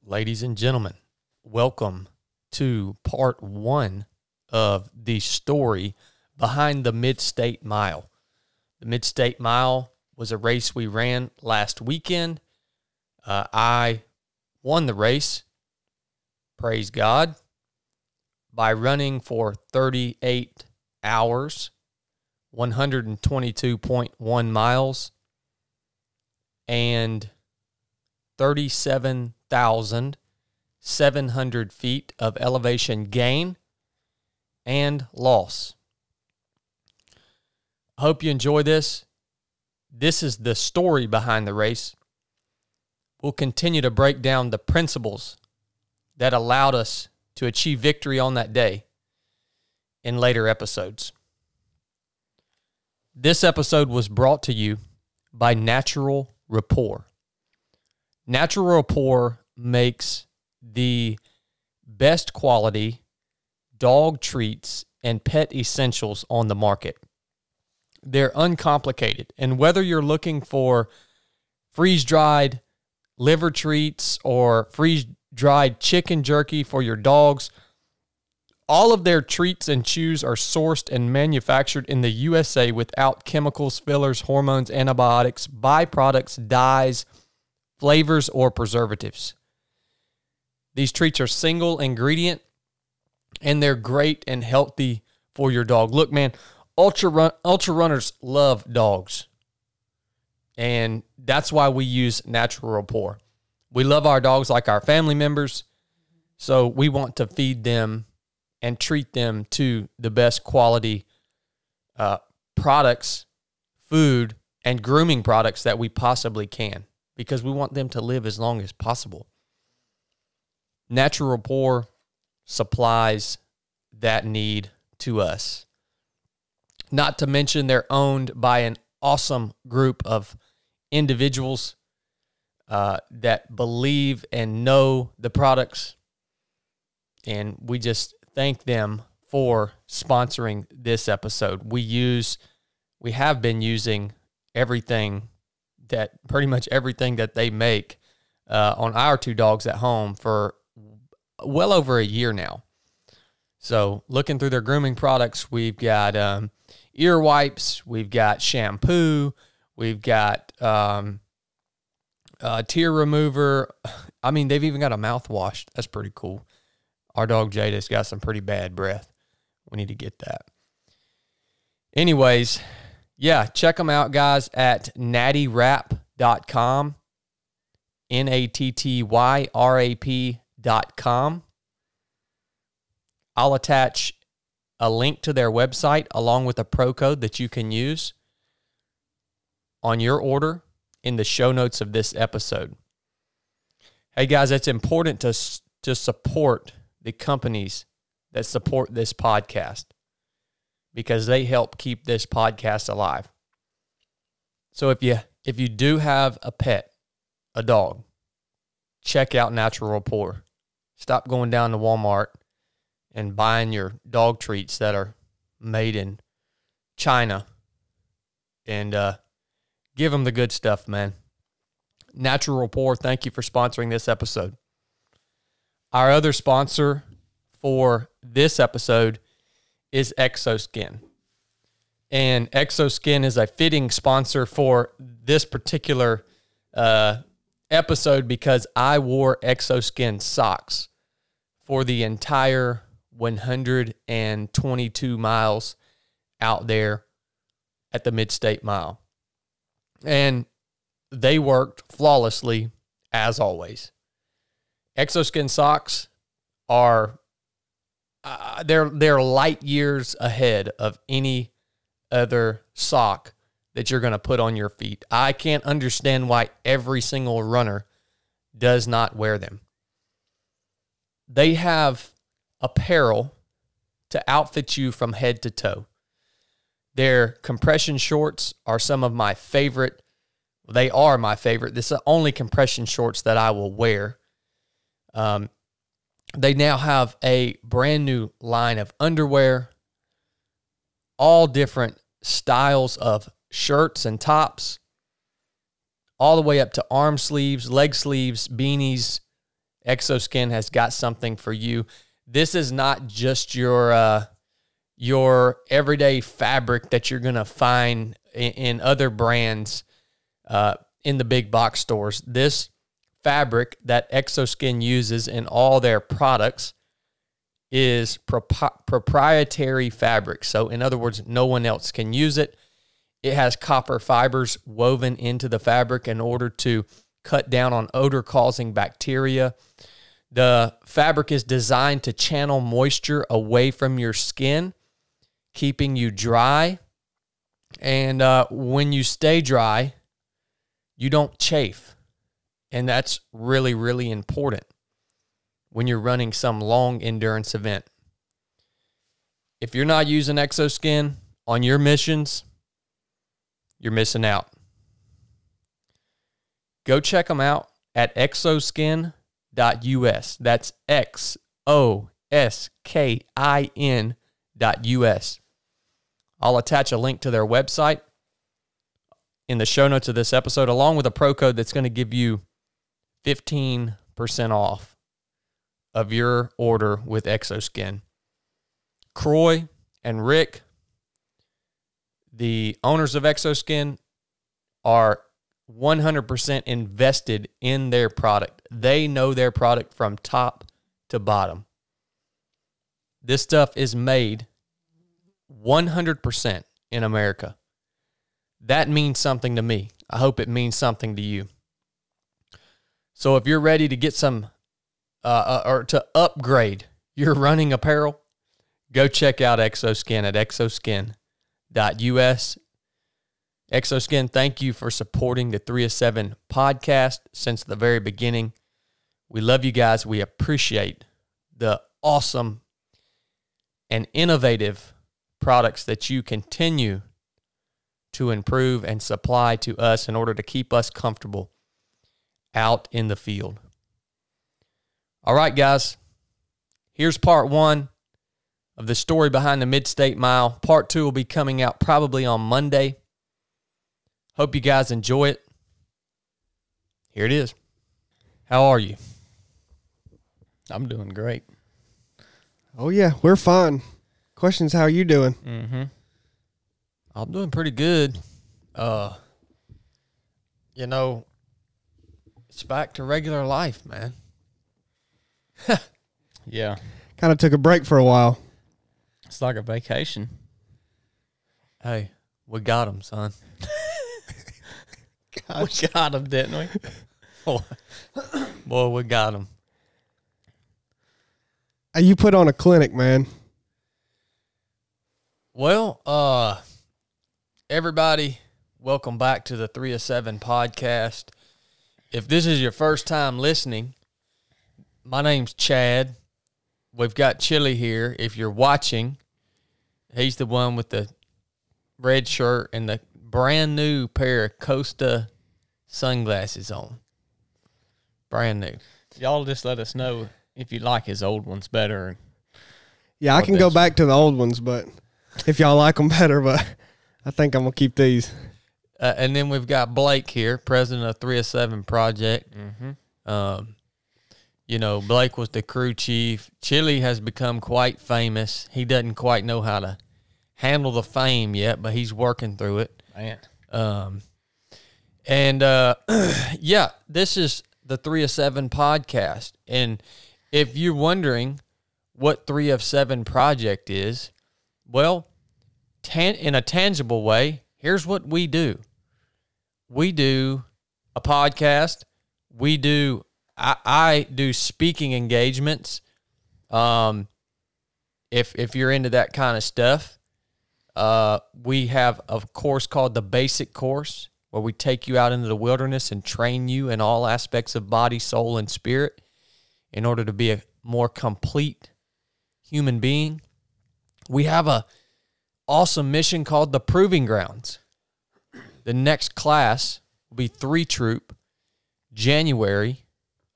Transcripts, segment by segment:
Ladies and gentlemen, welcome to part one of the story behind the Mid-State Mile. The Mid-State Mile was a race we ran last weekend. I won the race, praise God, by running for 38 hours, 122.1 miles, and 37,700 feet of elevation gain and loss. I hope you enjoy this. This is the story behind the race. We'll continue to break down the principles that allowed us to achieve victory on that day in later episodes. This episode was brought to you by Natural Rapport. Natural Rapport makes the best quality dog treats and pet essentials on the market. They're uncomplicated, and whether you're looking for freeze-dried liver treats or freeze-dried chicken jerky for your dogs, all of their treats and chews are sourced and manufactured in the USA without chemicals, fillers, hormones, antibiotics, byproducts, dyes, flavors, or preservatives. These treats are single ingredient, and they're great and healthy for your dog. Look, man, ultra runners love dogs, and that's why we use Natural Rapport. We love our dogs like our family members, so we want to feed them and treat them to the best quality products, food, and grooming products that we possibly can, because we want them to live as long as possible. Natural Rapport supplies that need to us. Not to mention they're owned by an awesome group of individuals that believe and know the products, and we just thank them for sponsoring this episode. We have been using pretty much everything that they make on our two dogs at home for well over a year now. So looking through their grooming products, we've got ear wipes, we've got shampoo, we've got tear remover. I mean, they've even got a mouthwash. That's pretty cool. Our dog Jada's got some pretty bad breath. We need to get that. Anyways, yeah, check them out, guys, at nattyrap.com, nattyrap.com. I'll attach a link to their website along with a pro code that you can use on your order in the show notes of this episode. Hey, guys, it's important to support the companies that support this podcast, because they help keep this podcast alive. So if you do have a pet, a dog, check out Natural Rapport. Stop going down to Walmart and buying your dog treats that are made in China, and give them the good stuff, man. Natural Rapport, thank you for sponsoring this episode. Our other sponsor for this episode is Xoskin. And Xoskin is a fitting sponsor for this particular episode, because I wore Xoskin socks for the entire 122 miles out there at the Mid-State Mile. And they worked flawlessly, as always. Xoskin socks are they're light years ahead of any other sock that you're going to put on your feet. I can't understand why every single runner does not wear them. They have apparel to outfit you from head to toe. Their compression shorts are some of my favorite. They are my favorite. This is the only compression shorts that I will wear. They now have a brand new line of underwear, all different styles of shirts and tops, all the way up to arm sleeves, leg sleeves, beanies, Xoskin has got something for you. This is not just your everyday fabric that you're going to find in other brands in the big box stores. This fabric that Xoskin uses in all their products is proprietary fabric. So in other words, no one else can use it. It has copper fibers woven into the fabric in order to cut down on odor-causing bacteria. The fabric is designed to channel moisture away from your skin, keeping you dry. And when you stay dry, you don't chafe. And that's really, really important when you're running some long endurance event. If you're not using Xoskin on your missions, you're missing out. Go check them out at xoskin.us. That's XOSKIN.us. I'll attach a link to their website in the show notes of this episode, along with a pro code that's going to give you 15% off of your order with Xoskin. Croy and Rick, the owners of Xoskin, are 100% invested in their product. They know their product from top to bottom. This stuff is made 100% in America. That means something to me. I hope it means something to you. So if you're ready to get some, or to upgrade your running apparel, go check out Xoskin at xoskin.us. Xoskin, thank you for supporting the 3 of 7 podcast since the very beginning. We love you guys. We appreciate the awesome and innovative products that you continue to improve and supply to us in order to keep us comfortable out in the field. All right, guys. Here's part 1 of the story behind the Mid-State Mile. Part 2 will be coming out probably on Monday. Hope you guys enjoy it. Here it is. How are you? I'm doing great. Oh, yeah, we're fine. Question's, how are you doing? I'm doing pretty good. It's back to regular life, man. Yeah. Kind of took a break for a while. It's like a vacation. Hey, we got him, son. We got him, didn't we? Boy, we got him. You put on a clinic, man. Well, everybody, welcome back to the 3 of 7 podcast. If this is your first time listening, my name's Chad. We've got Chili here. If you're watching, he's the one with the red shirt and the brand new pair of Costa sunglasses on. Brand new. Y'all just let us know if you like his old ones better. Yeah, I can go back to the old ones, but if y'all like them better, but I think I'm going to keep these. And then we've got Blake here, president of 3 of 7 Project. Blake was the crew chief. Chili has become quite famous. He doesn't quite know how to handle the fame yet, but he's working through it. Man. This is the 3 of 7 podcast. And if you're wondering what 3 of 7 Project is, well, in a tangible way, here's what we do. We do a podcast. I do speaking engagements. If you're into that kind of stuff, we have a course called the Basic Course, where we take you out into the wilderness and train you in all aspects of body, soul, and spirit in order to be a more complete human being. We have a awesome mission called the Proving Grounds. The next class will be 3 Troop, January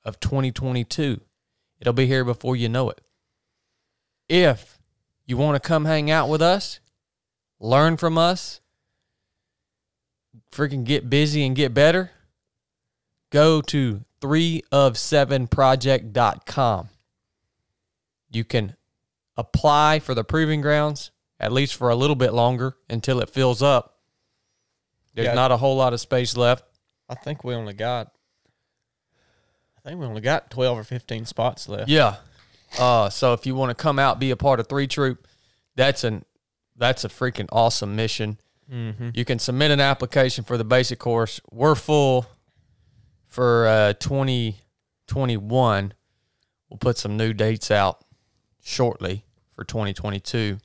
of 2022. It'll be here before you know it. If you want to come hang out with us, learn from us, freaking get busy and get better, go to 3of7project.com. You can apply for the proving grounds, at least for a little bit longer, until it fills up. There's not a whole lot of space left. I think we only got 12 or 15 spots left. Yeah. So if you want to come out, be a part of 3 Troop, that's a freaking awesome mission. Mm-hmm. You can submit an application for the basic course. We're full for 2021. We'll put some new dates out shortly for 2022.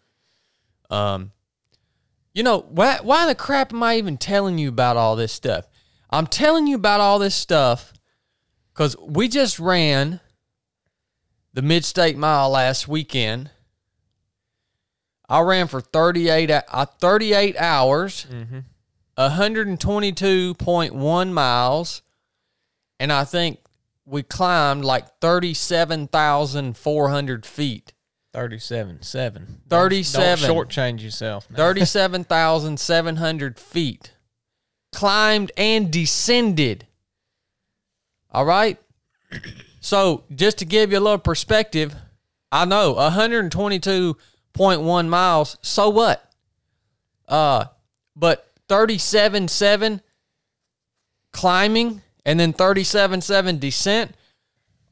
You know, why the crap am I even telling you about all this stuff? I'm telling you about all this stuff because we just ran the Mid-State Mile last weekend. I ran for 38 hours, 122.1 miles, and I think we climbed like 37,400 feet. 37.7. 37. Don't shortchange yourself. 37,700 feet. Climbed and descended. All right? So, just to give you a little perspective, I know 122.1 miles, so what? But 37.7 climbing and then 37.7 descent.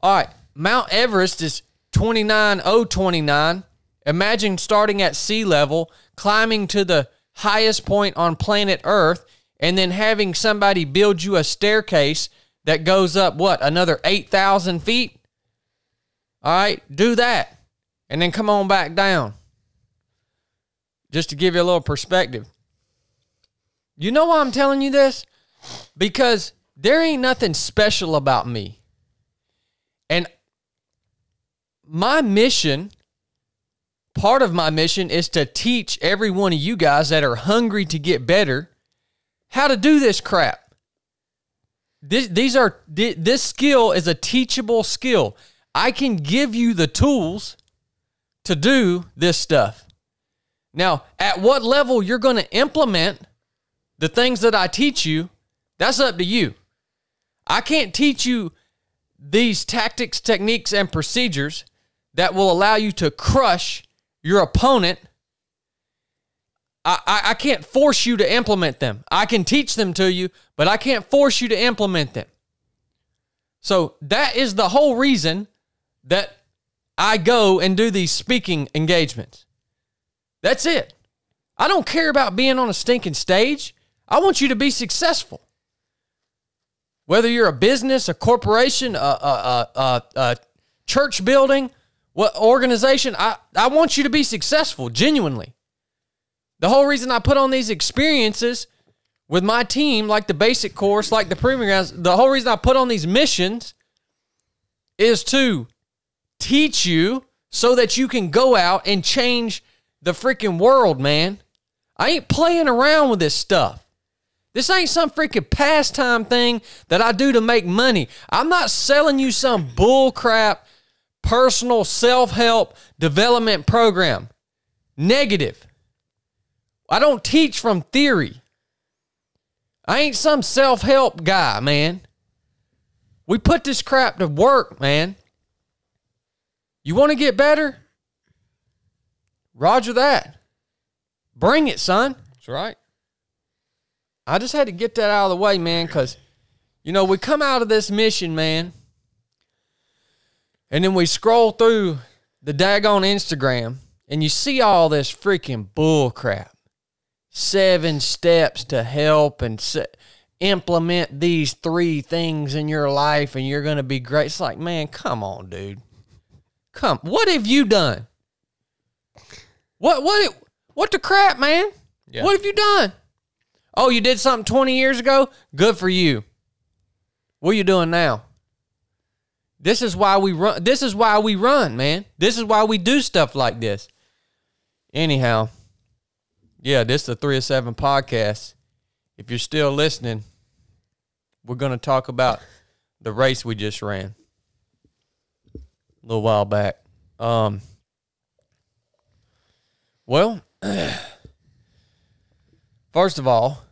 All right, Mount Everest is 29,029. Imagine starting at sea level, climbing to the highest point on planet Earth, and then having somebody build you a staircase that goes up, another 8,000 feet? All right, do that. And then come on back down. Just to give you a little perspective. You know why I'm telling you this? Because there ain't nothing special about me. And my mission, part of my mission, is to teach every one of you guys that are hungry to get better how to do this crap. This skill is a teachable skill. I can give you the tools to do this stuff. Now, at what level you're going to implement the things that I teach you, that's up to you. I can't teach you these tactics, techniques, and procedures that will allow you to crush your opponent. I can't force you to implement them. I can teach them to you, but I can't force you to implement them. So that is the whole reason that I go and do these speaking engagements. That's it. I don't care about being on a stinking stage. I want you to be successful. Whether you're a business, a corporation, a church building, what organization, I want you to be successful, genuinely. The whole reason I put on these experiences with my team, like the basic course, like the proving grounds, the whole reason I put on these missions is to teach you so that you can go out and change the freaking world, man. I ain't playing around with this stuff. This ain't some freaking pastime thing that I do to make money. I'm not selling you some bullcrap personal self-help development program. Negative. I don't teach from theory. I ain't some self-help guy, man. We put this crap to work, man. You want to get better? Roger that. Bring it, son. That's right. I just had to get that out of the way, man, because, we come out of this mission, man, and then we scroll through the daggone Instagram, and you see all this freaking bull crap. 7 steps to help and implement these 3 things in your life, and you're going to be great. It's like, man, come on, dude. What have you done? What the crap, man? Yeah. What have you done? Oh, you did something 20 years ago? Good for you. What are you doing now? This is why we run. This is why we run, man. This is why we do stuff like this. Anyhow, yeah, this is the 3 of 7 podcast. If you're still listening, we're going to talk about the race we just ran a little while back. Well, first of all,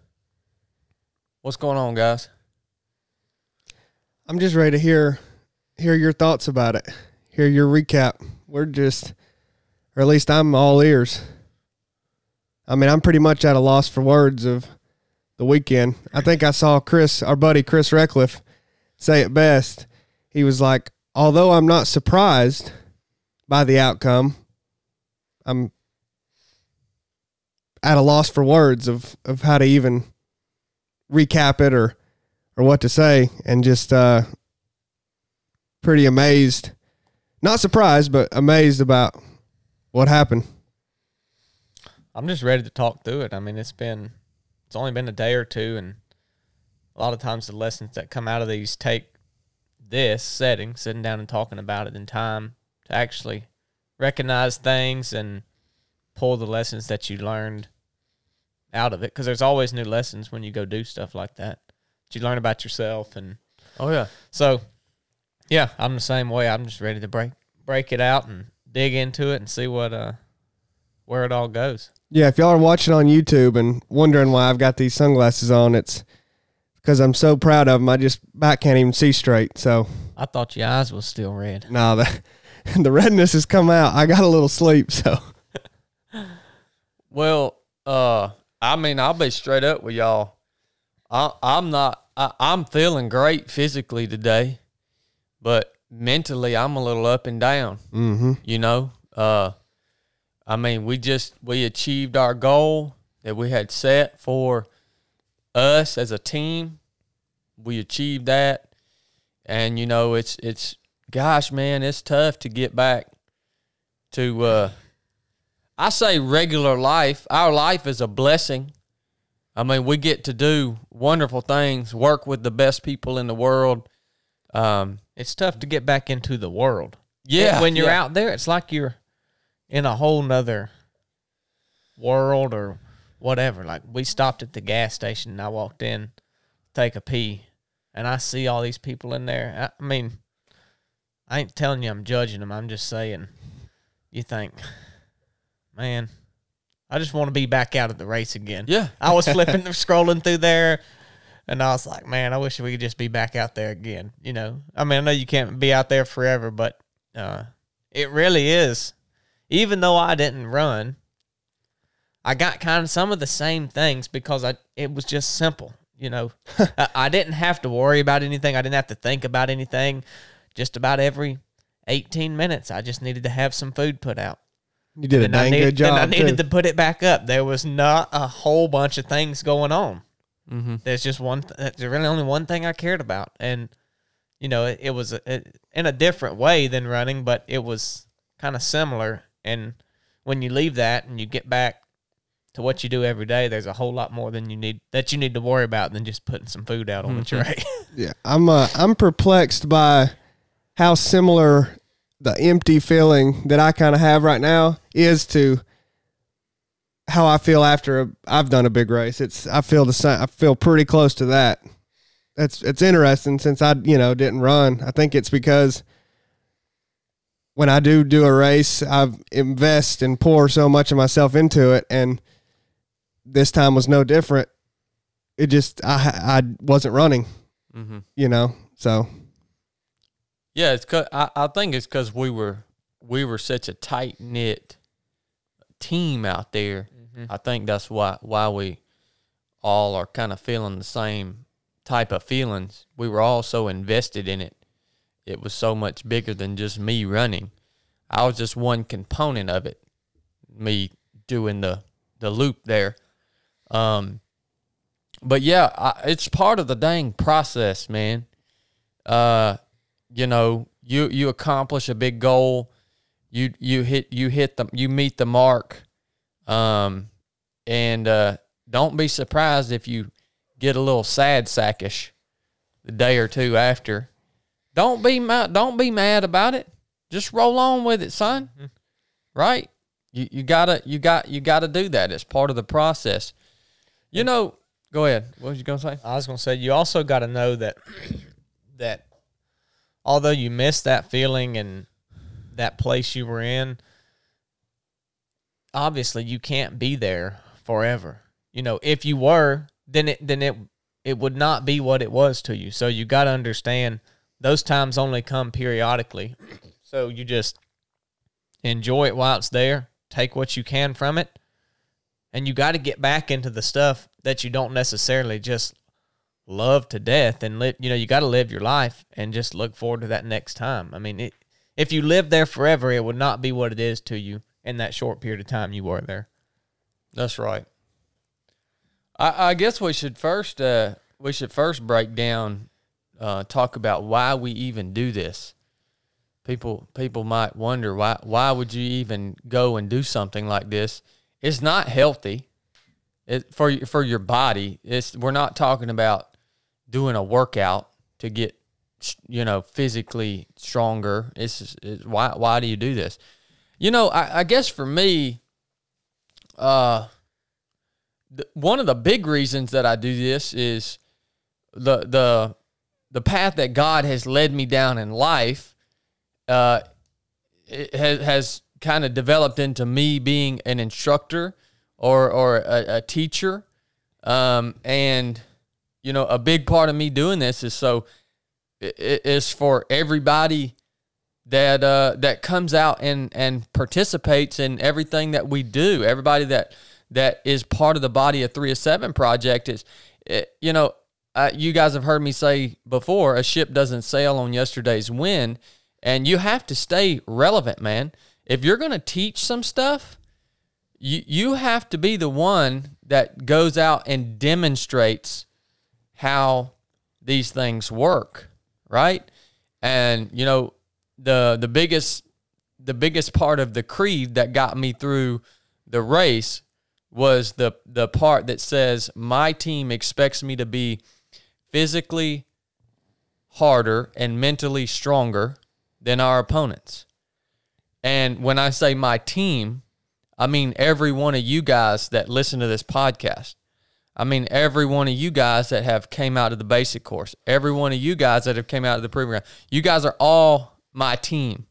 what's going on, guys? I'm just ready to hear your thoughts about it. Hear your recap. We're just, or at least I'm all ears. I mean, I'm pretty much at a loss for words of the weekend. I think I saw our buddy Chris Reckliff, say it best. He was like, although I'm not surprised by the outcome, I'm at a loss for words of how to even recap it or what to say, and just pretty amazed. Not surprised, but amazed about what happened. I'm just ready to talk through it. I mean, it's only been a day or two, and a lot of times the lessons that come out of these take this setting, sitting down and talking about it, in time to actually recognize things and pull the lessons that you learned out of it, because there's always new lessons when you go do stuff like that you learn about yourself. And so yeah, I'm the same way. I'm just ready to break it out and dig into it and see what where it all goes. Yeah, if y'all are watching on YouTube and wondering why I've got these sunglasses on, it's because I'm so proud of them. I just can't even see straight. So I thought your eyes was still red. No, the redness has come out. I got a little sleep, so. Well, I mean, I'll be straight up with y'all. I'm feeling great physically today, but mentally I'm a little up and down. Mm-hmm. You know, I mean, we achieved our goal that we had set for us as a team. We achieved that, and you know, it's gosh, man, it's tough to get back to. I say regular life. Our life is a blessing. I mean, we get to do wonderful things, work with the best people in the world. It's tough to get back into the world. Yeah. When you're out there, it's like you're in a whole nother world or whatever. Like, we stopped at the gas station and I walked in to take a pee, and I see all these people in there. I mean, I ain't telling you I'm judging them. I'm just saying, you think, man, I just want to be back out at the race again. Yeah. I was scrolling through there, and I was like, man, I wish we could just be back out there again. You know, I mean, I know you can't be out there forever, but it really is. Even though I didn't run, I got kind of some of the same things because it was just simple. You know, I didn't have to worry about anything. I didn't have to think about anything. Just about every 18 minutes, I just needed to have some food put out. You did a dang good job. And I needed to put it back up. There was not a whole bunch of things going on. Mm-hmm. There's just there's really only one thing I cared about. And, you know, it was in a different way than running, but it was kind of similar. And when you leave that and you get back to what you do every day, there's a whole lot more than you need to worry about than just putting some food out on the tray. Yeah, I'm perplexed by how similar the empty feeling that I kind of have right now is to how I feel after I've done a big race. I feel the same. I feel pretty close to that. It's interesting since I didn't run. I think it's because when I do a race, I invest and pour so much of myself into it, and this time was no different. It just I wasn't running, so. Yeah, it's I think it's because we were such a tight knit team out there. Mm-hmm. I think that's why we all are kind of feeling the same type of feelings. We were all so invested in it. It was so much bigger than just me running. I was just one component of it. Me doing the loop there. But yeah, it's part of the dang process, man. You know, you accomplish a big goal, you meet the mark, and don't be surprised if you get a little sad sackish the day or two after. Don't be mad about it. Just roll on with it, son. Mm-hmm. Right? You gotta do that. It's part of the process. You know, go ahead. What was you gonna say? I was gonna say you also got to know that although you missed that feeling and that place you were in, obviously you can't be there forever. You know, if you were, then it would not be what it was to you. So you got to understand those times only come periodically. So you just enjoy it while it's there, take what you can from it, and you got to get back into the stuff that you don't necessarily just love to death and live. You know, you got to live your life and just look forward to that next time. I mean, if you live there forever, it would not be what it is to you in that short period of time you were there. That's right. I guess we should first break down, talk about why we even do this. People might wonder why would you even go and do something like this? It's not healthy. For your body. We're not talking about doing a workout to get, you know, physically stronger. It's why do you do this? You know, I guess for me, one of the big reasons that I do this is the path that God has led me down in life. It has kind of developed into me being an instructor or a teacher, and you know, a big part of me doing this is so it is for everybody that comes out and participates in everything that we do. Everybody that is part of the Body of 3 of 7 project is, you know, you guys have heard me say before, a ship doesn't sail on yesterday's wind, and you have to stay relevant, man. If you're going to teach some stuff, you have to be the one that goes out and demonstrates how these things work, right? And, you know, the biggest part of the creed that got me through the race was the part that says my team expects me to be physically harder and mentally stronger than our opponents. And when I say my team, I mean every one of you guys that listen to this podcast. I mean every one of you guys that have came out of the basic course. Every one of you guys that have came out of the program. You guys are all my team.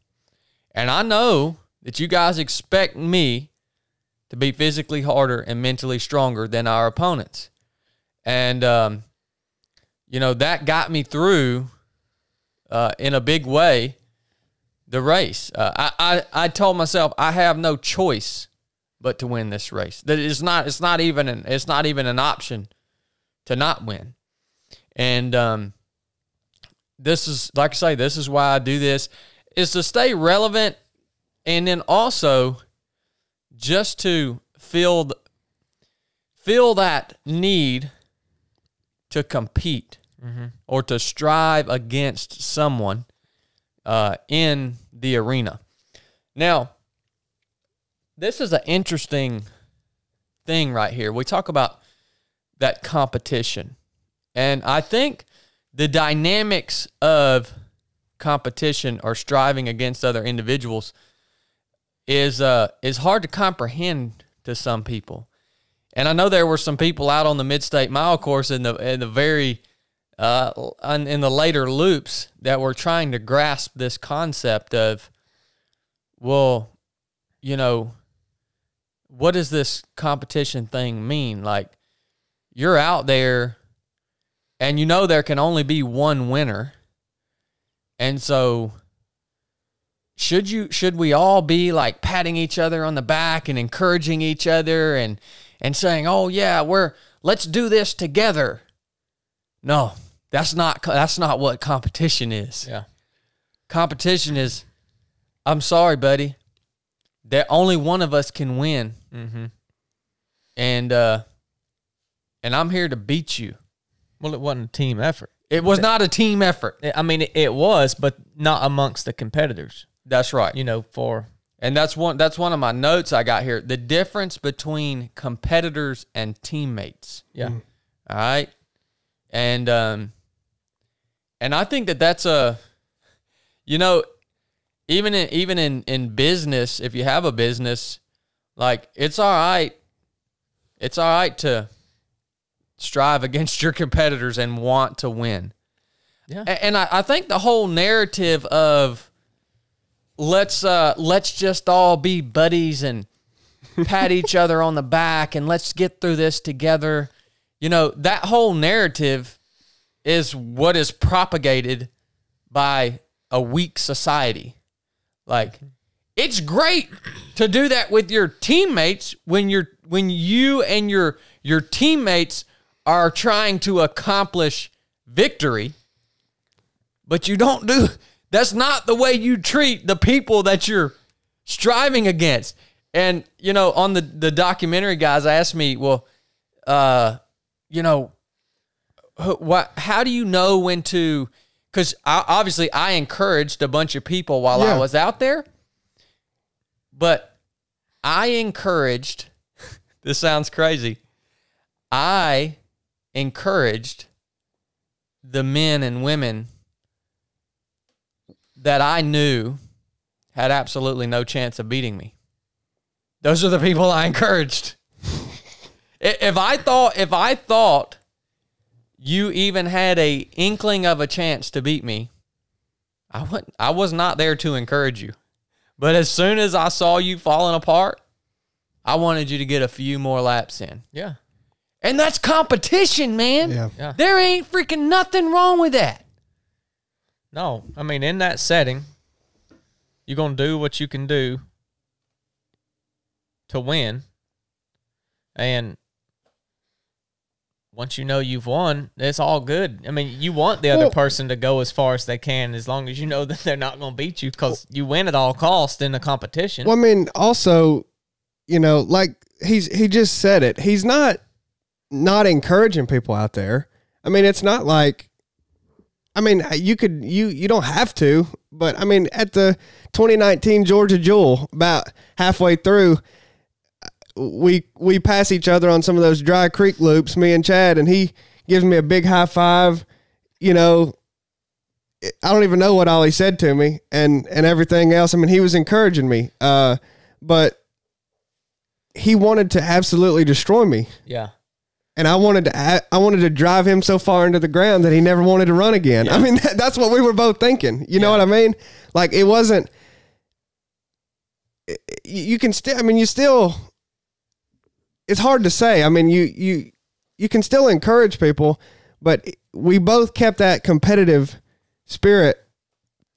And I know that you guys expect me to be physically harder and mentally stronger than our opponents. And, you know, that got me through, in a big way, the race. I told myself I have no choice but to win this race. That it's not even an option to not win. And this is, like I say, this is why I do this, is to stay relevant, and then also just to feel that need to compete or to strive against someone in the arena. Now, this is an interesting thing right here. We talk about that competition. And I think the dynamics of competition or striving against other individuals is hard to comprehend to some people. And I know there were some people out on the Mid-State Mile course in the later loops that were trying to grasp this concept of, well, you know, what does this competition thing mean? Like, you're out there and you know there can only be one winner. And so should we all be like patting each other on the back and encouraging each other and saying, "Oh yeah, let's do this together"? No, that's not what competition is. Yeah. Competition is, I'm sorry, buddy, that only one of us can win. Mm-hmm. And I'm here to beat you. Well, it wasn't a team effort. It was not a team effort. I mean, it was, but not amongst the competitors. That's right. You know, and that's one of my notes I got here. The difference between competitors and teammates. Yeah. All right. And I think that's you know, even in business, if you have a business, like, it's all right to strive against your competitors and want to win. Yeah. And I think the whole narrative of let's just all be buddies and pat each other on the back and let's get through this together. You know, that whole narrative is what is propagated by a weak society. Like, it's great to do that with your teammates when you and your teammates are trying to accomplish victory, but you don't do, that's not the way you treat the people that you're striving against. And, you know, on the documentary, guys asked me, well, you know, how do you know when to, because obviously I encouraged a bunch of people while I was out there, but I encouraged, this sounds crazy, I encouraged the men and women that I knew had absolutely no chance of beating me. Those are the people I encouraged. If I thought you even had a inkling of a chance to beat me, I was not there to encourage you. But as soon as I saw you falling apart, I wanted you to get a few more laps in. Yeah. And that's competition, man. Yeah. There ain't freaking nothing wrong with that. No, I mean, in that setting, you're going to do what you can do to win. And once you know you've won, it's all good. I mean, you want the other person to go as far as they can, as long as you know that they're not going to beat you, because you win at all costs in the competition. Well, I mean, also, you know, like he just said it. He's not encouraging people out there. I mean, it's not like, I mean, you don't have to, but I mean, at the 2019 Georgia Jewel, about halfway through, we pass each other on some of those dry creek loops, me and Chad, and he gives me a big high five. You know, I don't even know what all he said to me and everything else. I mean, he was encouraging me, but he wanted to absolutely destroy me. Yeah. And I wanted to drive him so far into the ground that he never wanted to run again. Yeah. I mean, that's what we were both thinking. You know what I mean? Like, it wasn't, you can still, I mean, you still, it's hard to say. I mean, you can still encourage people, but we both kept that competitive spirit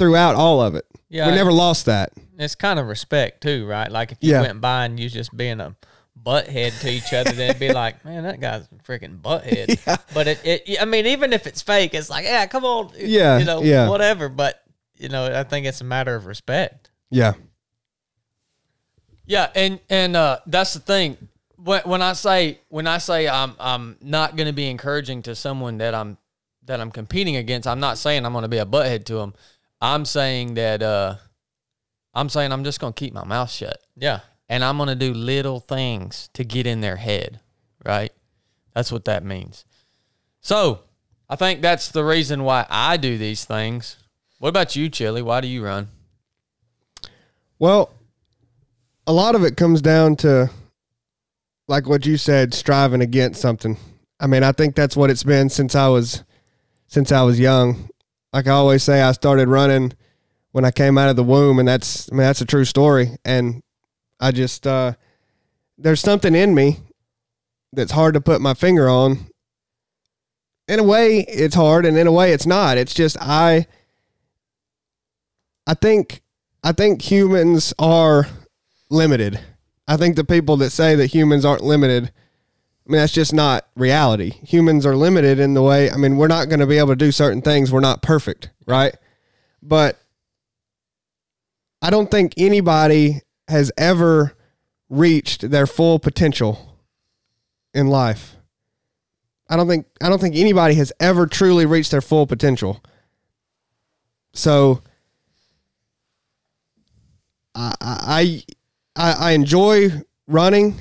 throughout all of it. Yeah. We never lost that. It's kind of respect too, right? Like, if you went by and you just being a butthead to each other, then it'd be like, man, that guy's a freaking butthead. Yeah. But I mean, even if it's fake, it's like, yeah, come on, you know, whatever. But, you know, I think it's a matter of respect. Yeah. Yeah. And that's the thing. When I say I'm not going to be encouraging to someone that I'm competing against, I'm not saying I'm going to be a butthead to them. I'm saying that, I'm just going to keep my mouth shut. Yeah. And I'm going to do little things to get in their head, right? That's what that means. So I think that's the reason why I do these things. What about you, Chili? Why do you run? Well, a lot of it comes down to, like what you said, striving against something. I mean, I think that's what it's been since I was young. Like I always say, I started running when I came out of the womb, and that's a true story. And I just, there's something in me that's hard to put my finger on. In a way, it's hard, and in a way, it's not. It's just I think humans are limited. I think the people that say that humans aren't limited, I mean, that's just not reality. Humans are limited in the way, I mean, we're not going to be able to do certain things. We're not perfect, right? But I don't think anybody has ever reached their full potential in life. I don't think anybody has ever truly reached their full potential. So I enjoy running,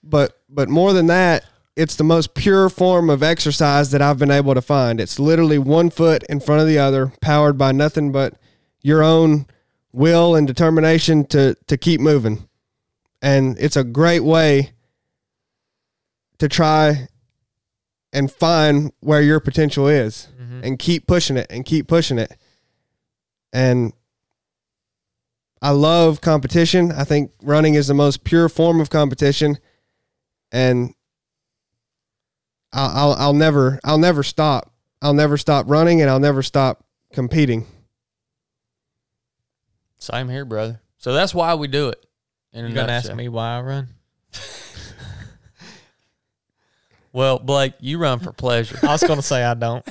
but more than that, it's the most pure form of exercise that I've been able to find. It's literally one foot in front of the other, powered by nothing but your own will and determination to keep moving. And it's a great way to try and find where your potential is, and keep pushing it and keep pushing it. And I love competition. I think running is the most pure form of competition, and I'll never stop. I'll never stop running, and I'll never stop competing. Same here, brother. So that's why we do it. You're going to ask me why I run? Well, Blake, you run for pleasure. I was going to say I don't.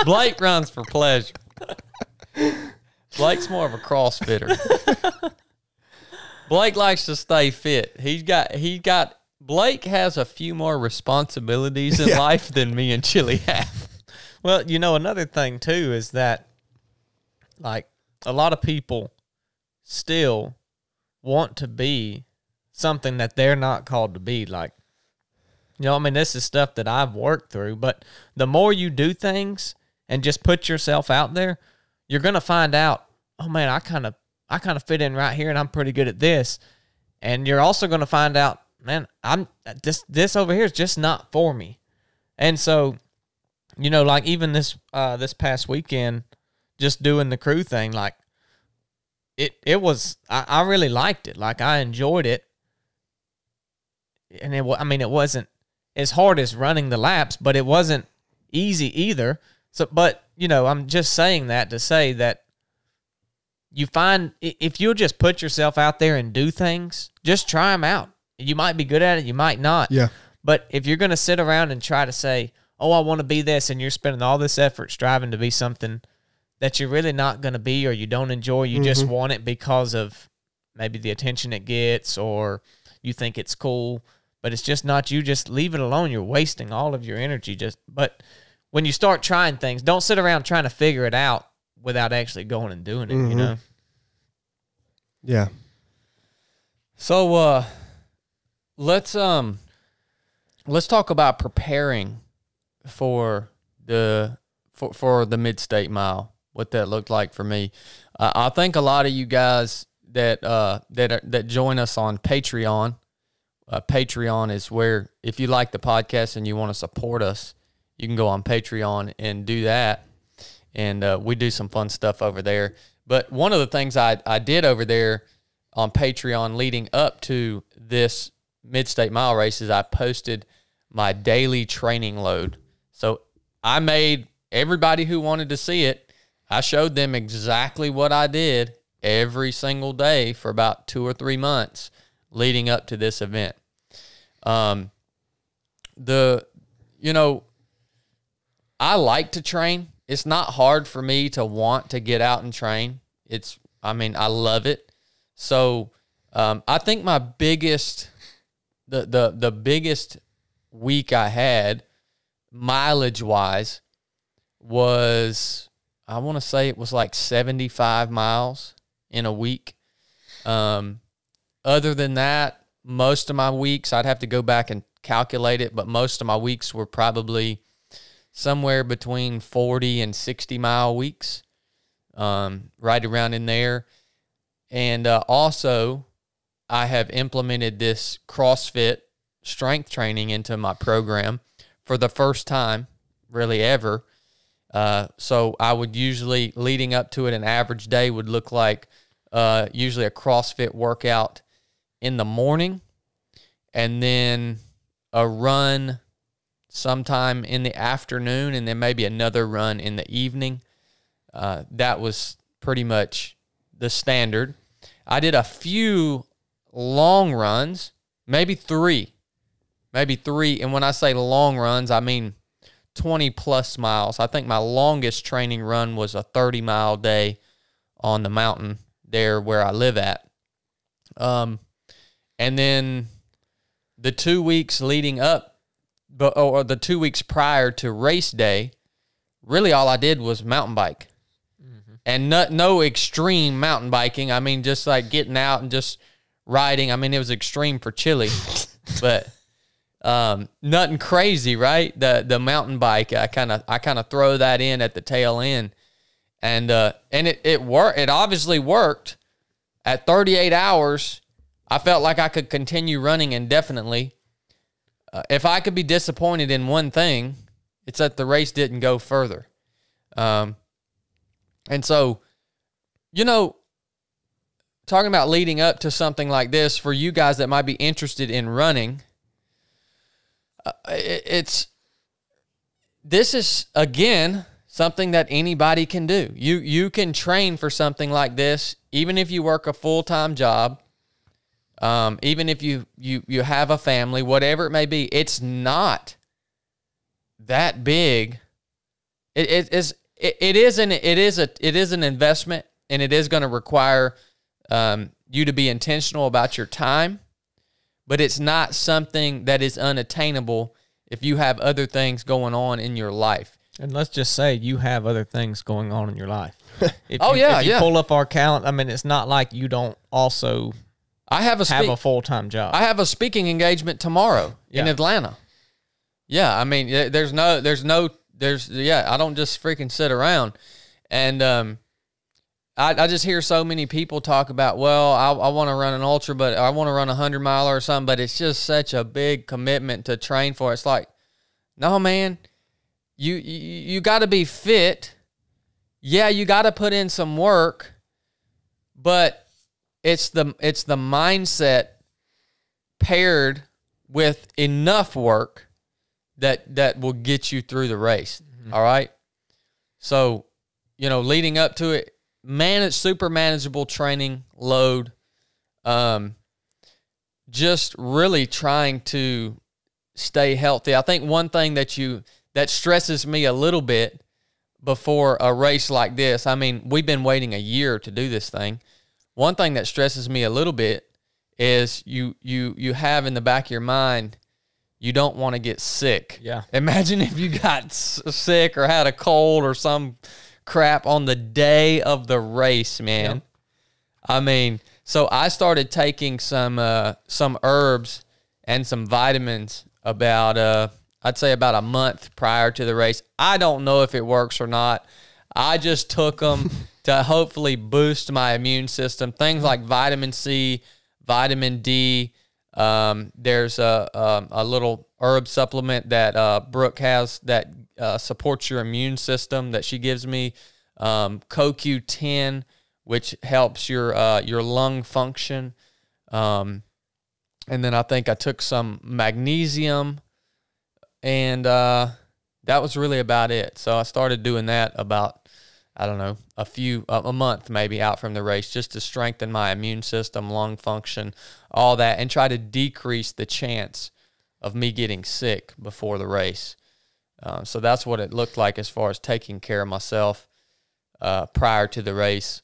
Blake runs for pleasure. Blake's more of a CrossFitter. Blake likes to stay fit. Blake has a few more responsibilities in life than me and Chili have. Well, you know, another thing too is that, like, a lot of people still want to be something that they're not called to be. Like, you know, I mean, this is stuff that I've worked through, but the more you do things and just put yourself out there, you're going to find out, oh man, I kind of fit in right here and I'm pretty good at this. And you're also going to find out, man, I'm this over here is just not for me. And so, you know, like even this past weekend, just doing the crew thing, like it was, I really liked it. Like I enjoyed it. And it wasn't as hard as running the laps, but it wasn't easy either. So, but you know, I'm just saying that to say that you find, if you'll just put yourself out there and do things, just try them out. You might be good at it, you might not. Yeah. But if you're going to sit around and try to say, oh, I want to be this, and you're spending all this effort striving to be something that you're really not going to be, or you don't enjoy, you just want it because of maybe the attention it gets, or you think it's cool, but it's just not you, just leave it alone. You're wasting all of your energy. But when you start trying things, don't sit around trying to figure it out without actually going and doing it, you know? Yeah. So let's talk about preparing for the Mid-State Mile, what that looked like for me. I think a lot of you guys that join us on Patreon, Patreon is where, if you like the podcast and you want to support us, you can go on Patreon and do that. And we do some fun stuff over there. But one of the things I did over there on Patreon leading up to this Mid-State Mile race is I posted my daily training load. So I made everybody who wanted to see it, I showed them exactly what I did every single day for about 2 or 3 months leading up to this event. I like to train. It's not hard for me to want to get out and train. I love it. So I think my biggest, the biggest week I had mileage-wise was, I want to say it was like 75 miles in a week. Other than that, most of my weeks, I'd have to go back and calculate it, but most of my weeks were probably somewhere between 40 and 60 mile weeks, right around in there. And also, I have implemented this CrossFit strength training into my program for the first time, really ever. So I would usually, leading up to it, an average day would look like usually a CrossFit workout in the morning, and then a run sometime in the afternoon, and then maybe another run in the evening. That was pretty much the standard. I did a few long runs, maybe three. And when I say long runs, I mean 20 plus miles. I think my longest training run was a 30-mile day on the mountain there where I live at. And then the 2 weeks leading up, or the 2 weeks prior to race day, really all I did was mountain bike. And no extreme mountain biking. I mean, just like getting out and just riding. I mean, it was extreme for Chile, but nothing crazy, right? The mountain bike, I kind of throw that in at the tail end, and it worked. It obviously worked. At 38 hours, I felt like I could continue running indefinitely. If I could be disappointed in one thing, it's that the race didn't go further. And so, talking about leading up to something like this, for you guys that might be interested in running, this is, again, something that anybody can do. You can train for something like this, even if you work a full-time job, even if you have a family, whatever it may be. It's not that big. It is an investment, and it is going to require you to be intentional about your time, but it's not something that is unattainable if you have other things going on in your life. And let's just say you have other things going on in your life. If you pull up our calendar, I mean, it's not like you don't also have a full-time job. I have a speaking engagement tomorrow in Atlanta. Yeah, I mean, I don't just freaking sit around. And I just hear so many people talk about, well, I want to run an ultra, but I want to run a 100-miler or something, but it's just such a big commitment to train for. It's like, no, man, you got to be fit. Yeah, you got to put in some work, but it's the mindset paired with enough work that will get you through the race. Mm-hmm. All right. So, leading up to it, it's super manageable training load. Just really trying to stay healthy. I think one thing that stresses me a little bit before a race like this, I mean, we've been waiting a year to do this thing. One thing that stresses me a little bit is you have in the back of your mind, you don't want to get sick. Yeah. Imagine if you got sick or had a cold or some crap on the day of the race, man. Yep. I mean, so I started taking some herbs and some vitamins about I'd say about a month prior to the race. I don't know if it works or not. I just took them to hopefully boost my immune system. Things like vitamin C, vitamin D. There's a little herb supplement that Brooke has that supports your immune system that she gives me. CoQ10, which helps your lung function. And then I think I took some magnesium, and that was really about it. So I started doing that about, I don't know, a month maybe out from the race, just to strengthen my immune system, lung function, all that, and try to decrease the chance of me getting sick before the race. So that's what it looked like as far as taking care of myself prior to the race.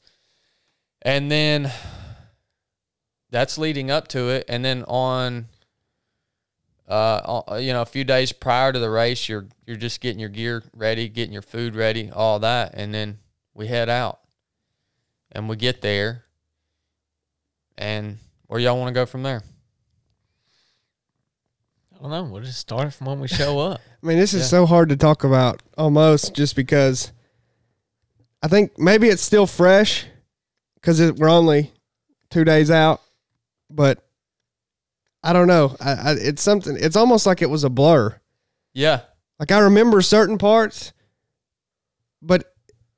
And then that's leading up to it. And then a few days prior to the race, you're just getting your gear ready, getting your food ready, all that. And then we head out and we get there. And where y'all want to go from there? I don't know. We'll just start from when we show up. I mean, this is so hard to talk about almost just because I think maybe it's still fresh because we're only 2 days out, but I don't know. It's something. It's almost like it was a blur. Yeah. Like I remember certain parts, but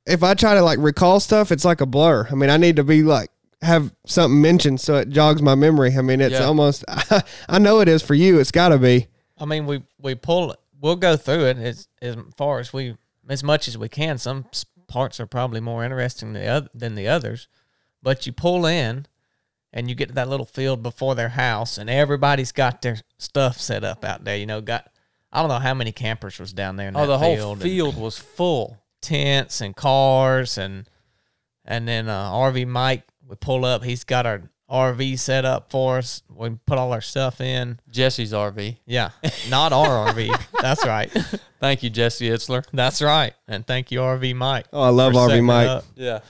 if I try to like recall stuff, it's like a blur. I mean, I need to be like have something mentioned so it jogs my memory. I mean, it's almost. I know it is for you. It's got to be. I mean, we pull it. We'll go through it as far as much as we can. Some parts are probably more interesting than the others, but you pull in. And you get to that little field before their house, and everybody's got their stuff set up out there. I don't know how many campers was down there in that field. Oh, the whole field was full. Tents and cars, and then RV Mike, we pull up. He's got our RV set up for us. We put all our stuff in. Jesse's RV. Yeah, not our RV. That's right. Thank you, Jesse Itzler. That's right. And thank you, RV Mike. Oh, I love RV Mike. Yeah.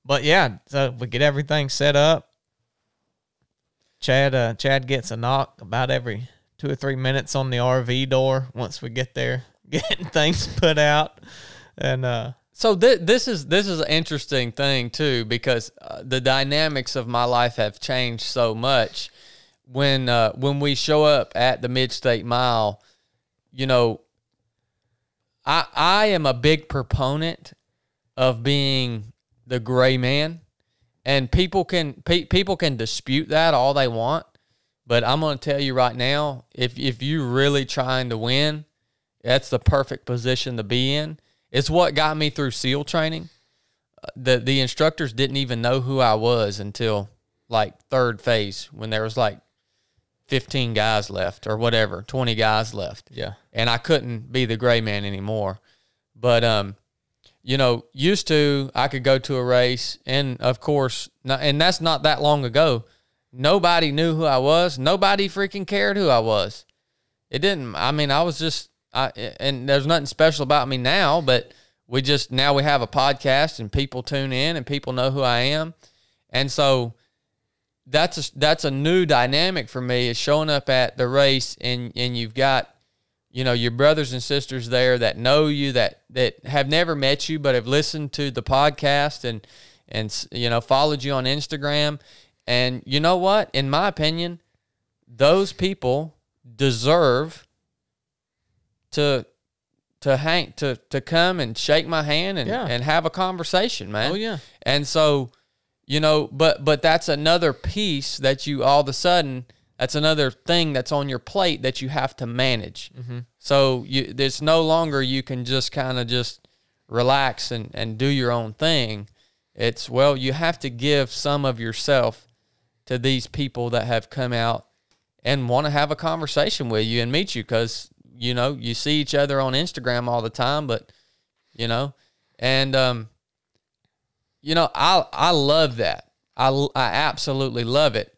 But yeah, so we get everything set up. Chad gets a knock about every 2 or 3 minutes on the RV door once we get there, getting things put out. And so this is an interesting thing too, because the dynamics of my life have changed so much. When we show up at the Mid-State Mile, I am a big proponent of being the gray man, and people can dispute that all they want, but I'm going to tell you right now, if you're really trying to win, That's the perfect position to be in. It's what got me through SEAL training. The instructors didn't even know who I was until like third phase, when there was like 15 guys left or whatever, 20 guys left. Yeah. And I couldn't be the gray man anymore. But, used to, I could go to a race, and of course, and that's not that long ago, nobody knew who I was. Nobody freaking cared who I was. It didn't, I was just, and there's nothing special about me now, but now we have a podcast and people tune in and people know who I am. And so that's a new dynamic for me, is showing up at the race and you've got, your brothers and sisters there that know you, that have never met you, but have listened to the podcast and followed you on Instagram. And you know what? In my opinion, those people deserve to come and shake my hand and have a conversation, man. Oh yeah. And so, but that's another piece that you all of a sudden, that's another thing that's on your plate that you have to manage. Mm-hmm. So there's no longer you can just kind of just relax and do your own thing. It's, you have to give some of yourself to these people that have come out and want to have a conversation with you and meet you, because you see each other on Instagram all the time, but, and, I love that. I absolutely love it,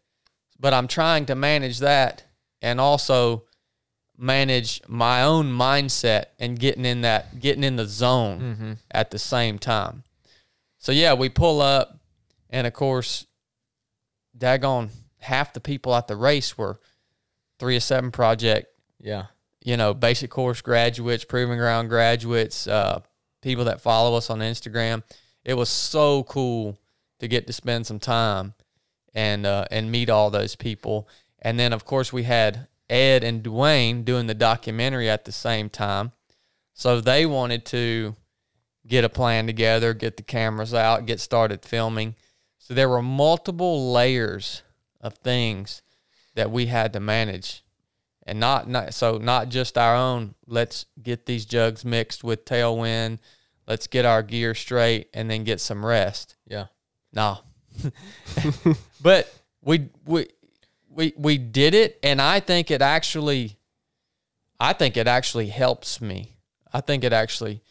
but I'm trying to manage that and also manage my own mindset and getting in the zone at the same time. So yeah, we pull up, and of course, daggone, half the people at the race were 3 of 7 project. Yeah. Basic course graduates, proving ground graduates, people that follow us on Instagram. It was so cool to get to spend some time and meet all those people. And then, of course, we had Ed and Dwayne doing the documentary at the same time. So they wanted to get a plan together, get the cameras out, get started filming. So there were multiple layers of things that we had to manage. And not just our own, let's get these jugs mixed with tailwind, let's get our gear straight, and then get some rest. Yeah. No. But we did it, and I think it actually helps me. I think it actually,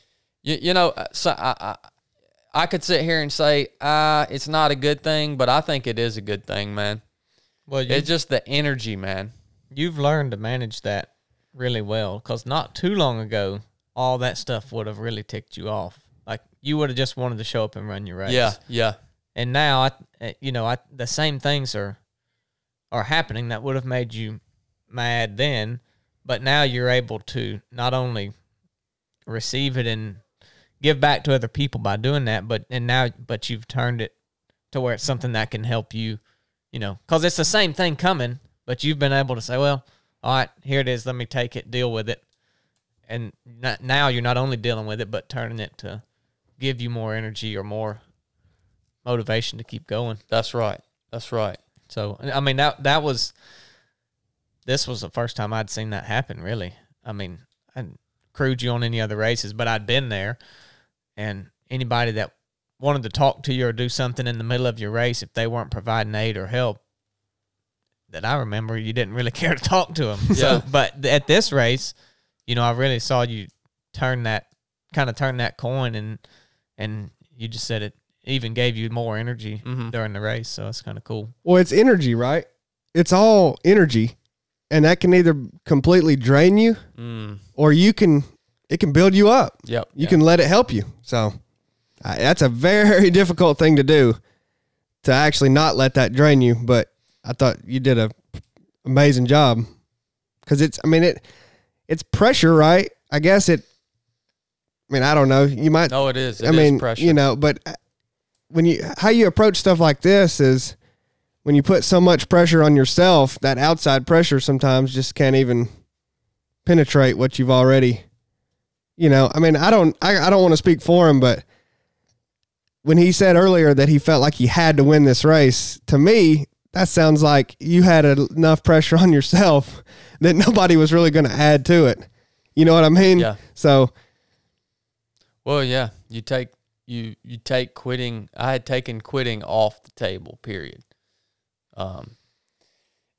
so I could sit here and say, it's not a good thing, but I think it is a good thing, man. Well, it's just the energy, man. You've learned to manage that really well, because not too long ago, all that stuff would have really ticked you off. Like, you would have just wanted to show up and run your race. Yeah, yeah. And now, the same things are happening that would have made you mad then, but now you're able to not only receive it and give back to other people by doing that, but you've turned it to where it's something that can help you, because it's the same thing coming. But you've been able to say, well, all right, here it is. Let me take it, deal with it. And now you're not only dealing with it, but turning it to give you more energy or more motivation to keep going. That's right. That's right. So, this was the first time I'd seen that happen, really. I crewed you on any other races, but I'd been there. And anybody that wanted to talk to you or do something in the middle of your race, if they weren't providing aid or help, that I remember, you didn't really care to talk to them. Yeah. So, but at this race, I really saw you turn that coin, and you just said it even gave you more energy during the race. So it's kind of cool. Well, it's energy, right? It's all energy, and that can either completely drain you or it can build you up. Yep. You can let it help you. So that's a very difficult thing to do, to actually not let that drain you. But I thought you did a amazing job, because it's pressure, right? I guess I don't know. You might. No, it is. It is pressure. But how you approach stuff like this is, when you put so much pressure on yourself, that outside pressure sometimes just can't even penetrate what you've already, I don't want to speak for him, but when he said earlier that he felt like he had to win this race, to me, that sounds like you had enough pressure on yourself that nobody was really going to add to it. You know what I mean? Yeah. So, Well, yeah, you take quitting. I had taken quitting off the table, period.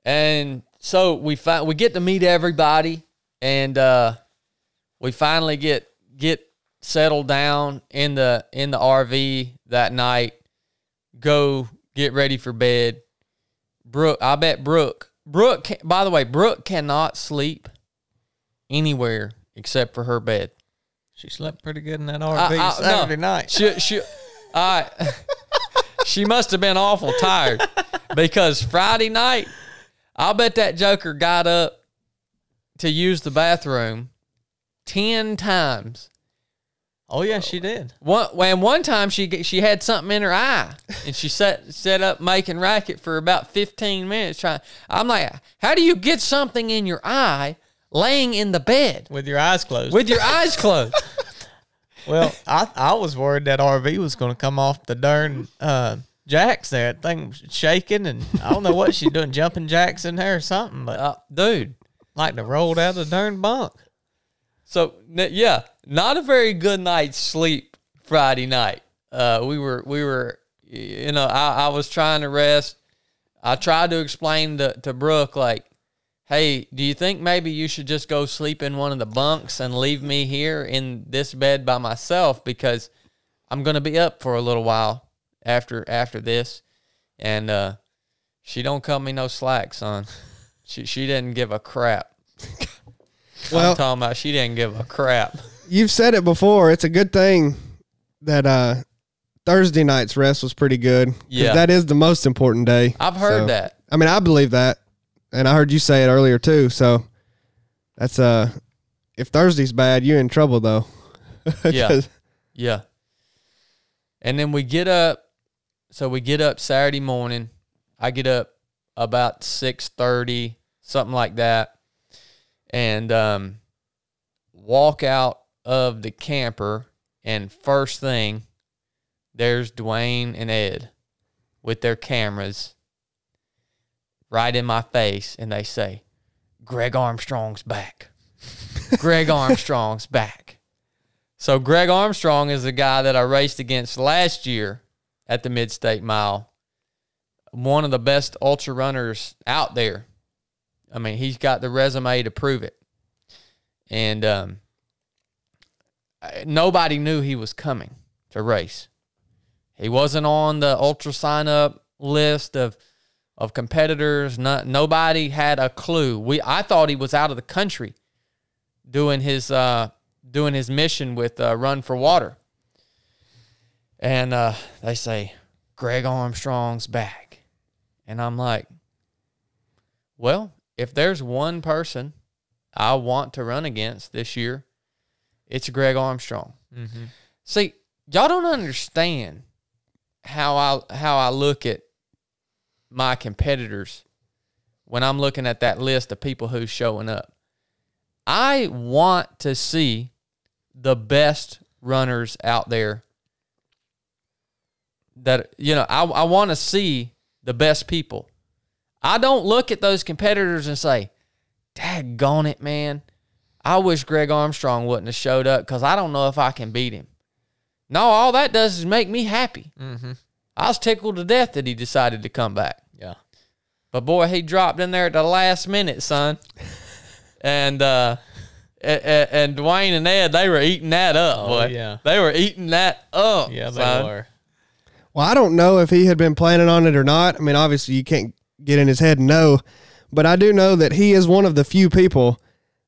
And so we get to meet everybody, and we finally get settled down in the RV that night. Go get ready for bed. I bet Brooke. By the way, Brooke cannot sleep anywhere except for her bed. She slept pretty good in that RV Saturday night. She must have been awful tired because Friday night, I'll bet that joker got up to use the bathroom 10 times. Oh yeah, she did. One time she had something in her eye, and she set up making racket for about 15 minutes. I'm like, how do you get something in your eye laying in the bed With your eyes closed. with your eyes closed? Well, I was worried that RV was going to come off the darn jacks there. That thing was shaking, and I don't know what she's doing, jumping jacks in there or something. But Dude, like to rolled out of the darn bunk. so yeah, not a very good night's sleep Friday night. We were, I was trying to rest. I tried to explain to Brooke, like, hey, do you think maybe you should just go sleep in one of the bunks and leave me here in this bed by myself, because I'm going to be up for a little while after this. And she don't cut me no slack, son. She didn't give a crap. Well, I'm talking about she didn't give a crap. you've said it before. It's a good thing that Thursday night's rest was pretty good. 'Cause Yeah. that is the most important day. I've heard So, that. I mean, I believe that. And I heard you say it earlier too. So that's if Thursday's bad, you're in trouble though. Yeah. 'Cause- Yeah. And then we get up. So we get up Saturday morning. I get up about 6:30, something like that, and walk out of the camper. And first thing, there's Dwayne and Ed with their cameras right in my face, and they say, Greg Armstrong's back. Greg Armstrong's back. So Greg Armstrong is the guy that I raced against last year at the Mid-State Mile. One of the best ultra runners out there. I mean, he's got the resume to prove it. And nobody knew he was coming to race. He wasn't on the ultra sign-up list of competitors. Nobody had a clue. I thought he was out of the country doing his mission with Run for Water. And they say, Greg Armstrong's back. And I'm like, well, if there's one person I want to run against this year, it's Greg Armstrong. Mm-hmm. See, y'all don't understand how I look at my competitors when I'm looking at that list of people who's showing up. I want to see the best runners out there. That, I want to see the best people. I don't look at those competitors and say, daggone it, man, I wish Greg Armstrong wouldn't have showed up because I don't know if I can beat him. No, all that does is make me happy. Mm-hmm. I was tickled to death that he decided to come back. Yeah. But, boy, he dropped in there at the last minute, son. And Dwayne and Ed, they were eating that up, boy. Yeah. They were eating that up, Yeah, they son. were. Well, I don't know if he had been planning on it or not. I mean, obviously you can't get in his head and know, but I do know that he is one of the few people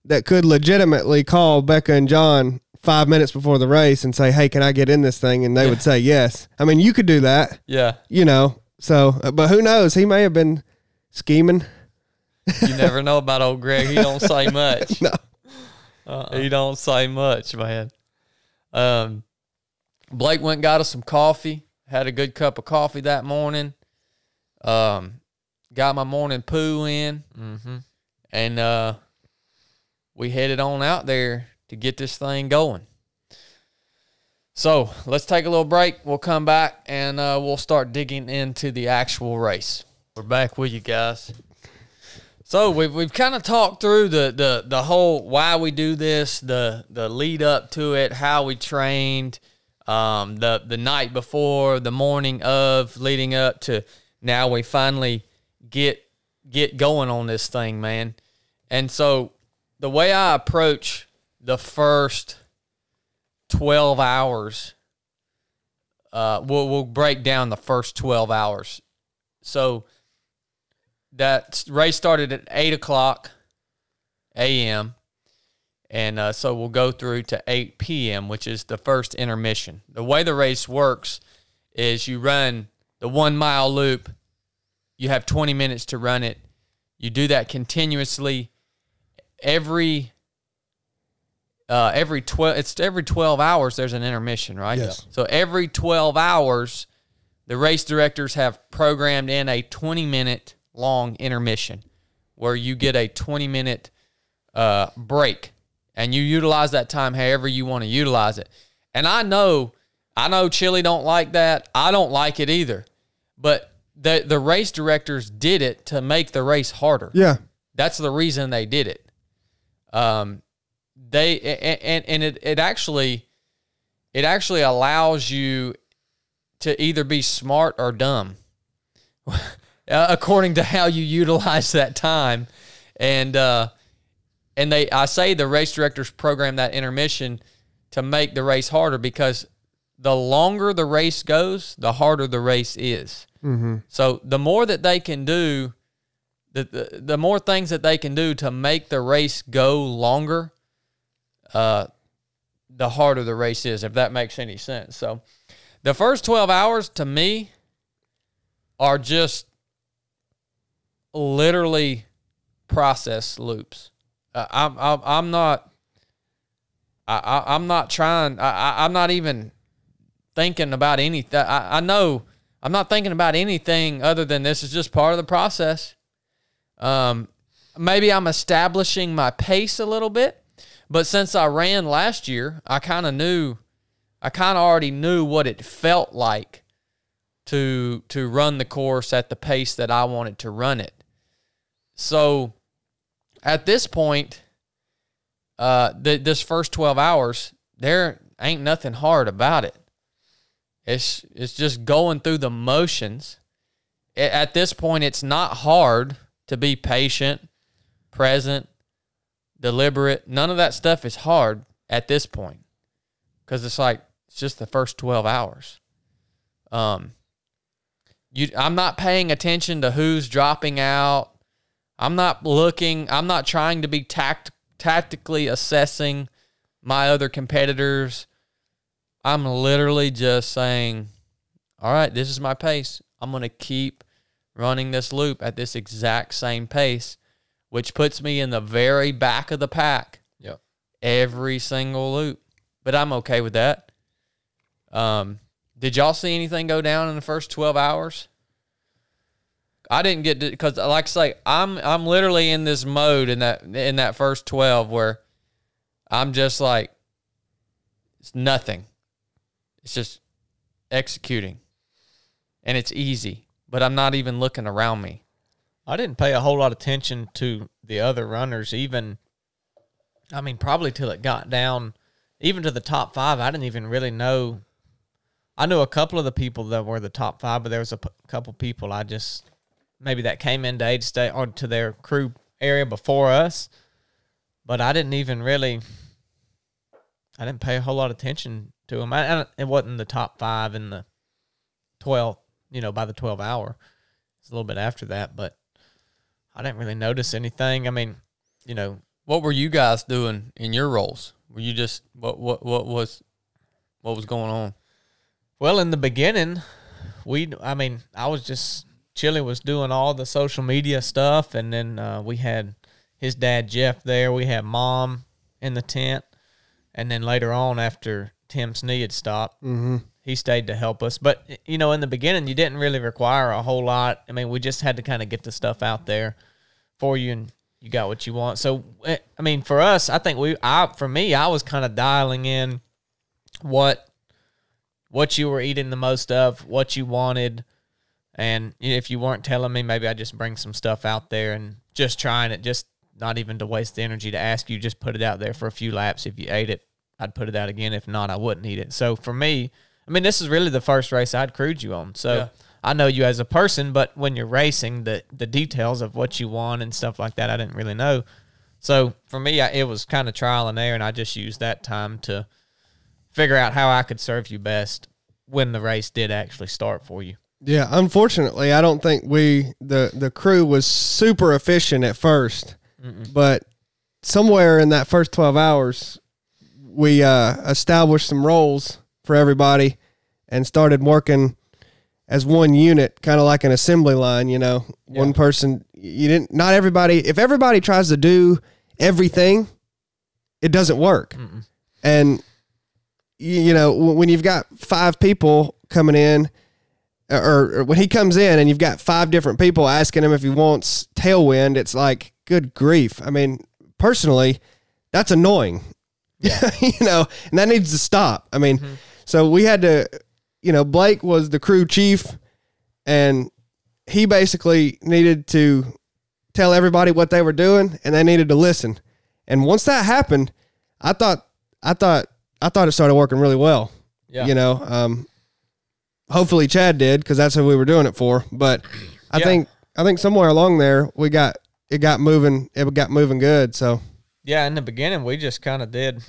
that could legitimately call Becca and Jon 5 minutes before the race and say, hey, can I get in this thing? And they would say yes. I mean, you could do that. Yeah. So, but who knows? He may have been scheming. You never know about old Greg. He don't say much. No. He don't say much, man. Blake went and got us some coffee. Had a good cup of coffee that morning. Got my morning poo in. Mm-hmm. And we headed on out there to get this thing going. So let's take a little break. We'll come back and we'll start digging into the actual race. We're back with you guys. So we've kind of talked through the whole why we do this, the lead up to it, how we trained, the night before, the morning of, leading up to now we finally get going on this thing, man. And so the way I approach the first 12 hours, we'll break down the first 12 hours. So that race started at 8 o'clock a.m., and so we'll go through to 8 p.m., which is the first intermission. The way the race works is you run the 1 mile loop. You have 20 minutes to run it. You do that continuously every 12 hours there's an intermission, right? Yes. So every 12 hours, the race directors have programmed in a 20-minute long intermission where you get a 20-minute break, and you utilize that time however you want to utilize it. And I know Chili don't like that. I don't like it either. But the race directors did it to make the race harder. Yeah. That's the reason they did it. It actually allows you to either be smart or dumb, according to how you utilize that time. And I say the race directors program that intermission to make the race harder, because the longer the race goes, the harder the race is. Mm-hmm. So the more that they can do, the more things that they can do to make the race go longer, the harder the race is, if that makes any sense. So the first 12 hours to me are just literally process loops. I'm not even thinking about anything. I know I'm not thinking about anything other than this is just part of the process. Maybe I'm establishing my pace a little bit, but since I ran last year, I kind of already knew what it felt like to run the course at the pace that I wanted to run it. So at this point, this first 12 hours, there ain't nothing hard about it. It's just going through the motions. At this point, it's not hard to be patient, present, deliberate. None of that stuff is hard at this point, because it's just the first 12 hours. I'm not paying attention to who's dropping out. I'm not trying to be tactically assessing my other competitors. I'm literally just saying, all right, this is my pace. I'm going to keep running this loop at this exact same pace, which puts me in the very back of the pack. Yep. Every single loop. But I'm okay with that. Did y'all see anything go down in the first 12 hours? I didn't get to, because like I say, I'm literally in this mode in that first 12 where I'm just like, it's nothing. It's just executing. And it's easy, but I'm not even looking around me. I didn't pay a whole lot of attention to the other runners, probably till it got down, even to the top 5. I didn't even really know. I knew a couple of the people that were the top 5, but there was a couple people maybe that came into aid state or to their crew area before us, but I didn't pay a whole lot of attention to them. It wasn't the top 5 in the 12, by the 12 hour. It's a little bit after that, but I didn't really notice anything. What were you guys doing in your roles? Were you just, what was going on? Well, in the beginning, Chili was doing all the social media stuff, and then we had his dad, Jeff, there. We had Mom in the tent, and then later on, after Tim's knee had stopped, he stayed to help us. But, in the beginning, you didn't really require a whole lot. We just had to kind of get the stuff out there for you, and you got what you want. So, for us, I think I was kind of dialing in what you were eating the most of, what you wanted, And if you weren't telling me, maybe I just bring some stuff out there and just trying it, just not even to waste the energy to ask you, just put it out there for a few laps. If you ate it, I'd put it out again. If not, I wouldn't eat it. So for me, I mean, this is really the first race I'd crewed you on. So I know you as a person, but when you're racing, the details of what you want and stuff like that, I didn't really know. So for me, it was kind of trial and error, and I just used that time to figure out how I could serve you best when the race did actually start for you. Yeah, unfortunately, I don't think the crew was super efficient at first, but somewhere in that first 12 hours, we established some roles for everybody and started working as one unit, kind of like an assembly line, you know. One person, not everybody, if everybody tries to do everything, it doesn't work. And, you know, when you've got 5 people coming in, or when he comes in and you've got 5 different people asking him if he wants tailwind, it's like, good grief. I mean, personally, that's annoying. Yeah. You know, and that needs to stop. I mean, so we had to, you know, Blake was the crew chief, and he basically needed to tell everybody what they were doing, and they needed to listen. And once that happened, I thought it started working really well. Yeah. You know, hopefully Chad did, because that's who we were doing it for. But I think somewhere along there it got moving good. So yeah, in the beginning we just kind of did.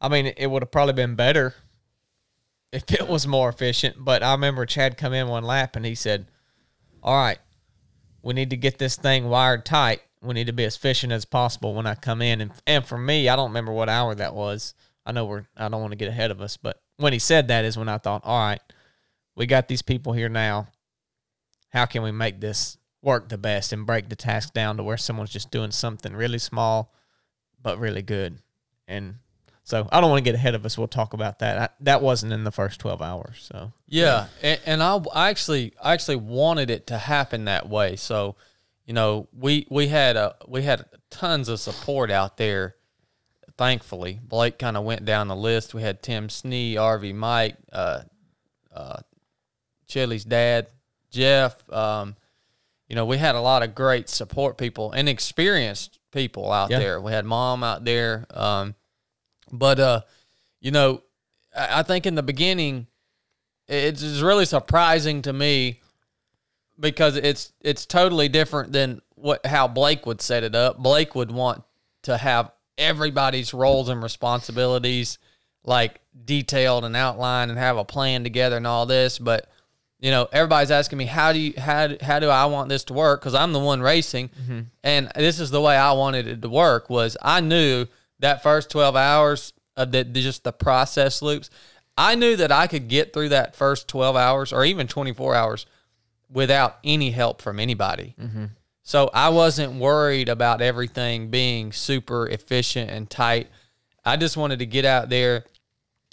I mean, it would have probably been better if it was more efficient. But I remember Chad come in one lap and he said, "All right, we need to get this thing wired tight. We need to be as efficient as possible when I come in." And for me, I don't remember what hour that was. I know I don't want to get ahead of us, but when he said that is when I thought, all right, we got these people here now. How can we make this work the best and break the task down to where someone's just doing something really small but really good? And so I don't want to get ahead of us. We'll talk about that. That wasn't in the first 12 hours. So yeah, and I actually wanted it to happen that way. So, you know, we had tons of support out there. Thankfully, Blake kind of went down the list. We had Tim Snee, RV Mike, Chili's dad, Jeff. You know, we had a lot of great support people and experienced people out there. We had Mom out there. But you know, I think in the beginning, it's really surprising to me because it's totally different than how Blake would set it up. Blake would want to have everybody's roles and responsibilities like detailed and outlined and have a plan together and all this. But, you know, everybody's asking me, how do I want this to work? Because I'm the one racing. And this is the way I wanted it to work. Was I knew that first 12 hours of just the process loops, I knew that I could get through that first 12 hours or even 24 hours without any help from anybody. So I wasn't worried about everything being super efficient and tight. I just wanted to get out there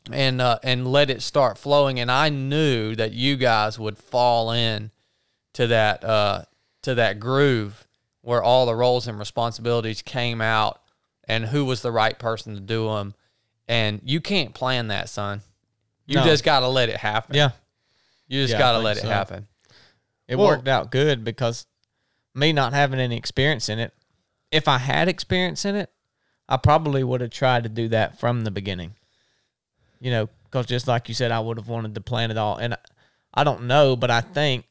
and let it start flowing. And I knew that you guys would fall in to that groove where all the roles and responsibilities came out and who was the right person to do them. And you can't plan that, son. You just got to let it happen. Yeah. You just got to let it happen. It worked out good because me not having any experience in it, if I had experience in it, I probably would have tried to do that from the beginning. You know, because just like you said, I would have wanted to plan it all. And I don't know, but I think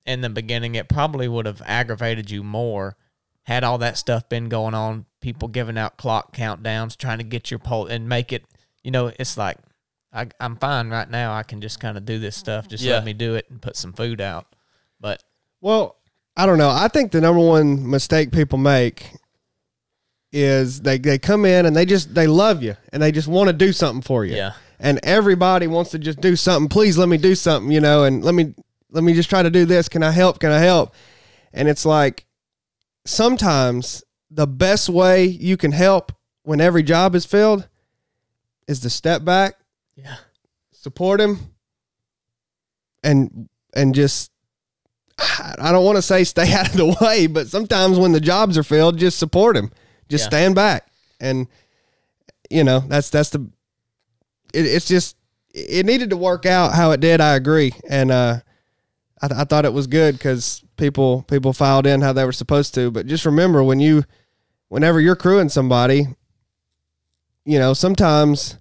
in the beginning it probably would have aggravated you more had all that stuff been going on, people giving out clock countdowns, trying to get your pole and make it, you know, it's like, I'm fine right now. I can just kind of do this stuff. Just let me do it and put some food out. But, well, I don't know. I think the number one mistake people make is they come in and they love you and they just want to do something for you. Yeah. And everybody wants to just do something. Please let me do something, you know, and let me just try to do this. Can I help? Can I help? And it's like sometimes the best way you can help when every job is filled is to step back, support him, and just, I don't want to say stay out of the way, but sometimes when the jobs are filled, just support him. Just stand back. And, you know, it's just, it needed to work out how it did. I agree. And I thought it was good because people filed in how they were supposed to. But just remember, whenever you're crewing somebody, sometimes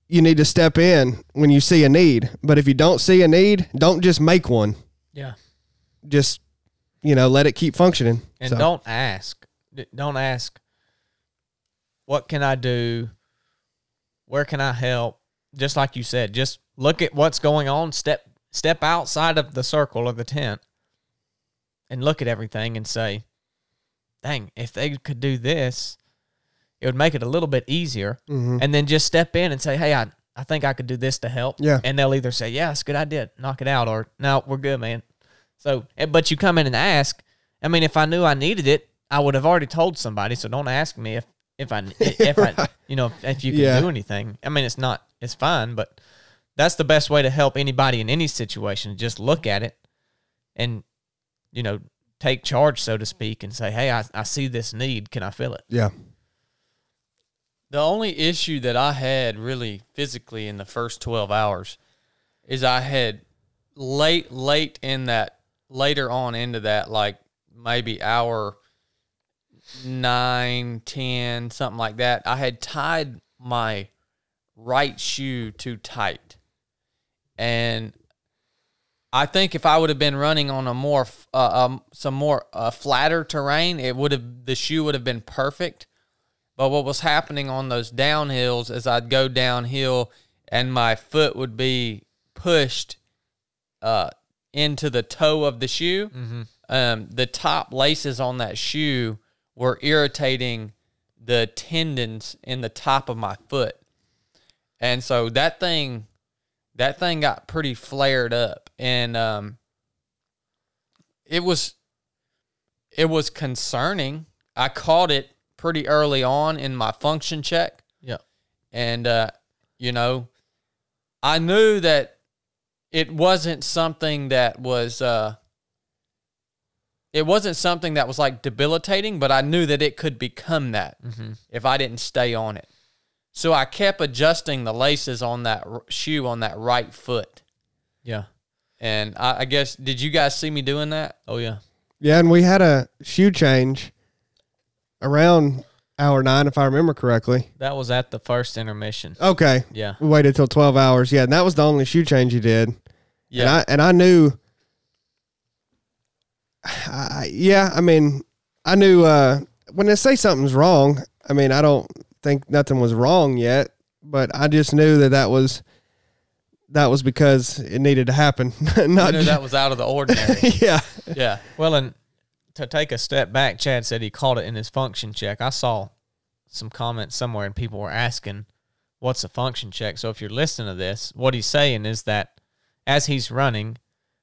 you need to step in when you see a need. But if you don't see a need, don't just make one. Yeah. Just, let it keep functioning. And don't ask. Don't ask, what can I do? Where can I help? Just like you said, just look at what's going on. Step outside of the circle of the tent and look at everything and say, dang, if they could do this, it would make it a little bit easier. Mm-hmm. And then just step in and say, hey, I think I could do this to help. Yeah. And they'll either say, yeah, it's a good idea, knock it out, or no, we're good, man. So, but you come in and ask. I mean, if I knew I needed it, I would have already told somebody. So don't ask me if I Right. if you can do anything. I mean, it's fine, but that's the best way to help anybody in any situation. Just look at it and, take charge, so to speak, and say, hey, I see this need. Can I fill it? Yeah. The only issue that I had really physically in the first 12 hours is I had later on into that, like maybe hour 9, 10, something like that, I had tied my right shoe too tight. And I think if I would have been running on a more flatter terrain, the shoe would have been perfect. But what was happening on those downhills is I'd go downhill and my foot would be pushed into the toe of the shoe. Mm-hmm. The top laces on that shoe were irritating the tendons in the top of my foot. And so that thing got pretty flared up. And it was concerning. I caught it pretty early on in my function check. Yeah. And, I knew that it wasn't something that was like debilitating, but I knew that it could become that if I didn't stay on it. So I kept adjusting the laces on that shoe on that right foot. Yeah. And I guess, did you guys see me doing that? Oh, yeah. Yeah, and we had a shoe change around hour 9, if I remember correctly. That was at the first intermission. Okay. Yeah. We waited till 12 hours. Yeah, and that was the only shoe change you did. Yeah. And I knew... I knew when they say something's wrong, I mean, I don't think nothing was wrong yet, but I just knew that was because it needed to happen. Not that was out of the ordinary. Yeah. Yeah. Well, and to take a step back, Chad said he caught it in his function check. I saw some comments somewhere and people were asking, what's a function check? So if you're listening to this, what he's saying is that as he's running,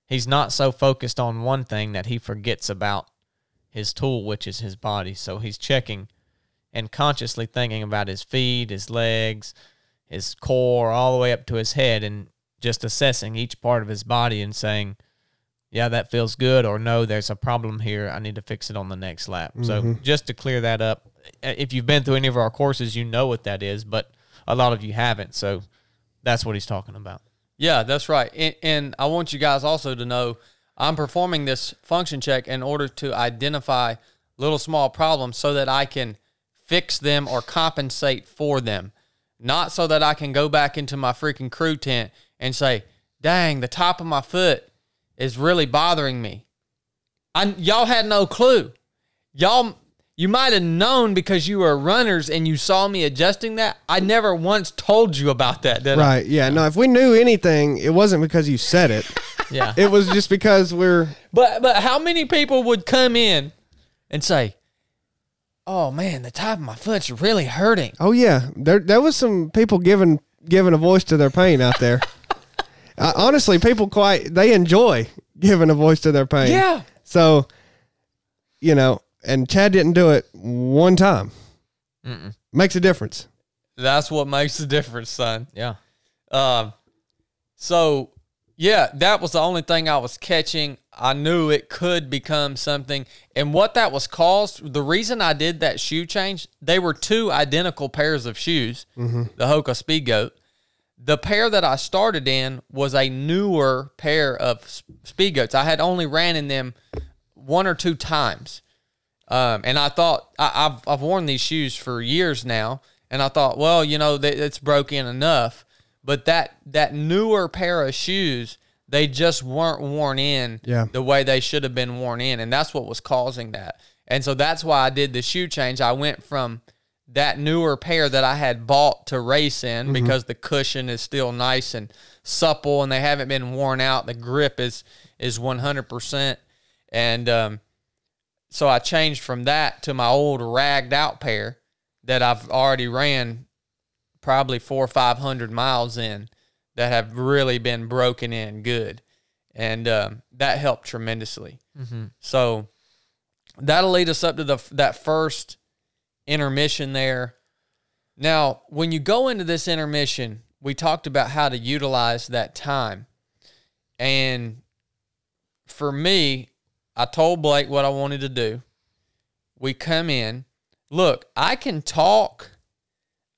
he's not so focused on one thing that he forgets about his tool, which is his body. So he's checking and consciously thinking about his feet, his legs, his core, all the way up to his head, and just assessing each part of his body and saying, yeah, that feels good, or no, there's a problem here. I need to fix it on the next lap. Mm-hmm. So just to clear that up, if you've been through any of our courses, you know what that is, but a lot of you haven't. So that's what he's talking about. Yeah, that's right. And I want you guys also to know I'm performing this function check in order to identify little small problems so that I can fix them or compensate for them. Not so that I can go back into my freaking crew tent and say, dang, the top of my foot is really bothering me. Y'all had no clue. You might have known because you were runners and you saw me adjusting that. I never once told you about that, did I? Right, yeah. No, if we knew anything, it wasn't because you said it. Yeah. It was just because we're... But how many people would come in and say, oh, man, the top of my foot's really hurting? Oh, yeah. There was some people giving a voice to their pain out there. Honestly, people they enjoy giving a voice to their pain. Yeah. So, and Chad didn't do it one time. Mm-mm. Makes a difference. That's what makes the difference, son. Yeah. So, yeah, that was the only thing I was catching. I knew it could become something. And what that was caused, the reason I did that shoe change, they were two identical pairs of shoes, the Hoka Speed Goat. The pair that I started in was a newer pair of Speed Goats. I had only ran in them 1 or 2 times. And I thought, I've worn these shoes for years now, and I thought, well, you know, it's broke in enough. But that newer pair of shoes, they just weren't worn in the way they should have been worn in, and that's what was causing that. And so that's why I did the shoe change. I went from that newer pair that I had bought to race in because the cushion is still nice and supple and they haven't been worn out. The grip is 100%. And so I changed from that to my old ragged out pair that I've already ran probably 400 or 500 miles in that have really been broken in good. And that helped tremendously. So that'll lead us up to that first intermission there. Now, when you go into this intermission, we talked about how to utilize that time. And for me, I told Blake what I wanted to do. We come in. Look, I can talk,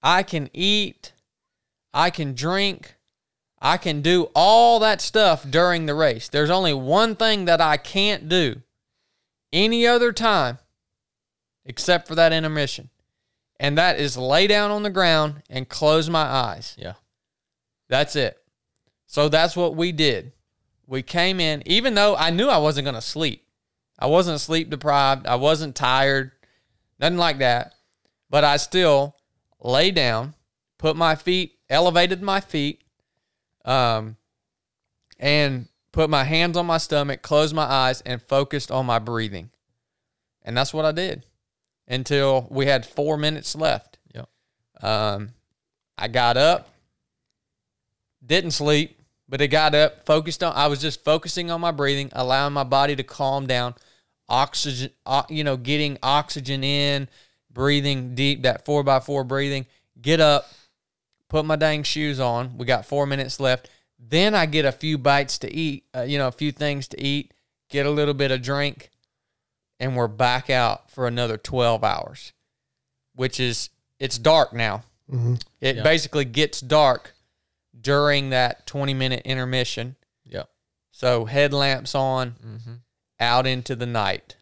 I can eat, I can drink, I can do all that stuff during the race. There's only one thing that I can't do any other time except for that intermission. And that is lay down on the ground and close my eyes. Yeah. That's it. So that's what we did. We came in, even though I knew I wasn't going to sleep. I wasn't sleep deprived. I wasn't tired. Nothing like that. But I still lay down, elevated my feet, and put my hands on my stomach, closed my eyes, and focused on my breathing. And that's what I did until we had 4 minutes left. Yep. I got up, didn't sleep, but I got up, I was just focusing on my breathing, allowing my body to calm down, oxygen, getting oxygen in, breathing deep, that 4x4 breathing, get up, put my dang shoes on. We got 4 minutes left. Then I get a few bites to eat, a few things to eat, get a little bit of drink, and we're back out for another 12 hours, which is, it's dark now. It basically gets dark during that 20-minute intermission. Yep. So headlamps on, out into the night.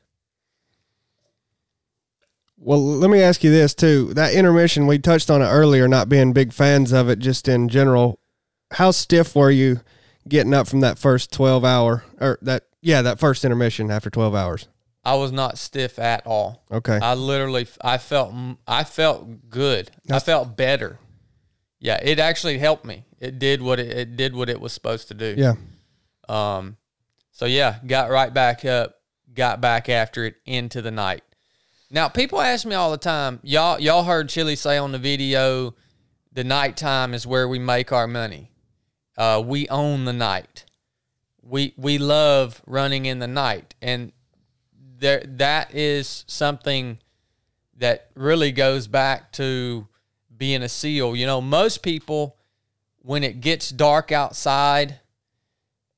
Well, let me ask you this, too. That intermission, we touched on it earlier, not being big fans of it just in general. How stiff were you getting up from that first 12-hour, or that first intermission after 12 hours? I was not stiff at all. Okay. I felt good. I felt better. Yeah, it actually helped me. It did what it was supposed to do. Yeah. So yeah, got right back up, got back after it into the night. Now, people ask me all the time, y'all heard Chili say on the video, the nighttime is where we make our money. We own the night. We love running in the night. And that is something that really goes back to being a SEAL. You know, most people, when it gets dark outside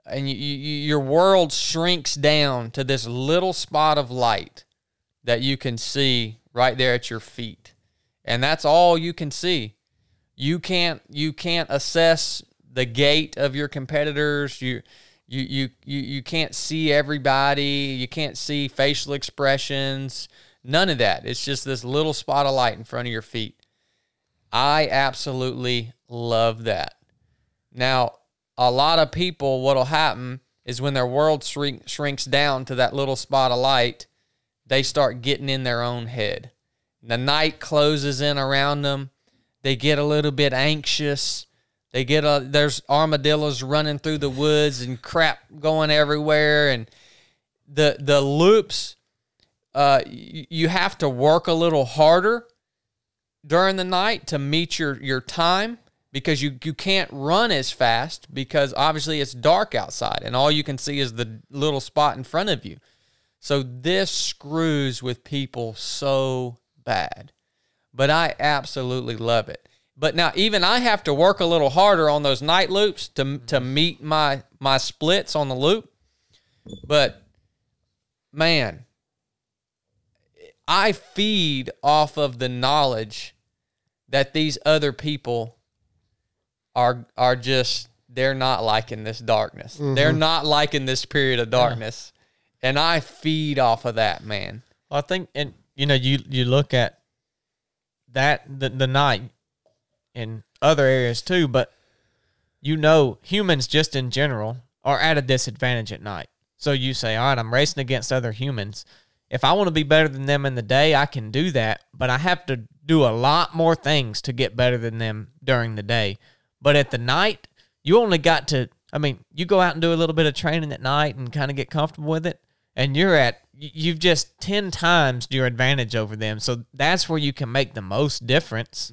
and your world shrinks down to this little spot of light that you can see right there at your feet, and that's all you can see. You can't assess the gait of your competitors. You can't see everybody. You can't see facial expressions. None of that. It's just this little spot of light in front of your feet. I absolutely love that. Now, a lot of people, what'll happen is when their world shrinks down to that little spot of light, they start getting in their own head. The night closes in around them. They get a little bit anxious. There's armadillos running through the woods and crap going everywhere. And the loops, you have to work a little harder during the night to meet your time, because you can't run as fast because obviously it's dark outside and all you can see is the little spot in front of you. So this screws with people so bad, but I absolutely love it. But now even I have to work a little harder on those night loops to meet my splits on the loop. But man, I feed off of the knowledge that these other people are just, they're not liking this darkness. Mm-hmm. They're not liking this period of darkness. And I feed off of that, man. Well, I think, and you know, you look at that, the night in other areas too, but you know, humans just in general are at a disadvantage at night. So you say, all right, I'm racing against other humans. If I want to be better than them in the day, I can do that, but I have to do a lot more things to get better than them during the day. But at the night, you only got to, I mean, you go out and do a little bit of training at night and kind of get comfortable with it, and you've just 10 times your advantage over them. So that's where you can make the most difference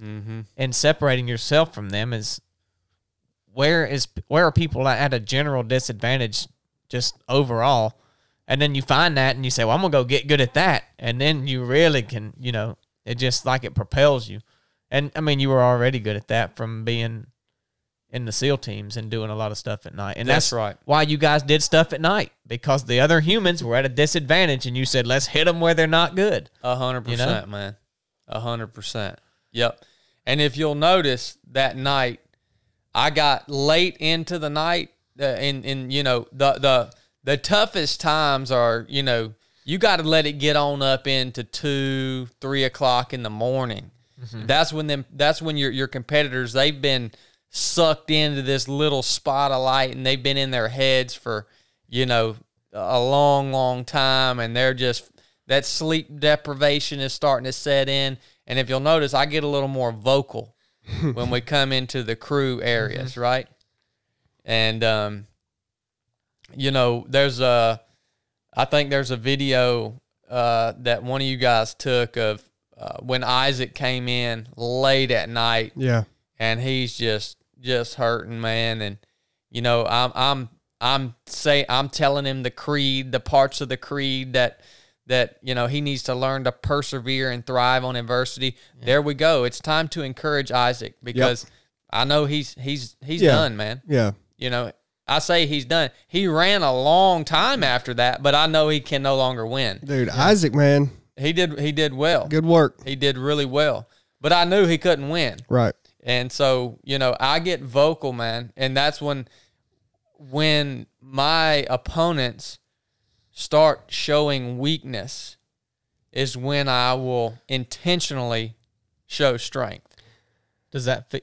in separating yourself from them. Is where are people at a general disadvantage just overall? And then you find that and you say, well, I'm going to go get good at that. And then you really can, you know, it just like it propels you. And I mean, you were already good at that from being in the SEAL teams and doing a lot of stuff at night. And that's right. Why you guys did stuff at night, because the other humans were at a disadvantage and you said, let's hit them where they're not good. 100%, you know? Man. 100%. Yep. And if you'll notice that night, I got late into the night in you know, the toughest times are, you know, you got to let it get on up into 2, 3 o'clock in the morning. Mm-hmm. That's when your competitors, they've been sucked into this little spot of light and they've been in their heads for, you know, a long, long time. And they're just, that sleep deprivation is starting to set in. And if you'll notice, I get a little more vocal when we come into the crew areas, right? And, you know, I think there's a video that one of you guys took of when Isaac came in late at night. Yeah. And he's just hurting, man. And, you know, I'm telling him the parts of the creed that, you know, he needs to learn to persevere and thrive on adversity. Yeah. There we go. It's time to encourage Isaac, because I know he's done, man. Yeah. You know, I say he's done. He ran a long time after that, but I know he can no longer win. Dude, yeah. Isaac, man. He did well. Good work. He did really well. But I knew he couldn't win. Right. And so, you know, I get vocal, man, and that's when my opponents start showing weakness is when I will intentionally show strength. Does that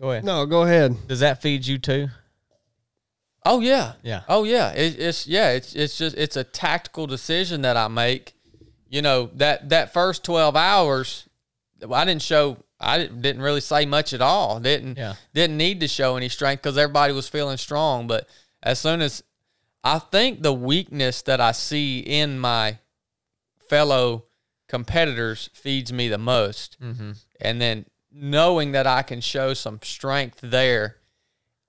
go ahead? No, go ahead. Does that feed you too? Oh yeah. Yeah. Oh yeah. It's a tactical decision that I make. You know, that first 12 hours, I didn't really say much at all. Didn't need to show any strength because everybody was feeling strong. But as soon as I think the weakness that I see in my fellow competitors feeds me the most. Mm-hmm. And then knowing that I can show some strength there,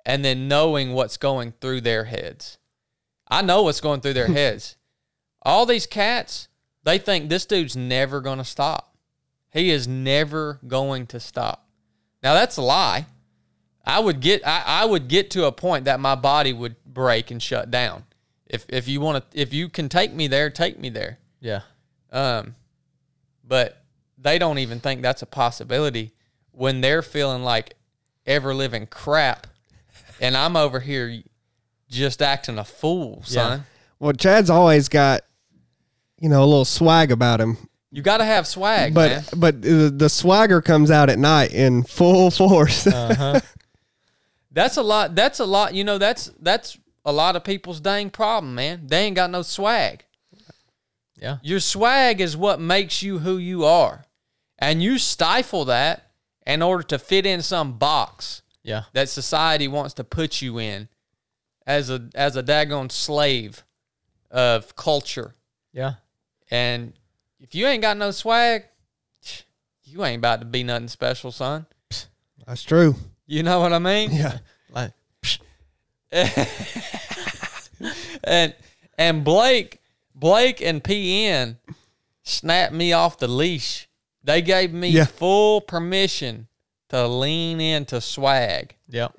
and then knowing what's going through their heads. I know what's going through their heads. All these cats, they think this dude's never going to stop. He is never going to stop. Now, that's a lie. I would get to a point that my body would break and shut down. If you can take me there, take me there. Yeah. But they don't even think that's a possibility when they're feeling like ever living crap, and I'm over here just acting a fool, son. Yeah. Well, Chad's always got, you know, a little swag about him. You got to have swag, man. But the swagger comes out at night in full force. Uh-huh. That's a lot. You know, that's a lot of people's dang problem, man. They ain't got no swag. Yeah. Your swag is what makes you who you are. And you stifle that in order to fit in some box that society wants to put you in as a daggone slave of culture. Yeah. And if you ain't got no swag, you ain't about to be nothing special, son. That's true. You know what I mean? Yeah. Like, and Blake and PN snapped me off the leash. They gave me full permission to lean into swag. Yep.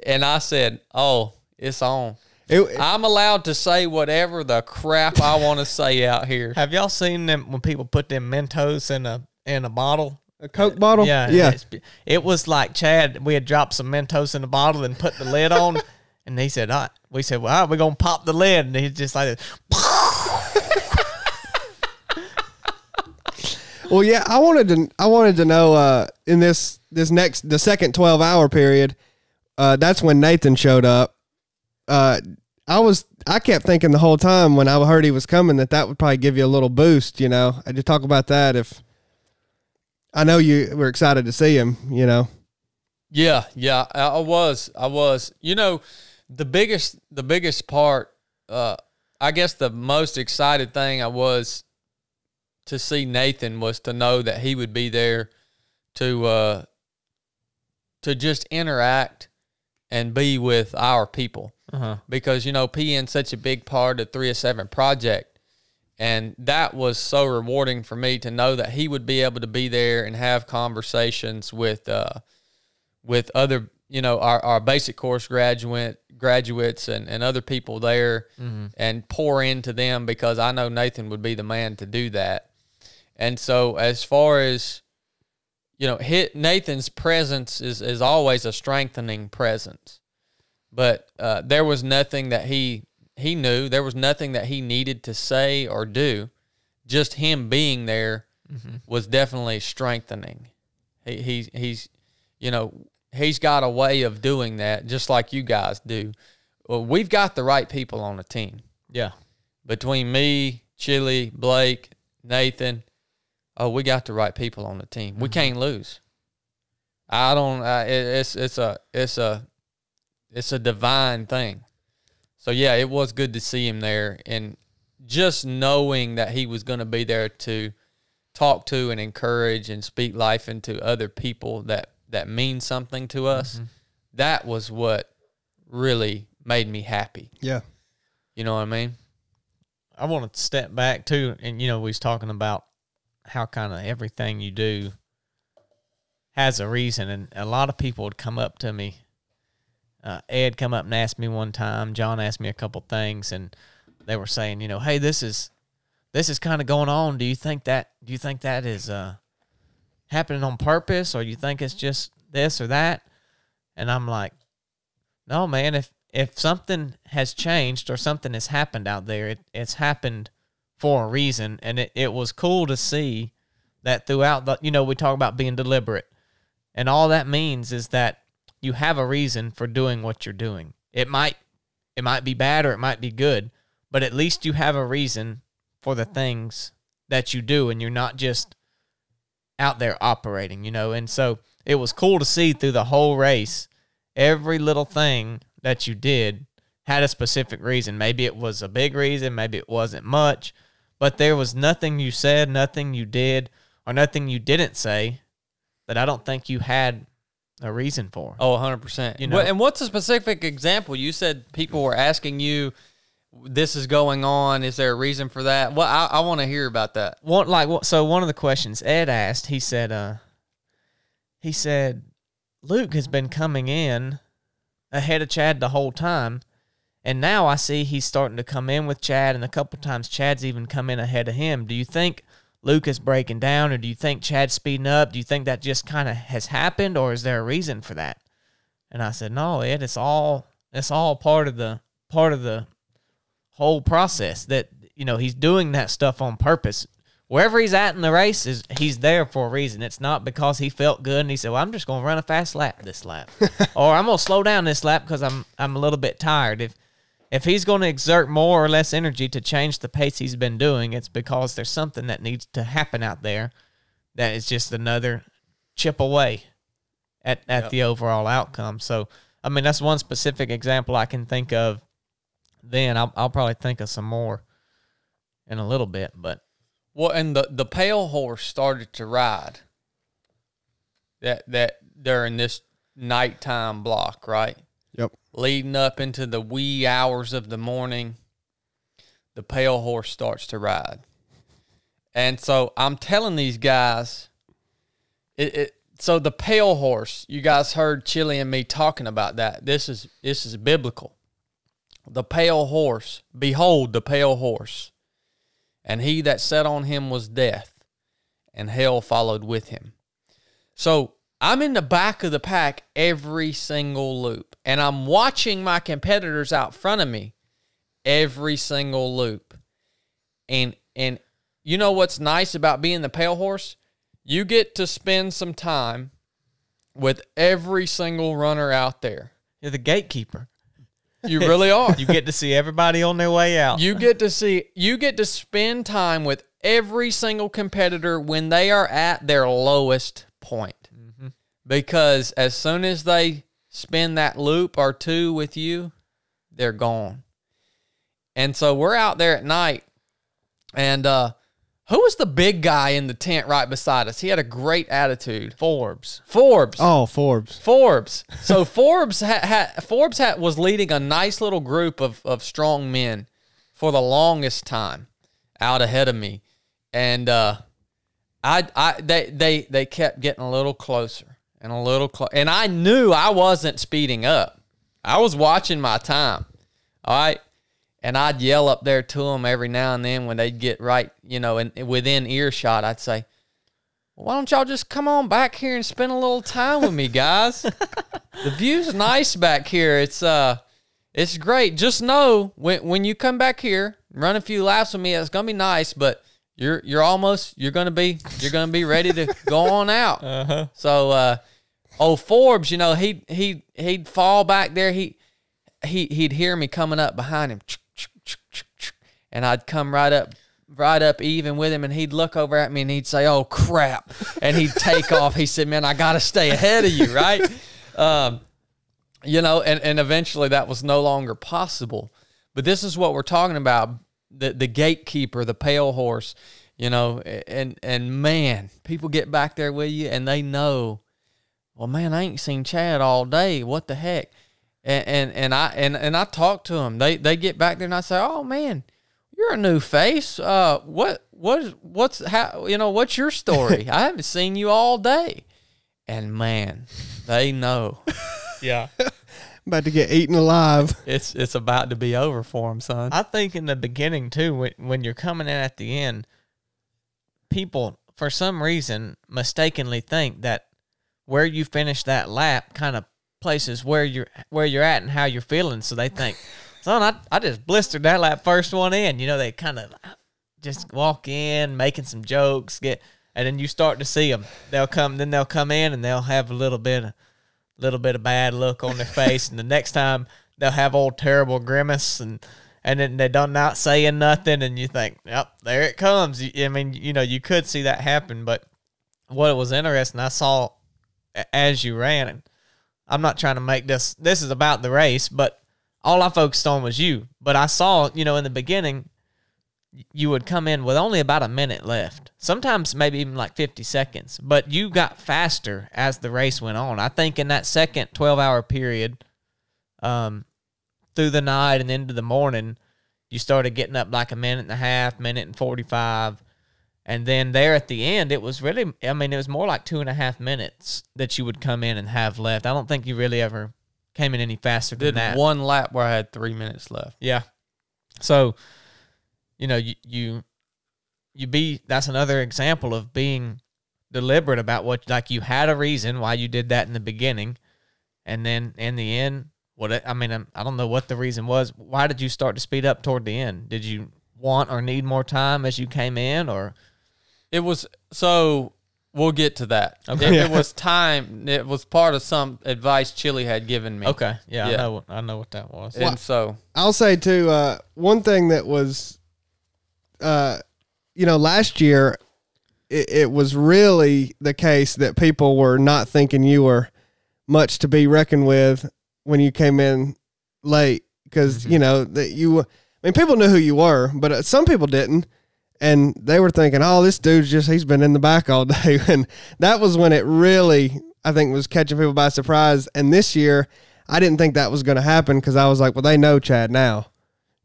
And I said, "Oh, it's on. I'm allowed to say whatever the crap I want to say out here." Have y'all seen them when people put them Mentos in a bottle A Coke bottle? Yeah. It was like Chad, we had dropped some Mentos in the bottle and put the lid on. And he said, we said, well, all right, we're going to pop the lid. And he's just like, Well, yeah, I wanted to know in the second 12-hour period, that's when Nathan showed up. I kept thinking the whole time when I heard he was coming that would probably give you a little boost, you know. I just talk about that if I know you were excited to see him, you know. Yeah, I was. You know, the biggest part, I guess the most excited thing I was to see Nathan was to know that he would be there to just interact and be with our people. Because, you know, PN's such a big part of 307 Project. And that was so rewarding for me to know that he would be able to be there and have conversations with other, you know, our basic course graduates and other people there, and pour into them, because I know Nathan would be the man to do that. And so as far as, you know, Nathan's presence is always a strengthening presence. But there was nothing that he knew. There was nothing that he needed to say or do. Just him being there was definitely strengthening. He's you know, he's got a way of doing that, just like you guys do. Well, we've got the right people on the team. yeah. Between me, Chili, Blake, Nathan, we got the right people on the team. We can't lose. I don't. It's a divine thing. So yeah, it was good to see him there, and just knowing that he was going to be there to talk to and encourage and speak life into other people that mean something to us. That was what really made me happy. Yeah. You know what I mean? I want to step back too, and you know, we was talking about how kind of everything you do has a reason, and a lot of people would come up to me. Ed come up and asked me one time. John asked me a couple things, and they were saying, you know, hey, this is kind of going on. Do you think that is happening on purpose, or you think it's just this or that? And I'm like, no, man. If something has changed or something has happened out there, it's happened for a reason. And it was cool to see that throughout the, you know, we talk about being deliberate, and all that means is that you have a reason for doing what you're doing. It might be bad or it might be good, but at least you have a reason for the things that you do, and you're not just out there operating, you know. And so it was cool to see through the whole race, every little thing that you did had a specific reason. Maybe it was a big reason, maybe it wasn't much, but there was nothing you said, nothing you did, or nothing you didn't say that I don't think you had a reason for. Oh, 100%. You know? And what's a specific example? You said people were asking you, this is going on. Is there a reason for that? Well, I want to hear about that. So one of the questions Ed asked, he said, Luke has been coming in ahead of Chad the whole time, and now I see he's starting to come in with Chad, and a couple times Chad's even come in ahead of him. Do you think Luke is breaking down, or do you think Chad's speeding up? Do you think that just kind of has happened, or is there a reason for that? And I said, no, Ed, it's all part of the whole process, that, you know, he's doing that stuff on purpose. Wherever he's at in the race, he's there for a reason. It's not because he felt good and he said, well, I'm just going to run a fast lap this lap. Or I'm going to slow down this lap because I'm a little bit tired. If he's going to exert more or less energy to change the pace he's been doing, it's because there's something that needs to happen out there that is just another chip away at the overall outcome. So, I mean, that's one specific example I can think of. Then I'll probably think of some more in a little bit, but. Well, and the pale horse started to ride that during this nighttime block, right? Yep. Leading up into the wee hours of the morning, the pale horse starts to ride. And so I'm telling these guys, so the pale horse, you guys heard Chili and me talking about that. This is biblical. The pale horse, behold the pale horse. And he that sat on him was death, and hell followed with him. So I'm in the back of the pack every single loop, and I'm watching my competitors out front of me every single loop. And you know what's nice about being the pale horse? You get to spend some time with every single runner out there. You're the gatekeeper. You really are. You get to see everybody on their way out. You get to spend time with every single competitor when they are at their lowest point. Mm-hmm. Because as soon as they spin that loop or two with you, they're gone. And so we're out there at night, and who was the big guy in the tent right beside us? He had a great attitude. Forbes. Oh, Forbes. So Forbes was leading a nice little group of strong men for the longest time out ahead of me, and they kept getting a little closer and a little closer, and I knew I wasn't speeding up. I was watching my time. All right. And I'd yell up there to them every now and then when they'd get right, within earshot. I'd say, well, why don't y'all just come on back here and spend a little time with me, guys? The view's nice back here. It's great. Just know when you come back here, run a few laps with me, it's gonna be nice, but you're gonna be ready to go on out. Uh-huh. So Forbes, he'd fall back there. He'd hear me coming up behind him. And I'd come right up even with him, and he'd look over at me and he'd say, "Oh crap," and he'd take off. He said, "Man, I got to stay ahead of you," right? And eventually that was no longer possible. But this is what we're talking about: the gatekeeper, the pale horse, and man, people get back there with you and they know, well, man, I ain't seen Chad all day. What the heck? And I talk to them. They get back there and I say, "Oh man, you're a new face. What's your story? I haven't seen you all day." And man, they know. Yeah. About to get eaten alive. It's about to be over for them, son. I think in the beginning too, when you're coming in at the end, people for some reason mistakenly think that where you finish that lap kind of places where you're at and how you're feeling. So they think, son, I just blistered that lap first one in. They kind of just walk in, making some jokes, and then you start to see them. They'll come in and they'll have a little bit of bad look on their face, and the next time they'll have old terrible grimace, and then they don't not saying nothing, and you think, yep, there it comes. You could see that happen, but what was interesting, I saw as you ran, and I'm not trying to make this is about the race, but all I focused on was you. But I saw, in the beginning, you would come in with only about a minute left. Sometimes maybe even like 50 seconds. But you got faster as the race went on. I think in that second 12-hour period, through the night and into the morning, you started getting up like a minute and a half, minute and 45. And then there at the end, it was really, it was more like 2.5 minutes that you would come in and have left. I don't think you really ever came in any faster than that. Did one lap where I had 3 minutes left. Yeah. So, that's another example of being deliberate about like you had a reason why you did that in the beginning. And then in the end, I don't know what the reason was. Why did you start to speed up toward the end? Did you want or need more time as you came in, or? It was, so we'll get to that. Okay. It was time. It was part of some advice Chili had given me. Okay. Yeah. I know what that was. And so I'll say too, one thing that was, last year, it was really the case that people were not thinking you were much to be reckoned with when you came in late. Because, people knew who you were, but some people didn't. And they were thinking, oh, this dude's he's been in the back all day. And that was when it really, I think, was catching people by surprise. And this year, I didn't think that was going to happen because I was like, well, they know Chad now.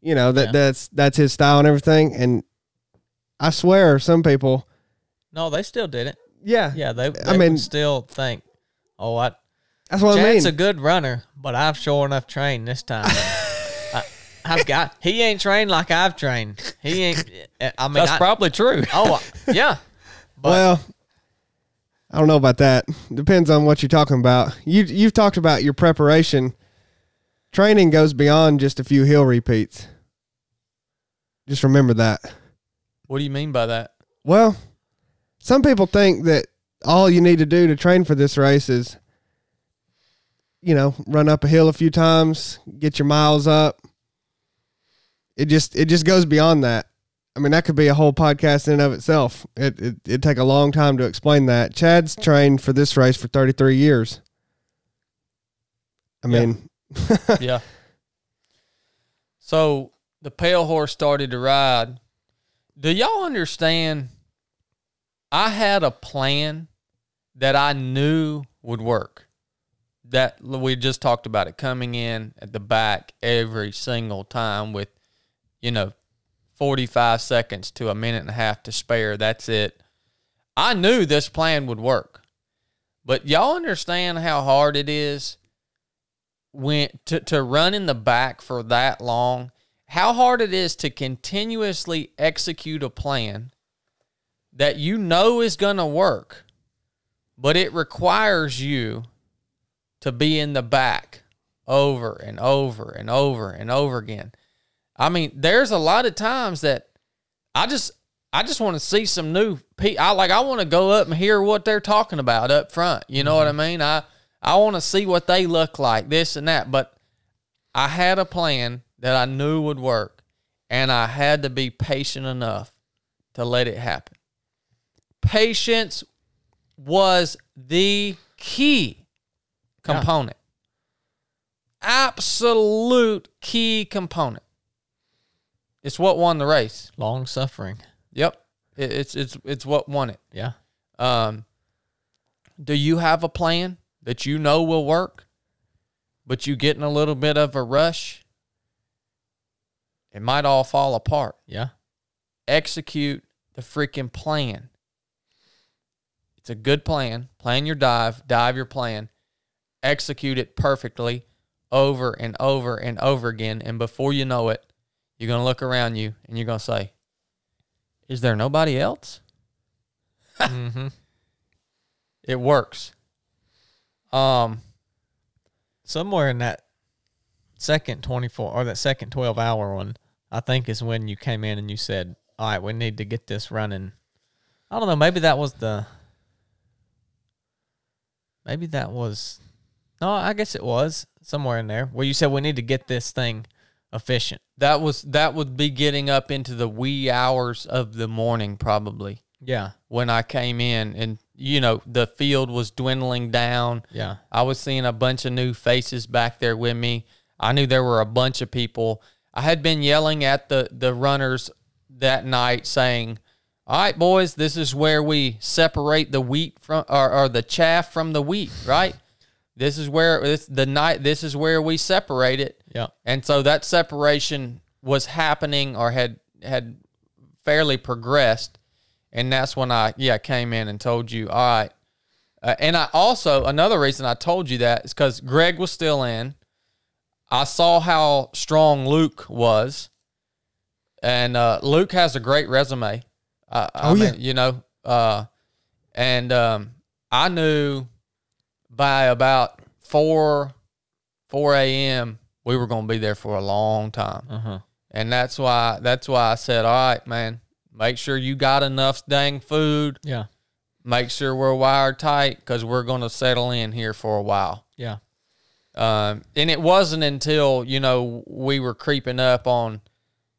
That's his style and everything. And I swear some people. No, they still did it. Yeah. Yeah, they would still think, that's what Chad's a good runner, but I've sure enough trained this time. He ain't trained like I've trained. He ain't. That's probably true. Oh, yeah. But, well, I don't know about that. Depends on what you're talking about. You've talked about your preparation. Training goes beyond just a few hill repeats. Just remember that. What do you mean by that? Well, some people think that all you need to do to train for this race is, run up a hill a few times, get your miles up. It just goes beyond that. I mean, that could be a whole podcast in and of itself. It'd take a long time to explain that. Chad's trained for this race for 33 years. I mean, yeah. So the pale horse started to ride. Do y'all understand? I had a plan that I knew would work. That we just talked about it, coming in at the back every single time with, 45 seconds to a minute and a half to spare. That's it. I knew this plan would work. But y'all understand how hard it is to run in the back for that long? How hard it is to continuously execute a plan that you know is going to work, but it requires you to be in the back over and over and over and over again. I mean, there's a lot of times that I just want to see some new people. I want to go up and hear what they're talking about up front. You know what I mean? I want to see what they look like, this and that. But I had a plan that I knew would work, and I had to be patient enough to let it happen. Patience was the key component. Absolute key component. It's what won the race. Long suffering. Yep. It's what won it. Yeah. Do you have a plan that you know will work, but you get in a little bit of a rush? It might all fall apart. Yeah. Execute the freaking plan. It's a good plan. Plan your dive your plan, execute it perfectly over and over and over again. And before you know it, you're going to look around you and you're going to say, is there nobody else? Mm-hmm. It works. Somewhere in that second 24 or that second 12-hour one, I think is when you came in and you said, all right, we need to get this running. I don't know. Maybe that was no, I guess it was somewhere in there where you said we need to get this thing efficient. That would be getting up into the wee hours of the morning, probably. Yeah. When I came in and, the field was dwindling down. Yeah. I was seeing a bunch of new faces back there with me. I knew there were a bunch of people. I had been yelling at the runners that night saying, all right, boys, this is where we separate the wheat from, or the chaff from the wheat, right? This is where this is where we separate it. Yeah. And so that separation was happening or had fairly progressed. And that's when I came in and told you, all right. And I also, another reason I told you that is because Greg was still in. I saw how strong Luke was. And Luke has a great resume. I knew by about 4 a.m. we were going to be there for a long time. Uh-huh. And that's why I said, all right, man, make sure you got enough dang food. Yeah. Make sure we're wired tight because we're going to settle in here for a while. Yeah. And it wasn't until, we were creeping up on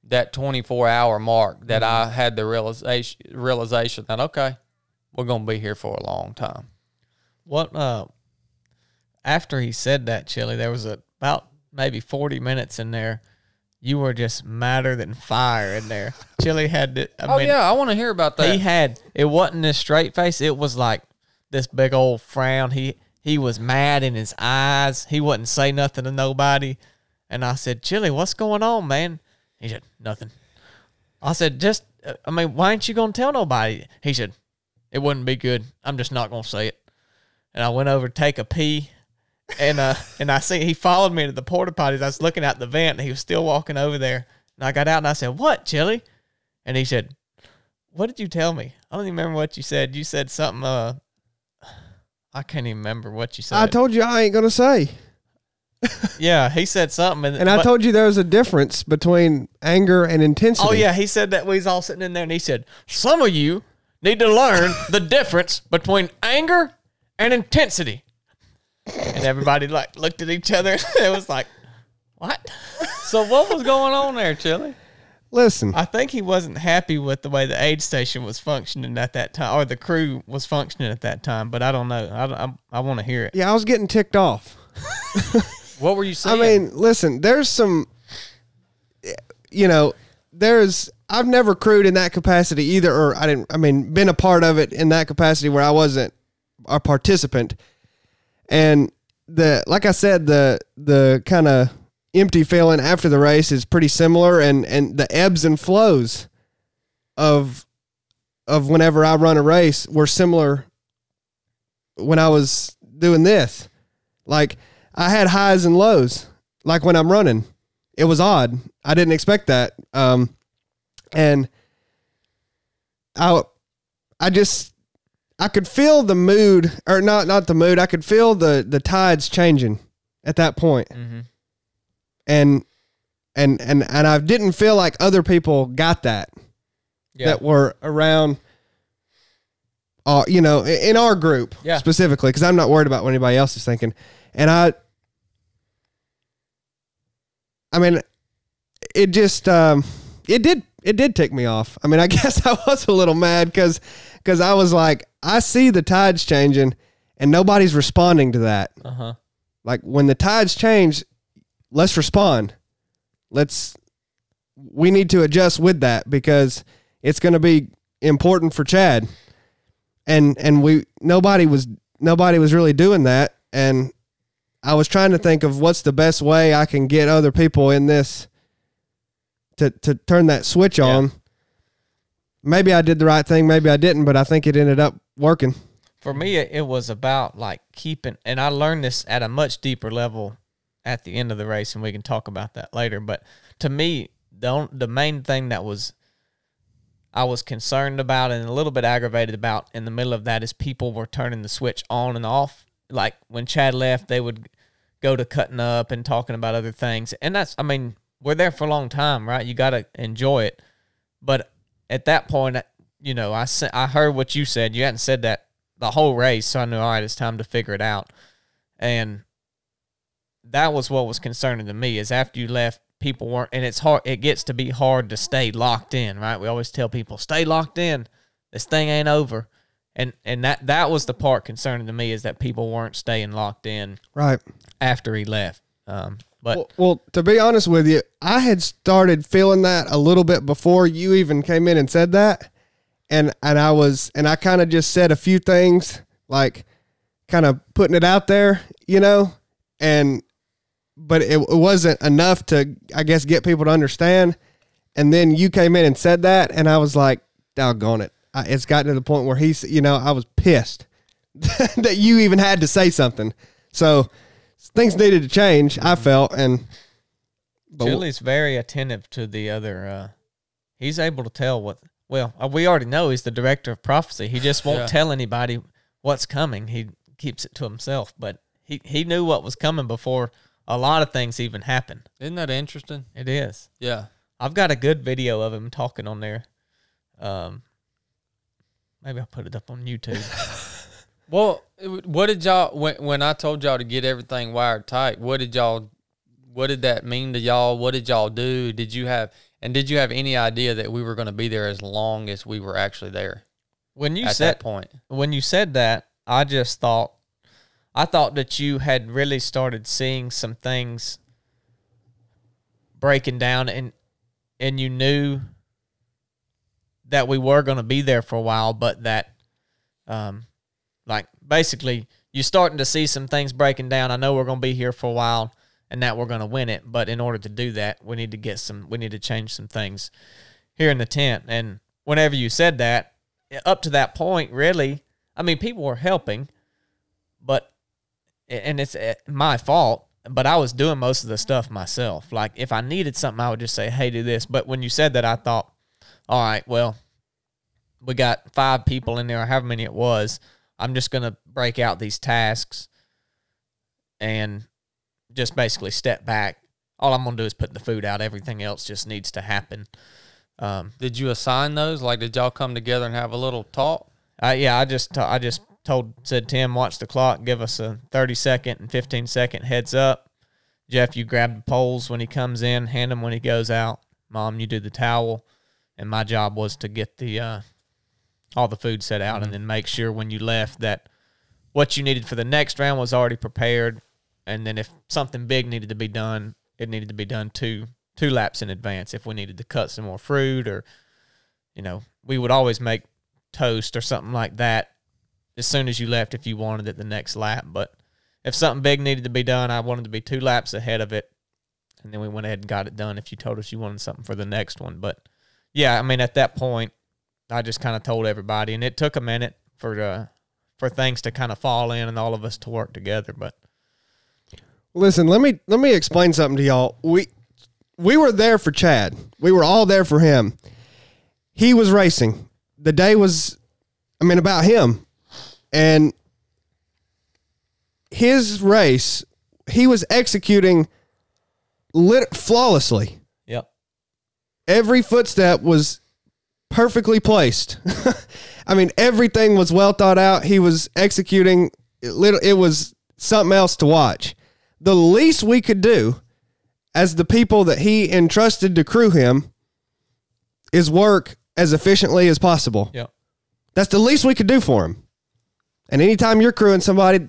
that 24-hour mark that I had the realization that, okay, we're going to be here for a long time. What, after he said that, Chili, there was about maybe 40 minutes in there. You were just madder than fire in there. Chili had to, I want to hear about that. It wasn't a straight face. It was like this big old frown. He was mad in his eyes. He wouldn't say nothing to nobody. And I said, Chili, what's going on, man? He said, nothing. I said, why ain't you going to tell nobody? He said, it wouldn't be good. I'm just not going to say it. And I went over to take a pee. And I see he followed me to the porta potties. I was looking out the vent, and he was still walking over there. And I got out, and I said, what, Chili? And he said, what did you tell me? I don't even remember what you said. You said something, I can't even remember what you said. I told you I ain't gonna say. Yeah, he said something. And I told you there was a difference between anger and intensity. Oh, yeah, he said that we was all sitting in there, and he said, some of you need to learn the difference between anger and intensity. And everybody like looked at each other. It was like, what? So what was going on there, Chili? Listen, I think he wasn't happy with the way the aid station was functioning at that time, or the crew was functioning at that time, but I don't know. I want to hear it. yeah, I was getting ticked off. What were you saying? I mean, listen, there's some, I've never crewed in that capacity either, or been a part of it in that capacity where I wasn't a participant. And like I said, the kind of empty feeling after the race is pretty similar, and the ebbs and flows of whenever I run a race were similar when I was doing this. Like, I had highs and lows, like when I'm running. It was odd. I didn't expect that. And I could feel the mood, or not the mood. I could feel the tides changing at that point. Mm-hmm. And I didn't feel like other people got that, that were around, in our group specifically, because I'm not worried about what anybody else is thinking. And it just, it did tick me off. I mean, I guess I was a little mad because I was like, I see the tides changing and nobody's responding to that. Uh-huh. Like, when the tides change, let's respond. We need to adjust with that, because it's going to be important for Chad. And nobody was really doing that. And I was trying to think of what's the best way I can get other people in this to turn that switch on. Maybe I did the right thing, maybe I didn't, but I think it ended up working. For me, it was about like keeping, and I learned this at a much deeper level at the end of the race, and we can talk about that later. But to me, the main thing that I was concerned about and a little bit aggravated about in the middle of that is people were turning the switch on and off. Like, when Chad left, they would go to cutting up and talking about other things. And we're there for a long time, right? You got to enjoy it. But at that point, I heard what you said. You hadn't said that the whole race, so I knew, all right, it's time to figure it out. And that was what was concerning to me, is after you left, people weren't, and it's hard. It gets to be hard to stay locked in, right? We always tell people, stay locked in. This thing ain't over. And that was the part concerning to me, is that people weren't staying locked in right after he left. But well, to be honest with you, I had started feeling that a little bit before you even came in and said that. And I kind of just said a few things, like kind of putting it out there, but it wasn't enough to, I guess, get people to understand. And then you came in and said that, and I was like, doggone it. It's gotten to the point where I was pissed that you even had to say something. So things needed to change, I felt. Chili's very attentive to the other. He's able to tell we already know he's the director of prophecy. He just won't tell anybody what's coming. He keeps it to himself. But he knew what was coming before a lot of things even happened. Isn't that interesting? It is. Yeah. I've got a good video of him talking on there. Maybe I'll put it up on YouTube. Well, what did y'all, when I told y'all to get everything wired tight, what did that mean to y'all? What did y'all do? Did you have any idea that we were going to be there as long as we were actually there? When you said that, I thought that you had really started seeing some things breaking down, and you knew that we were going to be there for a while, but that, basically, you're starting to see some things breaking down. I know we're going to be here for a while, and that we're going to win it, but in order to do that, we need to change some things here in the tent. And whenever you said that, up to that point, really, people were helping, and it's my fault, but I was doing most of the stuff myself. Like, if I needed something, I would just say, hey, do this. But when you said that, I thought, all right, well, we got 5 people in there, or however many it was. I'm just going to break out these tasks and just basically step back. All I'm going to do is put the food out. Everything else just needs to happen. Did you assign those? Like, did y'all come together and have a little talk? Yeah, I just said, Tim, watch the clock. Give us a 30-second and 15-second heads up. Jeff, you grab the poles when he comes in, hand him when he goes out. Mom, you do the towel. And my job was to get the all the food set out, and then make sure when you left that what you needed for the next round was already prepared. And then if something big needed to be done, it needed to be done two laps in advance. If we needed to cut some more fruit, or, we would always make toast or something like that as soon as you left if you wanted it the next lap. But if something big needed to be done, I wanted to be 2 laps ahead of it, and then we went ahead and got it done if you told us you wanted something for the next one. But, yeah, I mean, at that point, I just kind of told everybody, and it took a minute for things to kind of fall in and all of us to work together. But listen, let me explain something to y'all. We were there for Chad. We were all there for him. He was racing. The day was, about him. And his race, he was executing flawlessly. Yep. Every footstep was perfectly placed. Everything was well thought out. He was executing. It was something else to watch. The least we could do as the people that he entrusted to crew him is work as efficiently as possible. Yep. That's the least we could do for him. And anytime you're crewing somebody,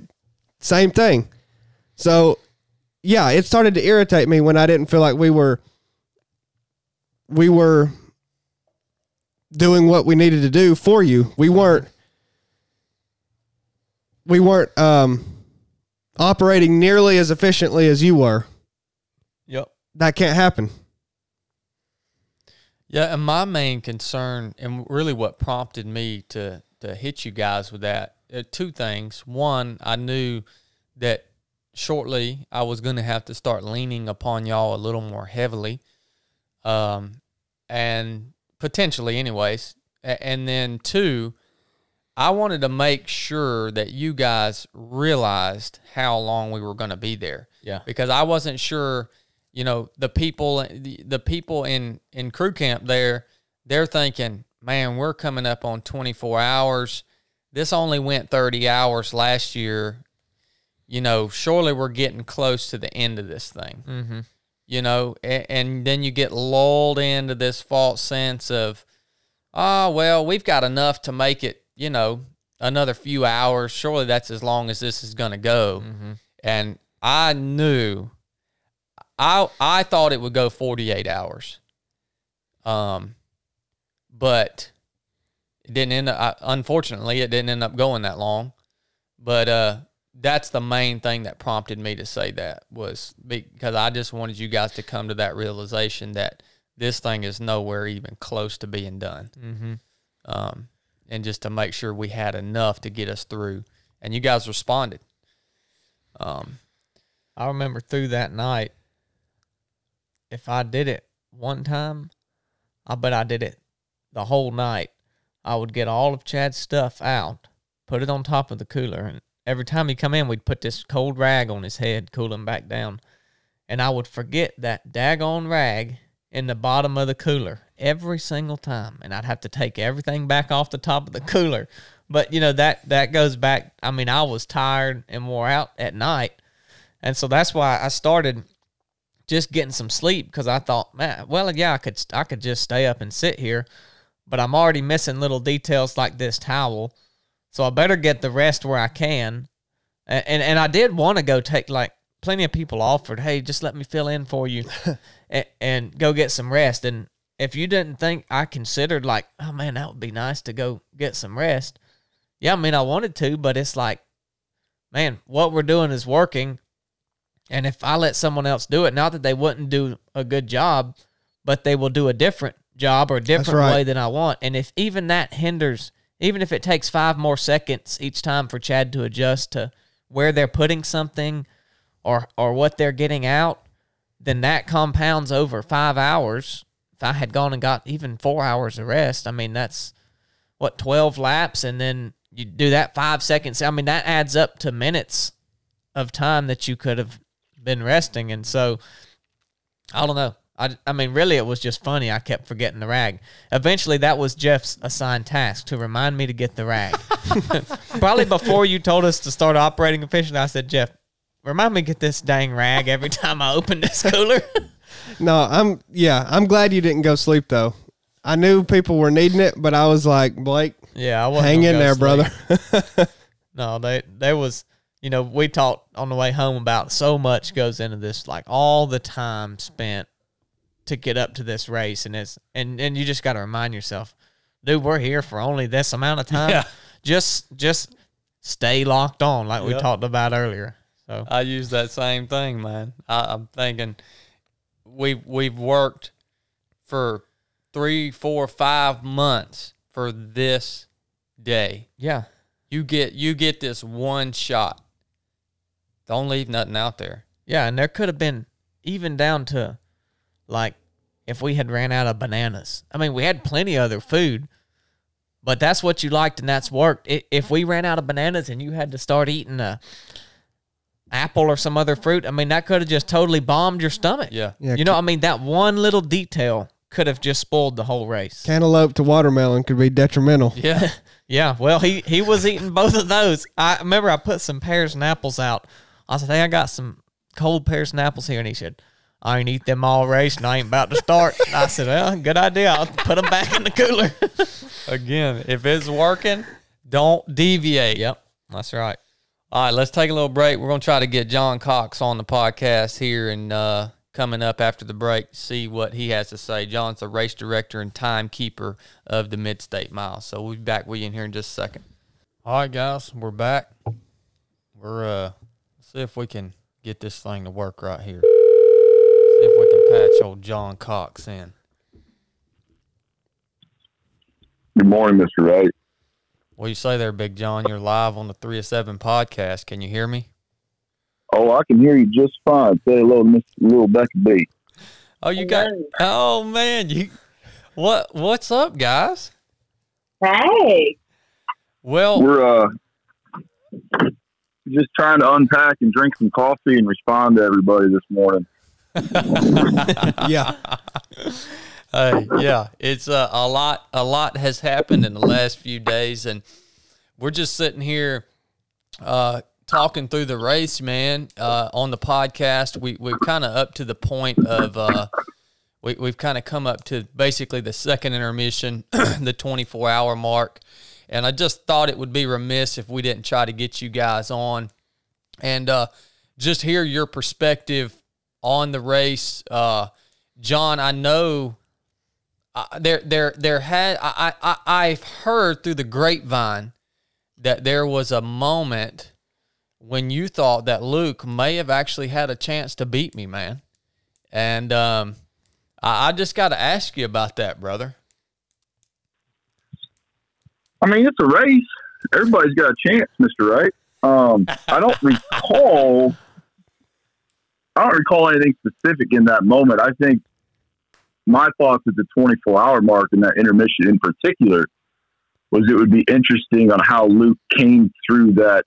same thing. So, yeah, it started to irritate me when I didn't feel like we were doing what we needed to do for you. We weren't operating nearly as efficiently as you were. Yep. That can't happen. Yeah, and my main concern, and really what prompted me to hit you guys with that, 2 things. One, I knew that shortly I was going to have to start leaning upon y'all a little more heavily, and potentially anyways. And then 2, I wanted to make sure that you guys realized how long we were going to be there. Yeah. Because I wasn't sure, the people in crew camp there, they're thinking, man, we're coming up on 24 hours. This only went 30 hours last year. Surely we're getting close to the end of this thing. Mm-hmm. And then you get lulled into this false sense of, oh, well, we've got enough to make it, another few hours. Surely that's as long as this is going to go. Mm-hmm. And I knew, I thought it would go 48 hours. But it didn't end up, unfortunately, it didn't end up going that long. But that's the main thing that prompted me to say that, was because I just wanted you guys to come to that realization that this thing is nowhere even close to being done. Mm-hmm. And just to make sure we had enough to get us through. And you guys responded. I remember through that night, if I did it one time, I bet I did it the whole night. I would get all of Chad's stuff out, put it on top of the cooler, and every time he'd come in, we'd put this cold rag on his head, cool him back down. And I would forget that daggone rag in the bottom of the cooler every single time. And I'd have to take everything back off the top of the cooler. But, that goes back. I was tired and wore out at night. And so that's why I started just getting some sleep, because I thought, man, well, yeah, I could just stay up and sit here. But I'm already missing little details like this towel. So I better get the rest where I can. And I did want to go take, plenty of people offered, hey, just let me fill in for you and go get some rest. And if you didn't think I considered, oh, man, that would be nice to go get some rest. Yeah, I wanted to, but it's man, what we're doing is working. And if I let someone else do it, not that they wouldn't do a good job, but they will do a different job or a different way than I want. And if even that hinders, even if it takes 5 more seconds each time for Chad to adjust to where they're putting something or what they're getting out, then that compounds over 5 hours. If I had gone and got even 4 hours of rest, that's, 12 laps, and then you do that 5 seconds. I mean, that adds up to minutes of time that you could have been resting. And so, I don't know. I mean, really, it was just funny. I kept forgetting the rag. Eventually, that was Jeff's assigned task, to remind me to get the rag. Probably before you told us to start operating efficiently, I said, Jeff, remind me to get this dang rag every time I open this cooler. No, I'm glad you didn't go sleep, though. I knew people were needing it, but I was like, Blake, yeah, I wasn't hang in there, sleep. brother. No, they was, you know, we talked on the way home about so much goes into this, like all the time spent to get up to this race, and and you just got to remind yourself, dude, we're here for only this amount of time. Yeah. Just stay locked on, like we talked about earlier. So I use that same thing, man. I'm thinking we've worked for 3, 4, 5 months for this day. yeah, You get this one shot. Don't leave nothing out there. yeah, and there could have been even down to, like, if we had ran out of bananas. I mean, we had plenty of other food, but that's what you liked and that's worked. If we ran out of bananas and you had to start eating a apple or some other fruit, I mean, that could have just totally bombed your stomach. Yeah. You know, I mean, that one little detail could have just spoiled the whole race. Cantaloupe to watermelon could be detrimental. Yeah. Yeah, well, he was eating both of those. I remember I put some pears and apples out. I said, hey, I got some cold pears and apples here. And he said, I ain't eat them all race and I ain't about to start. I said, well, good idea. I'll put them back in the cooler. Again, if it's working, don't deviate. Yep, that's right. All right, let's take a little break. We're going to try to get Jon Cox on the podcast here and coming up after the break, see what he has to say. Jon's the race director and timekeeper of the Mid-State Mile. So we'll be back with you in here in just a second. All right, guys, we're back. We're see if we can get this thing to work right here. See if we can patch old Jon Cox in. Good morning, Mr. Wright. What do you say there, Big Jon? You're live on the 3 of 7 podcast. Can you hear me? Oh, I can hear you just fine. Say hello to Miss Little Becca B. Oh, you got. Oh man, what's up, guys? Hey. Well, We're just trying to unpack and drink some coffee and respond to everybody this morning. Yeah. yeah, it's a lot has happened in the last few days, and we're just sitting here talking through the race, man. On the podcast, we're kind of up to the point of we've kind of come up to basically the second intermission, the 24-hour mark, and I just thought it would be remiss if we didn't try to get you guys on and just hear your perspective on the race. Jon, I know I've heard through the grapevine that there was a moment when you thought that Luke may have actually had a chance to beat me, man. And I just got to ask you about that, brother. I mean, it's a race. Everybody's got a chance, Mr. Wright. I don't recall anything specific in that moment. I think my thoughts at the 24-hour mark and that intermission in particular was it would be interesting on how Luke came through that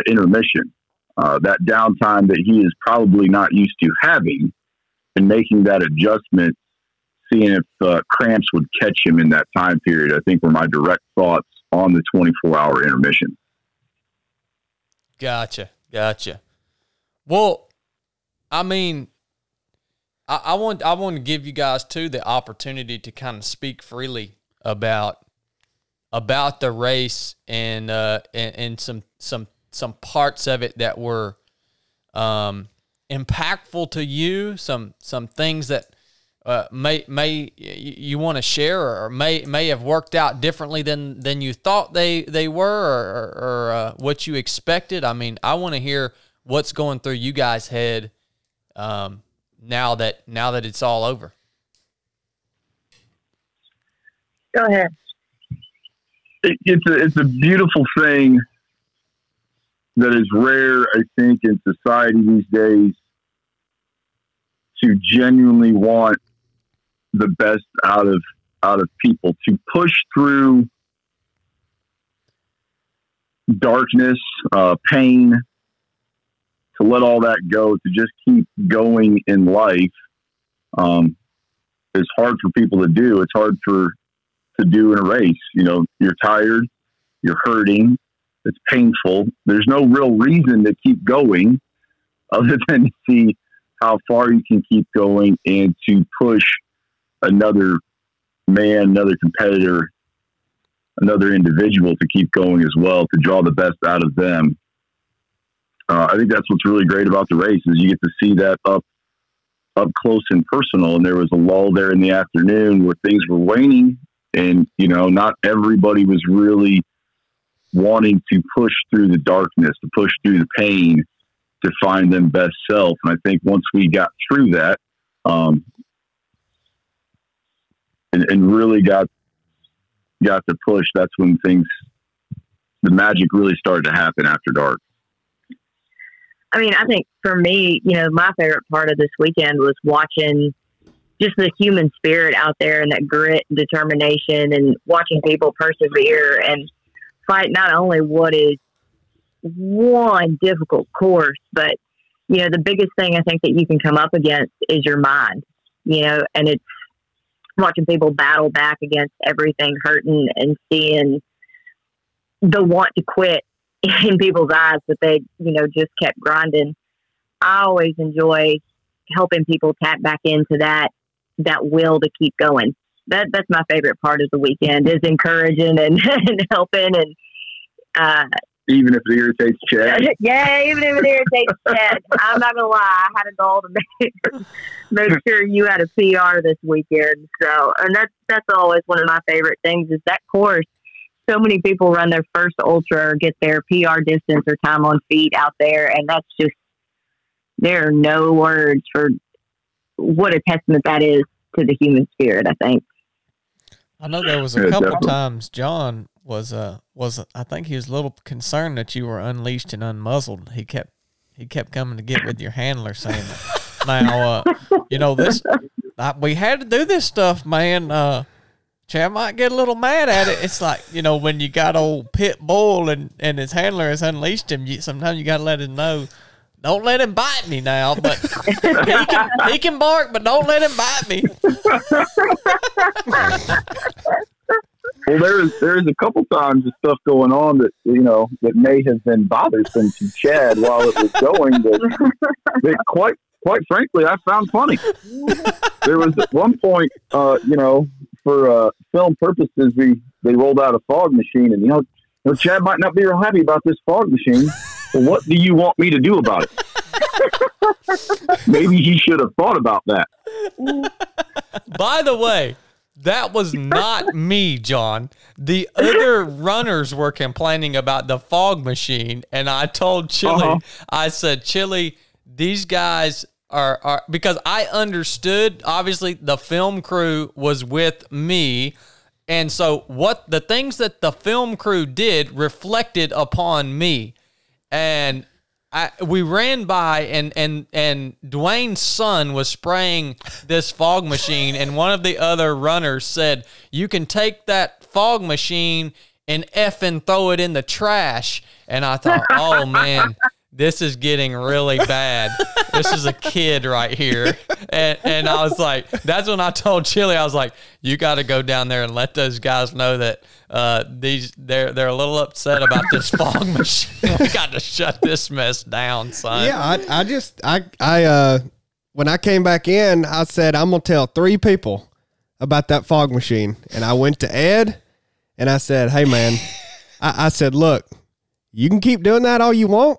intermission, that downtime that he is probably not used to having, and making that adjustment, seeing if cramps would catch him in that time period, I think were my direct thoughts on the 24-hour intermission. Gotcha. Well, I mean, I want to give you guys too the opportunity to kind of speak freely about the race and some parts of it that were impactful to you. Some things that may you want to share or may have worked out differently than you thought they were or what you expected. I mean, I want to hear what's going through you guys' head now that it's all over. Go ahead. It's a beautiful thing that is rare, I think, in society these days, to genuinely want the best out of people, to push through darkness, pain, to let all that go, to just keep going in life, is hard for people to do. It's hard to do in a race. You know, you're tired, you're hurting, it's painful. There's no real reason to keep going other than to see how far you can keep going and to push another man, another competitor, another individual to keep going as well, to draw the best out of them. I think that's what's really great about the race, is you get to see that up close and personal. And there was a lull there in the afternoon where things were waning, and, you know, not everybody was really wanting to push through the darkness, to push through the pain, to find them best self. And I think once we got through that, and really got to push, that's when the magic really started to happen after dark. I mean, I think for me, you know, my favorite part of this weekend was watching just the human spirit out there and that grit and determination, and watching people persevere and fight not only what is one difficult course, but, you know, the biggest thing I think that you can come up against is your mind, you know, and it's watching people battle back against everything, hurting, and seeing the want to quit in people's eyes, but they, you know, just kept grinding. I always enjoy helping people tap back into that will to keep going. That's my favorite part of the weekend, is encouraging and helping, and even if it irritates Chad. Yeah, even if it irritates Chad. I'm not gonna lie, I had a goal to make sure you had a PR this weekend. So, and that's always one of my favorite things, is that course. So many people run their first ultra or get their PR distance or time on feet out there, and that's just, there are no words for what a testament that is to the human spirit, I think. I know there was a couple times John was I think he was a little concerned that you were unleashed and unmuzzled. He kept coming to get with your handler, saying, "Now, you know, we had to do this stuff, man. Chad might get a little mad at it." It's like, you know, when you got old Pit Bull and his handler has unleashed him, sometimes you got to let him know, don't let him bite me now, but he can bark, but don't let him bite me. Well, there is a couple times of stuff going on that, you know, that may have been bothersome to Chad while it was going, that quite frankly, I found funny. There was at one point, you know, for film purposes, they rolled out a fog machine, and you know, Chad might not be real happy about this fog machine. Well, what do you want me to do about it? Maybe he should have thought about that. By the way, that was not me, John. The other runners were complaining about the fog machine, and I told Chili, I said, Chili, these guys are because I understood, obviously, the film crew was with me, and so what the things that the film crew did reflected upon me. And we ran by, and Dwayne's son was spraying this fog machine, and one of the other runners said, "You can take that fog machine and effing throw it in the trash." And I thought, oh man, this is getting really bad. This is a kid right here. And I was like, that's when I told Chili, I was like, you got to go down there and let those guys know that they're a little upset about this fog machine. We got to shut this mess down, son. Yeah, I when I came back in, I said, I'm going to tell 3 people about that fog machine. And I went to Ed and I said, hey man, I said, look, you can keep doing that all you want,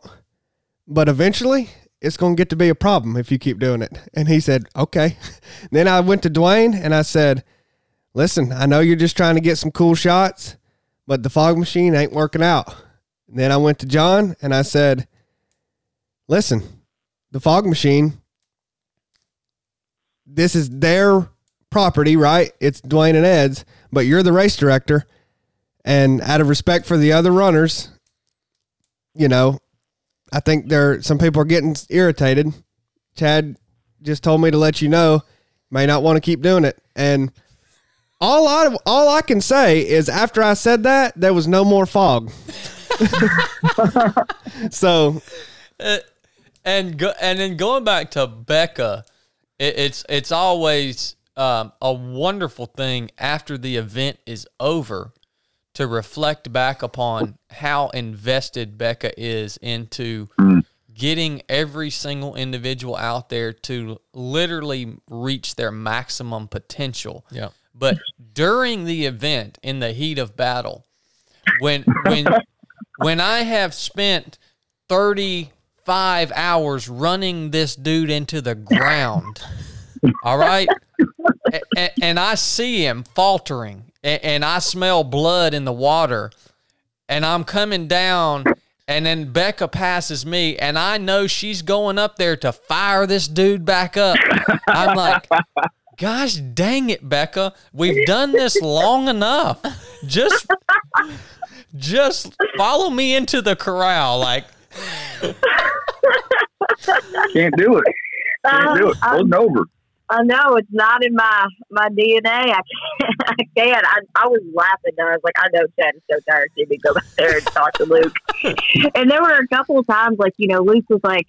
but eventually it's going to get to be a problem if you keep doing it. And he said, okay. Then I went to Dwayne and I said, listen, I know you're just trying to get some cool shots, but the fog machine ain't working out. And then I went to John and I said, listen, the fog machine, this is their property, right? It's Dwayne and Ed's, but you're the race director. And out of respect for the other runners, you know, I think some people are getting irritated. Chad just told me to let you know, may not want to keep doing it. And all I can say is after I said that, there was no more fog. So, and then going back to Becca, it's always a wonderful thing after the event is over to reflect back upon how invested Becca is into getting every single individual out there to literally reach their maximum potential. Yeah. But during the event, in the heat of battle, when I have spent 35 hours running this dude into the ground, all right, and I see him faltering, and I smell blood in the water, and I'm coming down, and then Becca passes me, and I know she's going up there to fire this dude back up. I'm like, gosh dang it, Becca, we've done this long enough. Just follow me into the corral. Like, Can't do it. Can't do it. Wasn't over. I know it's not in my DNA. I can't. I was laughing. And I was like, I know Chad is so tired to see me go back there and talk to Luke. And there were a couple of times, like, Luke was like,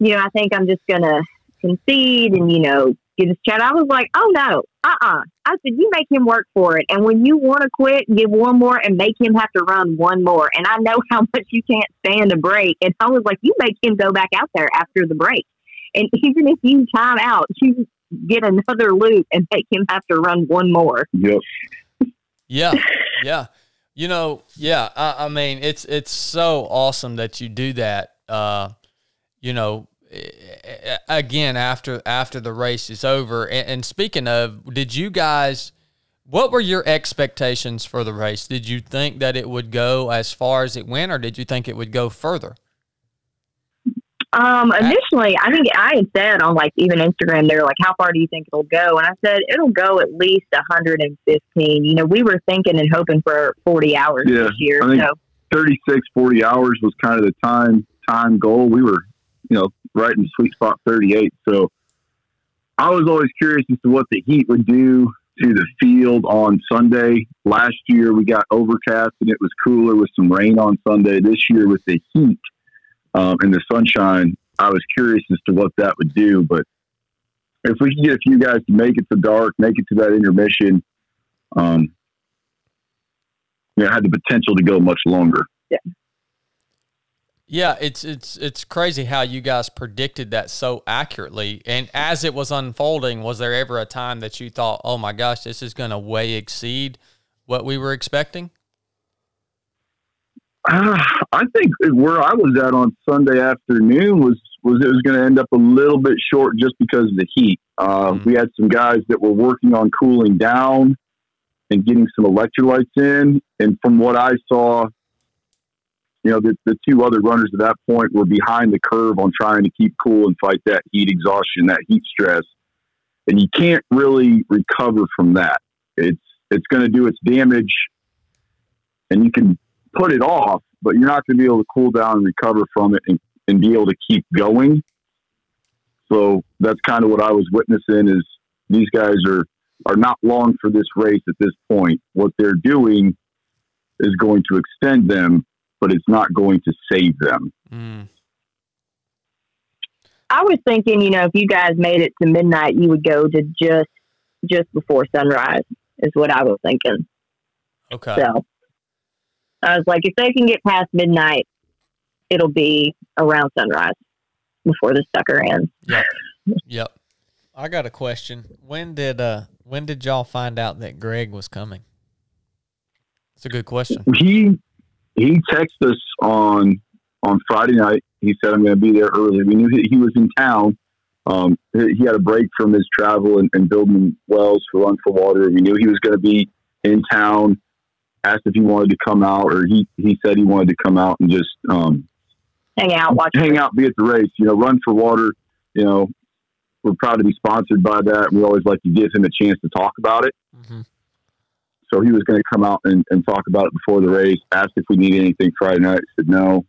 I think I'm just gonna concede and give this Chad. I was like, oh no, I said, you make him work for it, and when you want to quit, give one more and make him have to run one more. And I know how much you can't stand a break. And I was like, you make him go back out there after the break. And even if you time out, you get another loop and make him have to run one more. Yep. Yeah. I mean, it's so awesome that you do that. Again, after the race is over. And speaking of, what were your expectations for the race? Did you think that it would go as far as it went, or did you think it would go further? Initially, I think I had said on even Instagram, they were like, how far do you think it'll go? And I said, it'll go at least 115. We were thinking and hoping for 40 hours this year. I think 36, 40 hours was kind of the time goal. We were, right in the sweet spot 38. So I was always curious as to what the heat would do to the field on Sunday. Last year we got overcast and it was cooler with some rain on Sunday. This year with the heat and the sunshine, I was curious as to what that would do. But if we can get a few guys to make it to dark, make it to that intermission, it had the potential to go much longer. Yeah. Yeah, it's crazy how you guys predicted that so accurately. And as it was unfolding, was there ever a time that you thought, oh my gosh, this is going to way exceed what we were expecting? I think where I was at on Sunday afternoon was it was going to end up a little bit short just because of the heat. We had some guys that were working on cooling down and getting some electrolytes in. And from what I saw, the two other runners at that point were behind the curve on trying to keep cool and fight that heat exhaustion, that heat stress. And you can't really recover from that. It's going to do its damage, and you can put it off, but you're not going to be able to cool down and recover from it and be able to keep going. So that's kind of what I was witnessing is these guys are not long for this race at this point. What they're doing is going to extend them, but it's not going to save them. I was thinking, if you guys made it to midnight, you would go to just before sunrise is what I was thinking. Okay. So I was like, if they can get past midnight, it'll be around sunrise before the sucker ends. Yep. I got a question. When did y'all find out that Greg was coming? That's a good question. He texted us on Friday night. He said, I'm going to be there early. We knew he was in town. He had a break from his travel and building wells for Run for Water. We knew he was going to be in town, asked if he wanted to come out, or he said he wanted to come out and just hang out, be at the race. Run for Water, we're proud to be sponsored by that. We always like to give him a chance to talk about it. Mm-hmm. So he was going to come out and talk about it before the race, asked if we needed anything Friday night. I said no.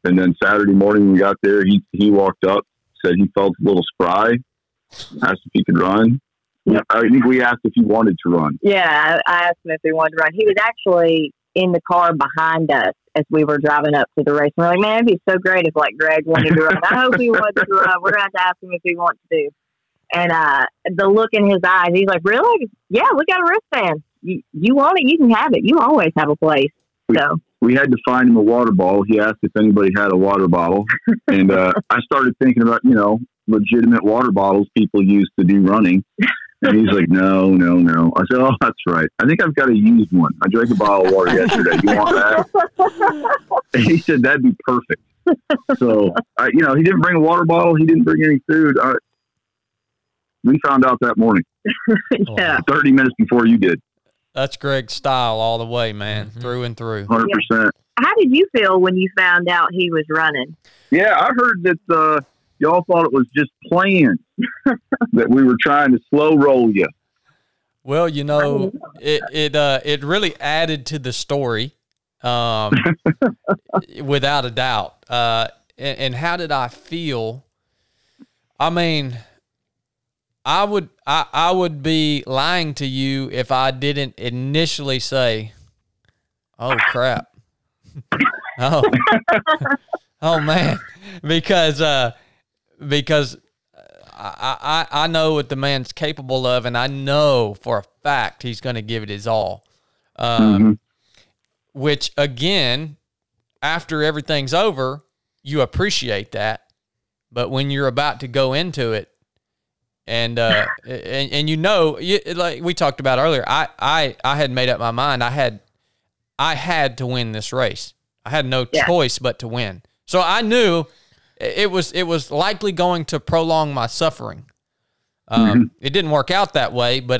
And then Saturday morning when we got there, he walked up, said he felt a little spry, asked if he could run. Yep. I think we asked if he wanted to run. Yeah, I asked him if he wanted to run. He was actually in the car behind us as we were driving up to the race. And we're like, man, it'd be so great if like Greg wanted to run. I hope he wants to run. We're going to have to ask him if he wants to. And the look in his eyes, he's like, really? Yeah, we got a wristband. You want it, you can have it. You always have a place. So we had to find him a water bottle. He asked if anybody had a water bottle. And I started thinking about, legitimate water bottles people use to do running. And he's like, no. I said, oh, that's right. I think I've got a used one. I drank a bottle of water yesterday. You want that? And he said, that'd be perfect. So, he didn't bring a water bottle. He didn't bring any food. We found out that morning. Yeah. 30 minutes before you did. That's Greg's style all the way, man, through and through. 100%. How did you feel when you found out he was running? Yeah, I heard that y'all thought it was just planned, that we were trying to slow roll you. Well, it really added to the story, without a doubt. And how did I feel? I mean, I would be lying to you if I didn't initially say, "Oh crap." Oh man, because I know what the man's capable of, and I know for a fact he's going to give it his all. Which again, after everything's over, you appreciate that, but when you're about to go into it, and like we talked about earlier, I had made up my mind. I had to win this race. I had no choice but to win. So I knew it was likely going to prolong my suffering. It didn't work out that way, but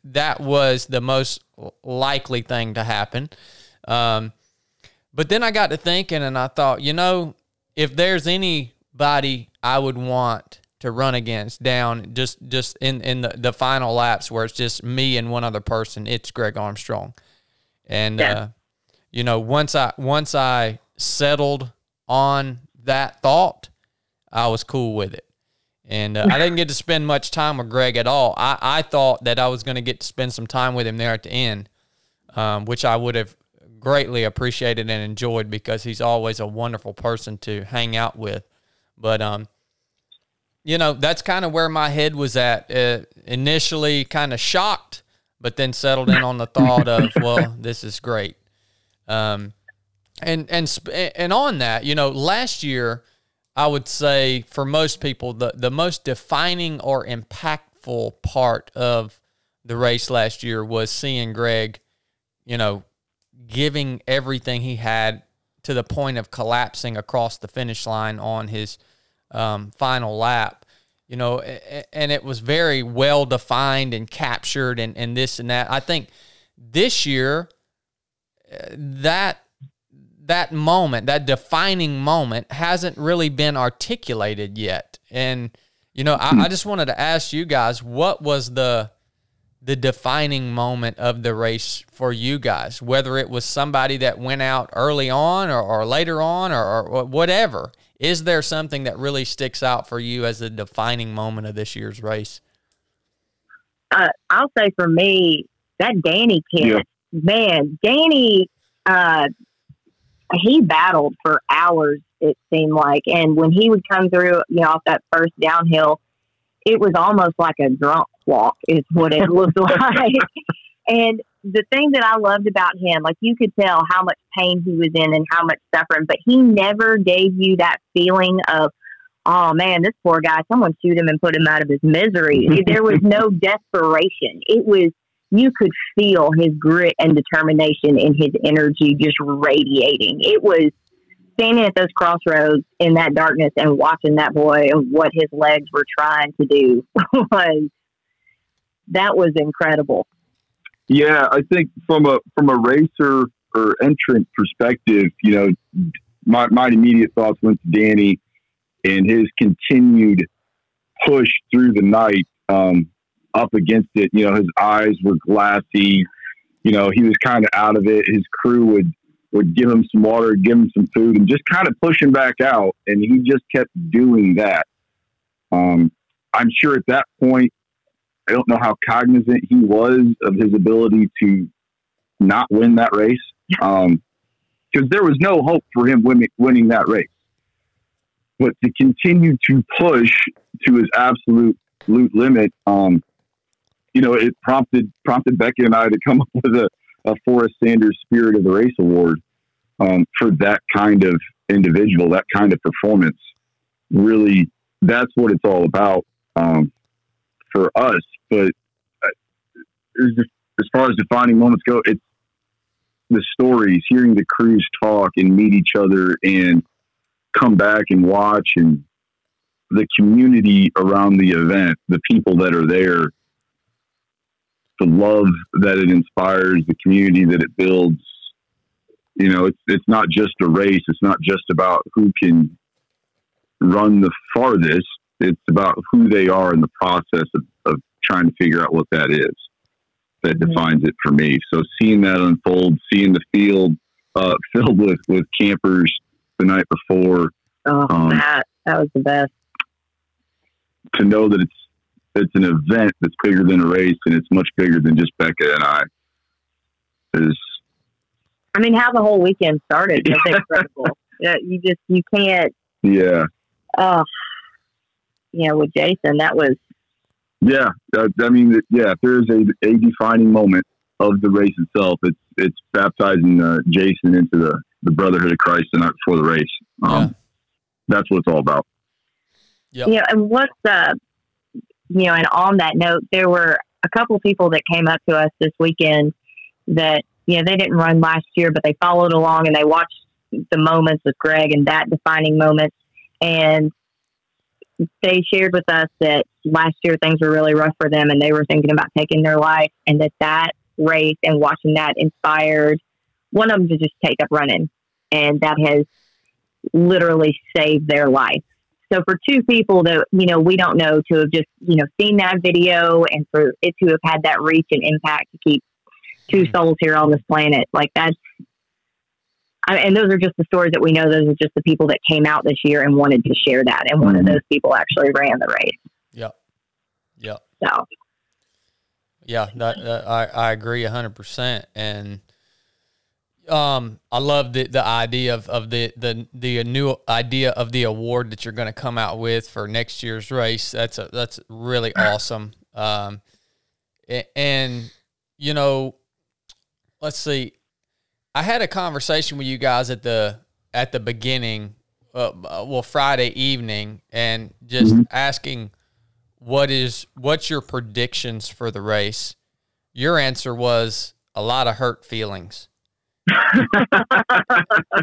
that was the most likely thing to happen. But then I got to thinking, and I thought, if there's anybody I would want to run against down just in the final laps where it's just me and one other person, it's Greg Armstrong. And once I settled on that thought, I was cool with it. And I didn't get to spend much time with Greg at all. I thought that I was going to get to spend some time with him there at the end, which I would have greatly appreciated and enjoyed because he's always a wonderful person to hang out with. But, that's kind of where my head was at. Initially kind of shocked, but then settled in on the thought of, well, this is great. And on that, last year, I would say for most people, the most defining or impactful part of the race last year was seeing Greg, giving everything he had to the point of collapsing across the finish line on his final lap. And it was very well defined and captured and this and that. I think this year, that moment, that defining moment, hasn't really been articulated yet. And, I just wanted to ask you guys, what was the defining moment of the race for you guys? Whether it was somebody that went out early on or later on or whatever. Is there something that really sticks out for you as the defining moment of this year's race? I'll say for me, that Danny kid, man, Danny, he battled for hours, it seemed like. And when he would come through, off that first downhill, it was almost like a drunk walk is what it looked like. And the thing that I loved about him, like you could tell how much pain he was in and how much suffering, but he never gave you that feeling of, oh man, this poor guy, someone shoot him and put him out of his misery. There was no desperation. It was, you could feel his grit and determination and his energy just radiating. It was standing at those crossroads in that darkness and watching that boy and what his legs were trying to do that was incredible. Yeah, I think from a racer or entrant perspective, my immediate thoughts went to Danny and his continued push through the night up against it. His eyes were glassy. He was kind of out of it. His crew would give him some water, give him some food, and just kind of push him back out. And he just kept doing that. I'm sure at that point, I don't know how cognizant he was of his ability to not win that race. Because there was no hope for him winning that race. But to continue to push to his absolute limit, it prompted Becca and I to come up with a Forrest Sanders Spirit of the Race Award for that kind of individual, that kind of performance. Really, that's what it's all about for us. But as far as defining moments go, it's the stories, hearing the crews talk and meet each other and come back and watch, and the community around the event, the people that are there, the love that it inspires, the community that it builds. It's not just a race. It's not just about who can run the farthest. It's about who they are in the process of trying to figure out what that is that defines it for me. So seeing that unfold, seeing the field filled with campers the night before. That was the best. To know that it's an event that's bigger than a race, and it's much bigger than just Becca and I. How the whole weekend started was incredible. You can't. Yeah. With Jason, that was. Yeah, if there is a defining moment of the race itself, it's baptizing Jason into the Brotherhood of Christ the night before the race. That's what it's all about. Yeah, and what's and on that note, there were a couple people that came up to us this weekend that they didn't run last year, but they followed along and they watched the moments with Greg and that defining moment, and they shared with us that last year things were really rough for them and they were thinking about taking their life, and that race and watching that inspired one of them to just take up running, and that has literally saved their life. So for two people that, we don't know, to have just, seen that video and for it to have had that reach and impact to keep two souls here on this planet, like that's, and those are just the stories that we know. Those are just the people that came out this year and wanted to share that. And one of those people actually ran the race. Yep. So. Yeah, I agree 100%. And I love the idea of the new idea of the award that you're going to come out with for next year's race. That's really awesome. And let's see. I had a conversation with you guys at the beginning, Friday evening, and just asking what's your predictions for the race. Your answer was a lot of hurt feelings.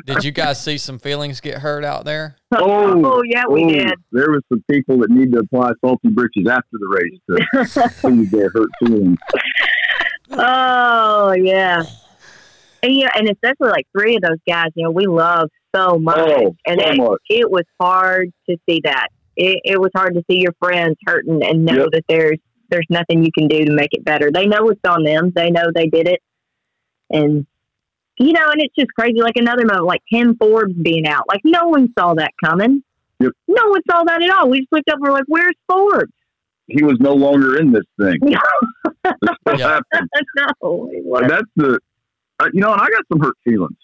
Did you guys see some feelings get hurt out there? Oh yeah, we did. There was some people that need to apply salty britches after the race to please their hurt feelings. Oh yeah. And especially like three of those guys, we love so much. And it was hard to see that. It was hard to see your friends hurting and know that there's nothing you can do to make it better. They know it's on them. They know they did it. And, and it's just crazy. Like another moment, like Tim Forbes being out. Like no one saw that coming. Yep. No one saw that at all. We just looked up and we're like, where's Forbes? He was no longer in this thing. This happened. No. That's the... and I got some hurt feelings.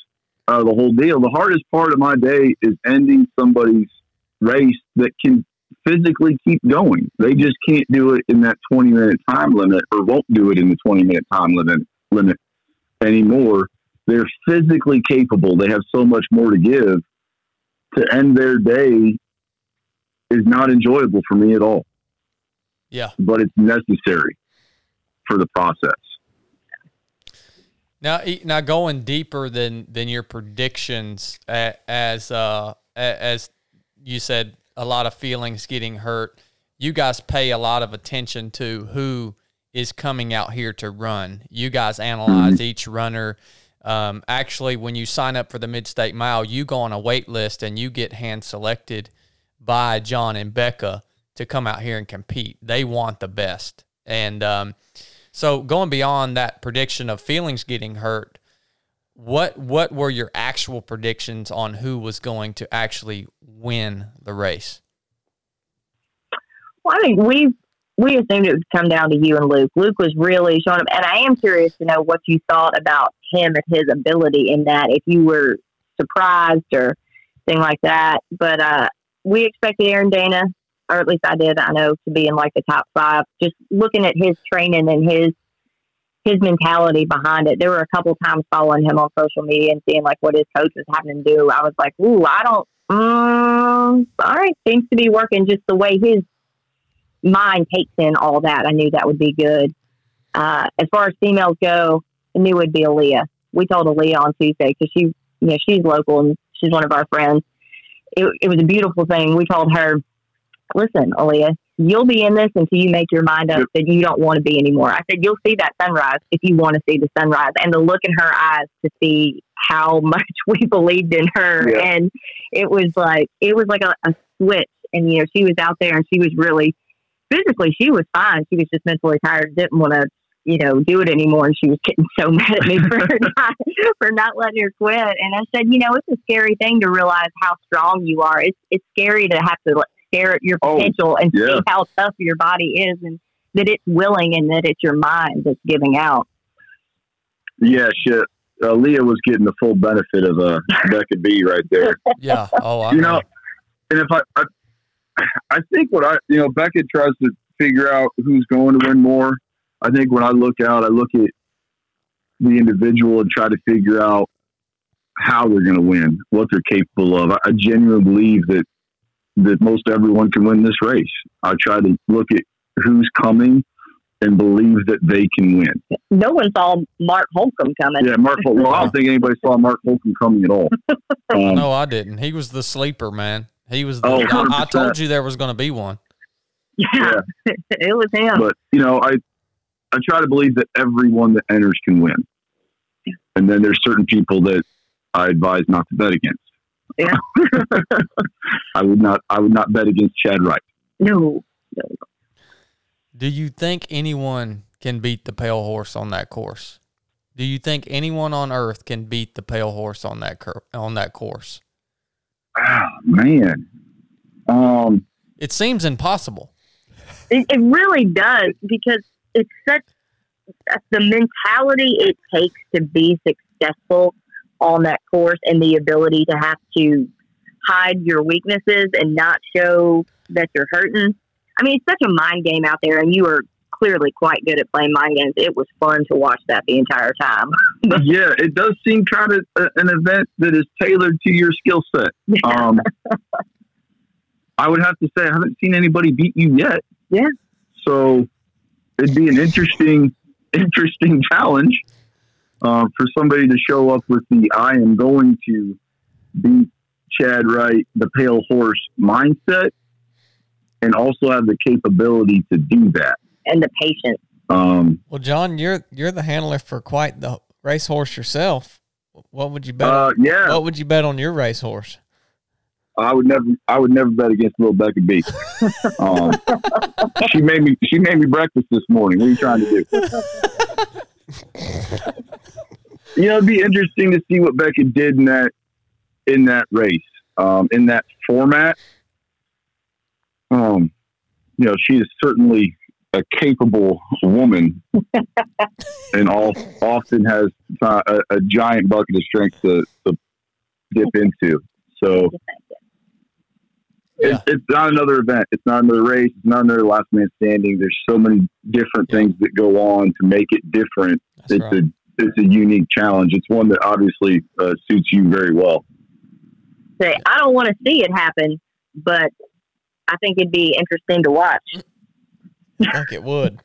The whole deal. The hardest part of my day is ending somebody's race that can physically keep going. They just can't do it in that 20-minute time limit, or won't do it in the 20-minute time limit anymore. They're physically capable. They have so much more to give. To end their day is not enjoyable for me at all. Yeah. But it's necessary for the process. Now going deeper than your predictions, as you said, a lot of feelings getting hurt. You guys pay a lot of attention to who is coming out here to run. You guys analyze each runner. Actually, when you sign up for the Mid-State Mile, you go on a wait list and you get hand selected by Jon and Becca to come out here and compete. They want the best. And so going beyond that prediction of feelings getting hurt, what were your actual predictions on who was going to actually win the race? Well, I think we assumed it would come down to you and Luke. Luke was really showing up, and I am curious to know what you thought about him and his ability in that, if you were surprised or thing like that. But we expected Aaron Dana, or at least I did, I know, to be in like the top 5. Just looking at his training and his mentality behind it. There were a couple times following him on social media and seeing like what his coach was having him do. I was like, ooh, all right, seems to be working. Just the way his mind takes in all that, I knew that would be good. As far as females go, I knew it would be Aaliyah. We told Aaliyah on Tuesday because she's local and she's one of our friends. It was a beautiful thing. We told her, listen, Aaliyah, you'll be in this until you make your mind up that you don't want to be anymore. I said, you'll see that sunrise if you want to see the sunrise. And the look in her eyes to see how much we believed in her. Yeah. And it was like a switch. And, she was out there and she was really, physically, she was fine. She was just mentally tired, didn't want to, do it anymore. And she was getting so mad at me for not letting her quit. And I said, it's a scary thing to realize how strong you are. It's scary to have to stare at your potential and see how tough your body is, and that it's willing and that it's your mind that's giving out. Yeah, shit. Leah was getting the full benefit of Becca B right there. Yeah. Oh, I know. And if I think Becca tries to figure out who's going to win more. I think when I look at the individual and try to figure out how they're going to win, what they're capable of. I genuinely believe that most everyone can win this race. I try to look at who's coming and believe that they can win. No one saw Mark Holcomb coming. Yeah, Mark Holcomb. Well, I don't think anybody saw Mark Holcomb coming at all. No, I didn't. He was the sleeper, man. He was. I told you there was going to be one. Yeah, it was him. But I try to believe that everyone that enters can win, and then there's certain people that I advise not to bet against. Yeah. I would not bet against Chad Wright. No. Do you think anyone can beat the pale horse on that course? Do you think anyone on earth can beat the pale horse on that course? Oh, man. It seems impossible. It really does, because it's such the mentality it takes to be successful on that course, and the ability to have to hide your weaknesses and not show that you're hurting. I mean, it's such a mind game out there, and you are clearly quite good at playing mind games. It was fun to watch that the entire time. Yeah, it does seem kind of an event that is tailored to your skill set. I would have to say I haven't seen anybody beat you yet. Yeah. So it'd be an interesting challenge for somebody to show up with the I am going to beat Chad Wright, the pale horse mindset, and also have the capability to do that. And the patience. Well, John, you're the handler for quite the racehorse yourself. What would you bet? What would you bet on your racehorse? I would never bet against little Becca B. She made me breakfast this morning. What are you trying to do? It'd be interesting to see what Becca did in that race, in that format. She is certainly a capable woman, and often has a giant bucket of strength to dip into. So it's not another event. It's not another race. It's not another last man standing. There's so many different things that go on to make it different. It's a unique challenge. It's one that obviously suits you very well. I don't want to see it happen, but I think it'd be interesting to watch. I think it would.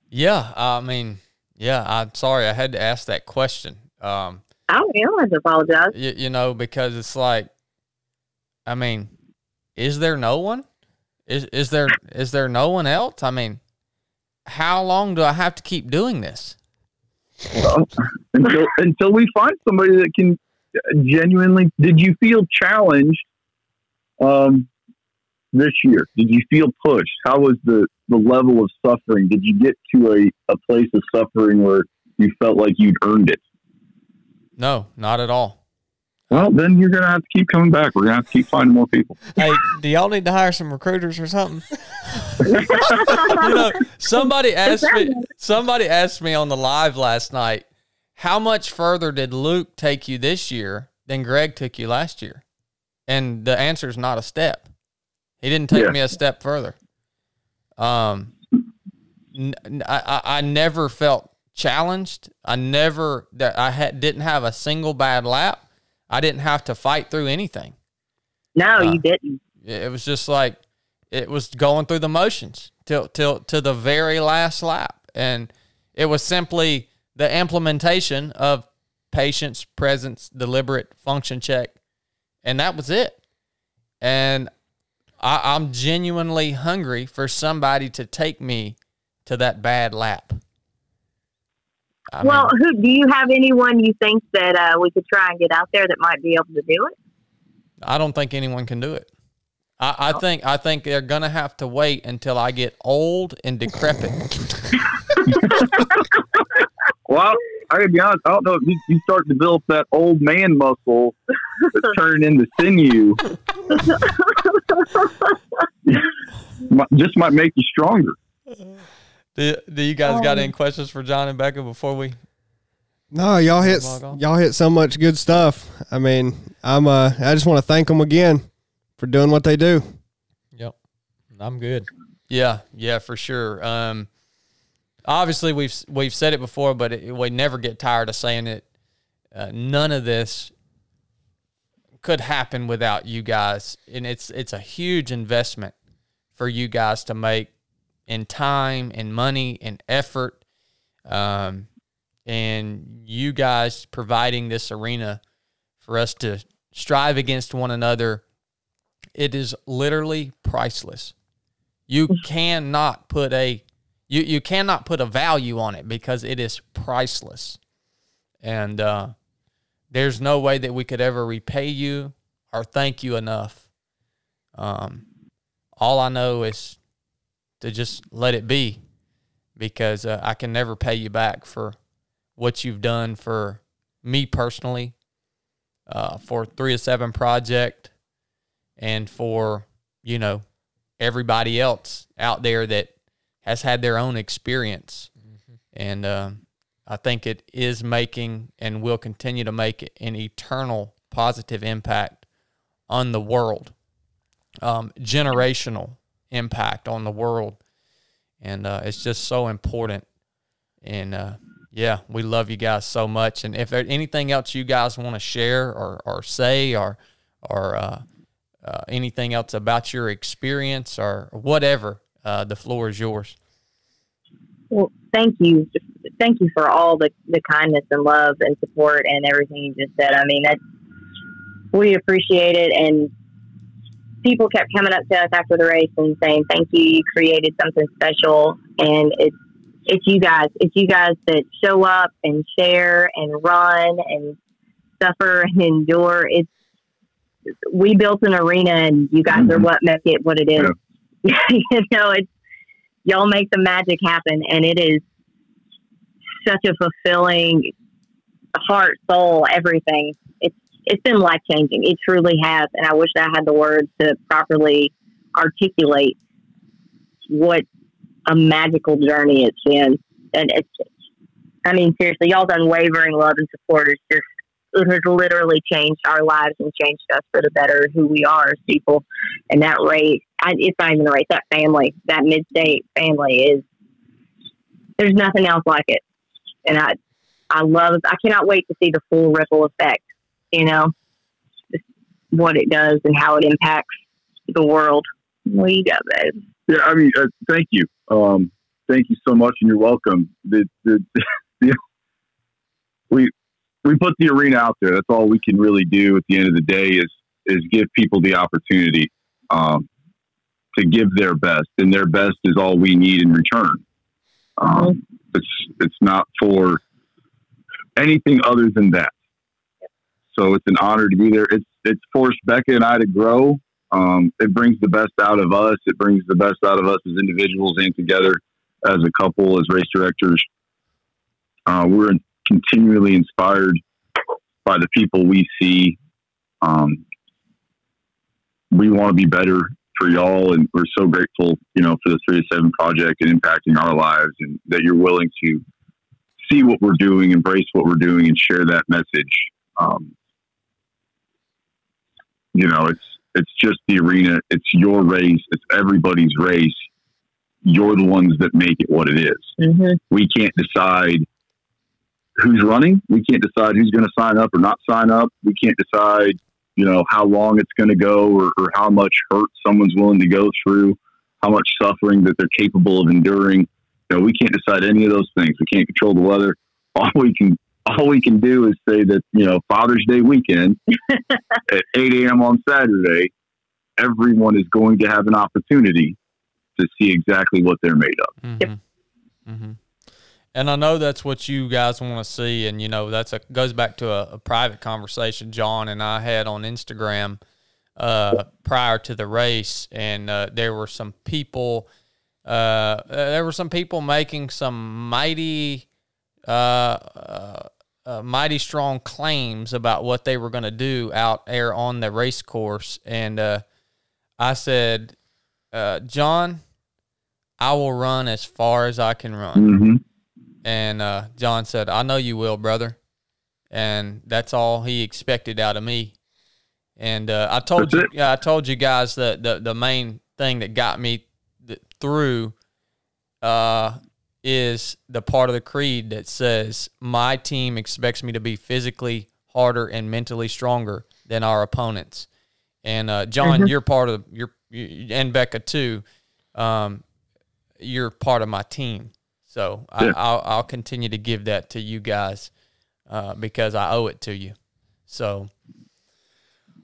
Yeah, I'm sorry I had to ask that question. I don't have to apologize. Because it's like, is there no one? Is there no one else? How long do I have to keep doing this? Well, until we find somebody that can genuinely. Did you feel challenged this year? Did you feel pushed? How was the level of suffering? Did you get to a place of suffering where you felt like you'd earned it? No, not at all. Well, then you're going to have to keep coming back. We're going to have to keep finding more people. Hey, do y'all need to hire some recruiters or something? Somebody asked me on the live last night, how much further did Luke take you this year than Greg took you last year? And the answer is not a step. He didn't take me a step further. I never felt challenged. Didn't have a single bad lap. I didn't have to fight through anything. No, you didn't. It was just like it was going through the motions till to the very last lap, and it was simply the implementation of patience, presence, deliberate function check, and that was it. And I'm genuinely hungry for somebody to take me to that bad lap. Who do you have anyone you think that we could try and get out there that might be able to do it? I don't think anyone can do it. I think they're gonna have to wait until I get old and decrepit. Well, I gotta be honest. I don't know if you start to build that old man muscle that's turning into sinew. Just might make you stronger. Do you guys got any questions for Jon and Becca before we? No, y'all hit so much good stuff. I mean, I just want to thank them again for doing what they do. Yep, I'm good. Yeah, for sure. Obviously, we've said it before, but we never get tired of saying it. None of this could happen without you guys, and it's a huge investment for you guys to make in time and money and effort, and you guys providing this arena for us to strive against one another. It is literally priceless. You cannot put a value on it because it is priceless. And there's no way that we could ever repay you or thank you enough. All I know is to just let it be, because I can never pay you back for what you've done for me personally, for 3 to 7 Project, and for, everybody else out there that has had their own experience. Mm-hmm. And I think it is making and will continue to make an eternal positive impact on the world, generational impact on the world. And it's just so important. And we love you guys so much. And if there's anything else you guys want to share or say or anything else about your experience or whatever, the floor is yours. Well, thank you. Thank you for all the kindness and love and support and everything you just said. I mean, we appreciate it. And people kept coming up to us after the race and saying, thank you, you created something special. And it's you guys. It's you guys that show up and share and run and suffer and endure. We built an arena, and you guys are what make it what it is. Yeah. Y'all make the magic happen, and it is such a fulfilling heart, soul, everything. It's been life changing. It truly has, and I wish I had the words to properly articulate what a magical journey it's been. And seriously, y'all's unwavering love and support is just, it has literally changed our lives and changed us for the better, who we are as people. And that race, it's not even a race, that family, that mid-state family there's nothing else like it. And I cannot wait to see the full ripple effect, just what it does and how it impacts the world. What do you got, babe? Yeah, thank you. Thank you so much, and you're welcome. We put the arena out there. That's all we can really do at the end of the day is give people the opportunity to give their best, and their best is all we need in return. It's not for anything other than that. So it's an honor to be there. It's forced Becca and I to grow. It brings the best out of us. It brings the best out of us as individuals and together as a couple, as race directors. We're continually inspired by the people we see We want to be better for y'all, and we're so grateful, for the 3 to 7 project and impacting our lives, and that you're willing to see what we're doing, embrace what we're doing, and share that message. It's just the arena. It's your race. It's everybody's race. You're the ones that make it what it is. Mm-hmm. We can't decide who's running. We can't decide who's going to sign up or not sign up. We can't decide, how long it's going to go or how much hurt someone's willing to go through, how much suffering that they're capable of enduring. We can't decide any of those things. We can't control the weather. All we can do is say that, Father's Day weekend at 8 a.m. on Saturday, everyone is going to have an opportunity to see exactly what they're made of. Mm-hmm. Mm-hmm. And I know that's what you guys want to see. And, goes back to a private conversation Jon and I had on Instagram prior to the race. And there were some people making some mighty strong claims about what they were going to do out there on the race course. And I said, Jon, I will run as far as I can run. Mm-hmm. And Jon said, I know you will, brother. And that's all he expected out of me. And I told you guys that the main thing that got me through is the part of the creed that says my team expects me to be physically harder and mentally stronger than our opponents. And Jon, you're part of and Becca too. You're part of my team. So yeah. I'll continue to give that to you guys because I owe it to you. So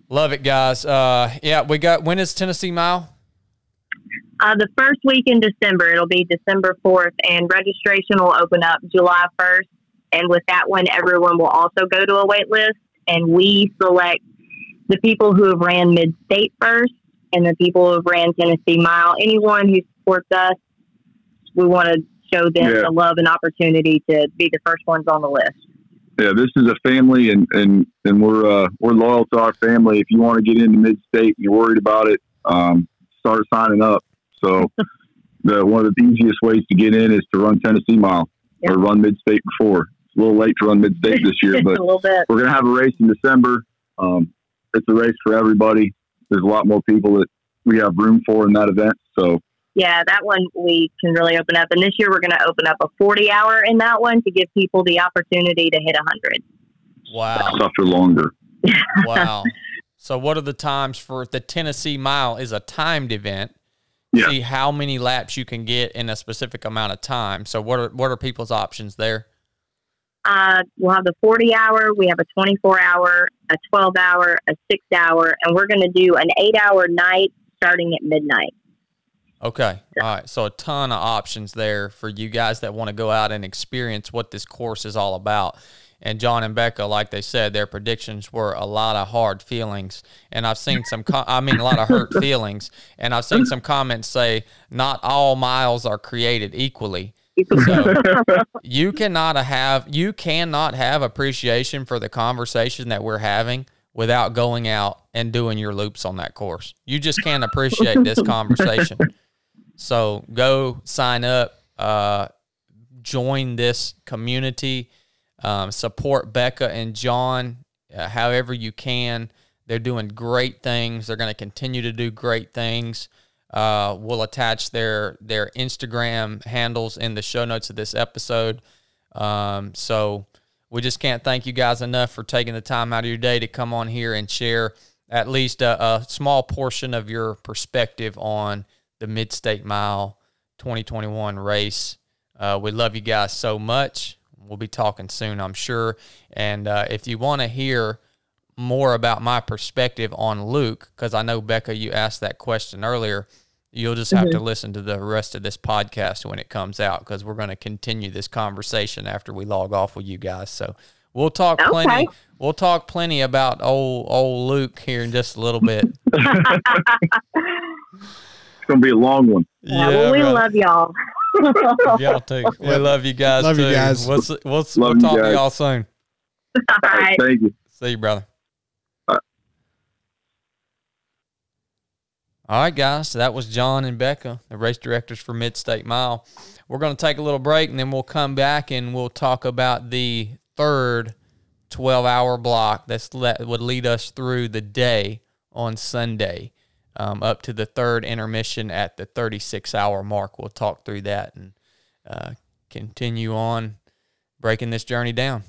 love it, guys. When is Tennessee Mile? The first week in December. It'll be December 4th, and registration will open up July 1st. And with that one, everyone will also go to a wait list, and we select the people who have ran Mid-State first and the people who have ran Tennessee Mile. Anyone who supports us, we want to show them the love and opportunity to be the first ones on the list. Yeah, this is a family, and we're loyal to our family. If you want to get into Mid-State and you're worried about it, start signing up. So one of the easiest ways to get in is to run Tennessee Mile or run Mid-State before. It's a little late to run Mid-State this year, but we're going to have a race in December. It's a race for everybody. There's a lot more people that we have room for in that event. So yeah, that one we can really open up. And this year we're going to open up a 40-hour in that one to give people the opportunity to hit 100. Wow. Suffer longer. Wow. So what are the times for the Tennessee Mile is a timed event. Yeah. See how many laps you can get in a specific amount of time. So what are people's options there? We'll have the 40-hour, we have a 24-hour, a 12-hour, a 6-hour, and we're going to do an 8-hour night starting at midnight. Okay. All right. So a ton of options there for you guys that want to go out and experience what this course is all about. And Jon and Becca, like they said, their predictions were a lot of hard feelings. And I've seen a lot of hurt feelings. And I've seen some comments say, not all miles are created equally. So you cannot have appreciation for the conversation that we're having without going out and doing your loops on that course. You just can't appreciate this conversation. So go sign up, join this community, support Becca and Jon however you can. They're doing great things. They're going to continue to do great things. We'll attach their Instagram handles in the show notes of this episode. So we just can't thank you guys enough for taking the time out of your day to come on here and share at least a small portion of your perspective on the Mid-State Mile 2021 race. We love you guys so much. We'll be talking soon, I'm sure. And if you want to hear more about my perspective on Luke, because I know, Becca, you asked that question earlier, you'll just have to listen to the rest of this podcast when it comes out, because we're going to continue this conversation after we log off with you guys. So we'll talk plenty. We'll talk plenty about old Luke here in just a little bit. It's going to be a long one. Yeah, well, we love y'all. Y'all too. We love you guys love too. You guys. We'll talk to y'all soon. All right. Thank you. See you, brother. All right, guys. So that was Jon and Becca, the race directors for Mid-State Mile. We're going to take a little break, and then we'll come back and we'll talk about the third 12-hour block that would lead us through the day on Sunday up to the third intermission at the 36-hour mark. We'll talk through that and continue on breaking this journey down.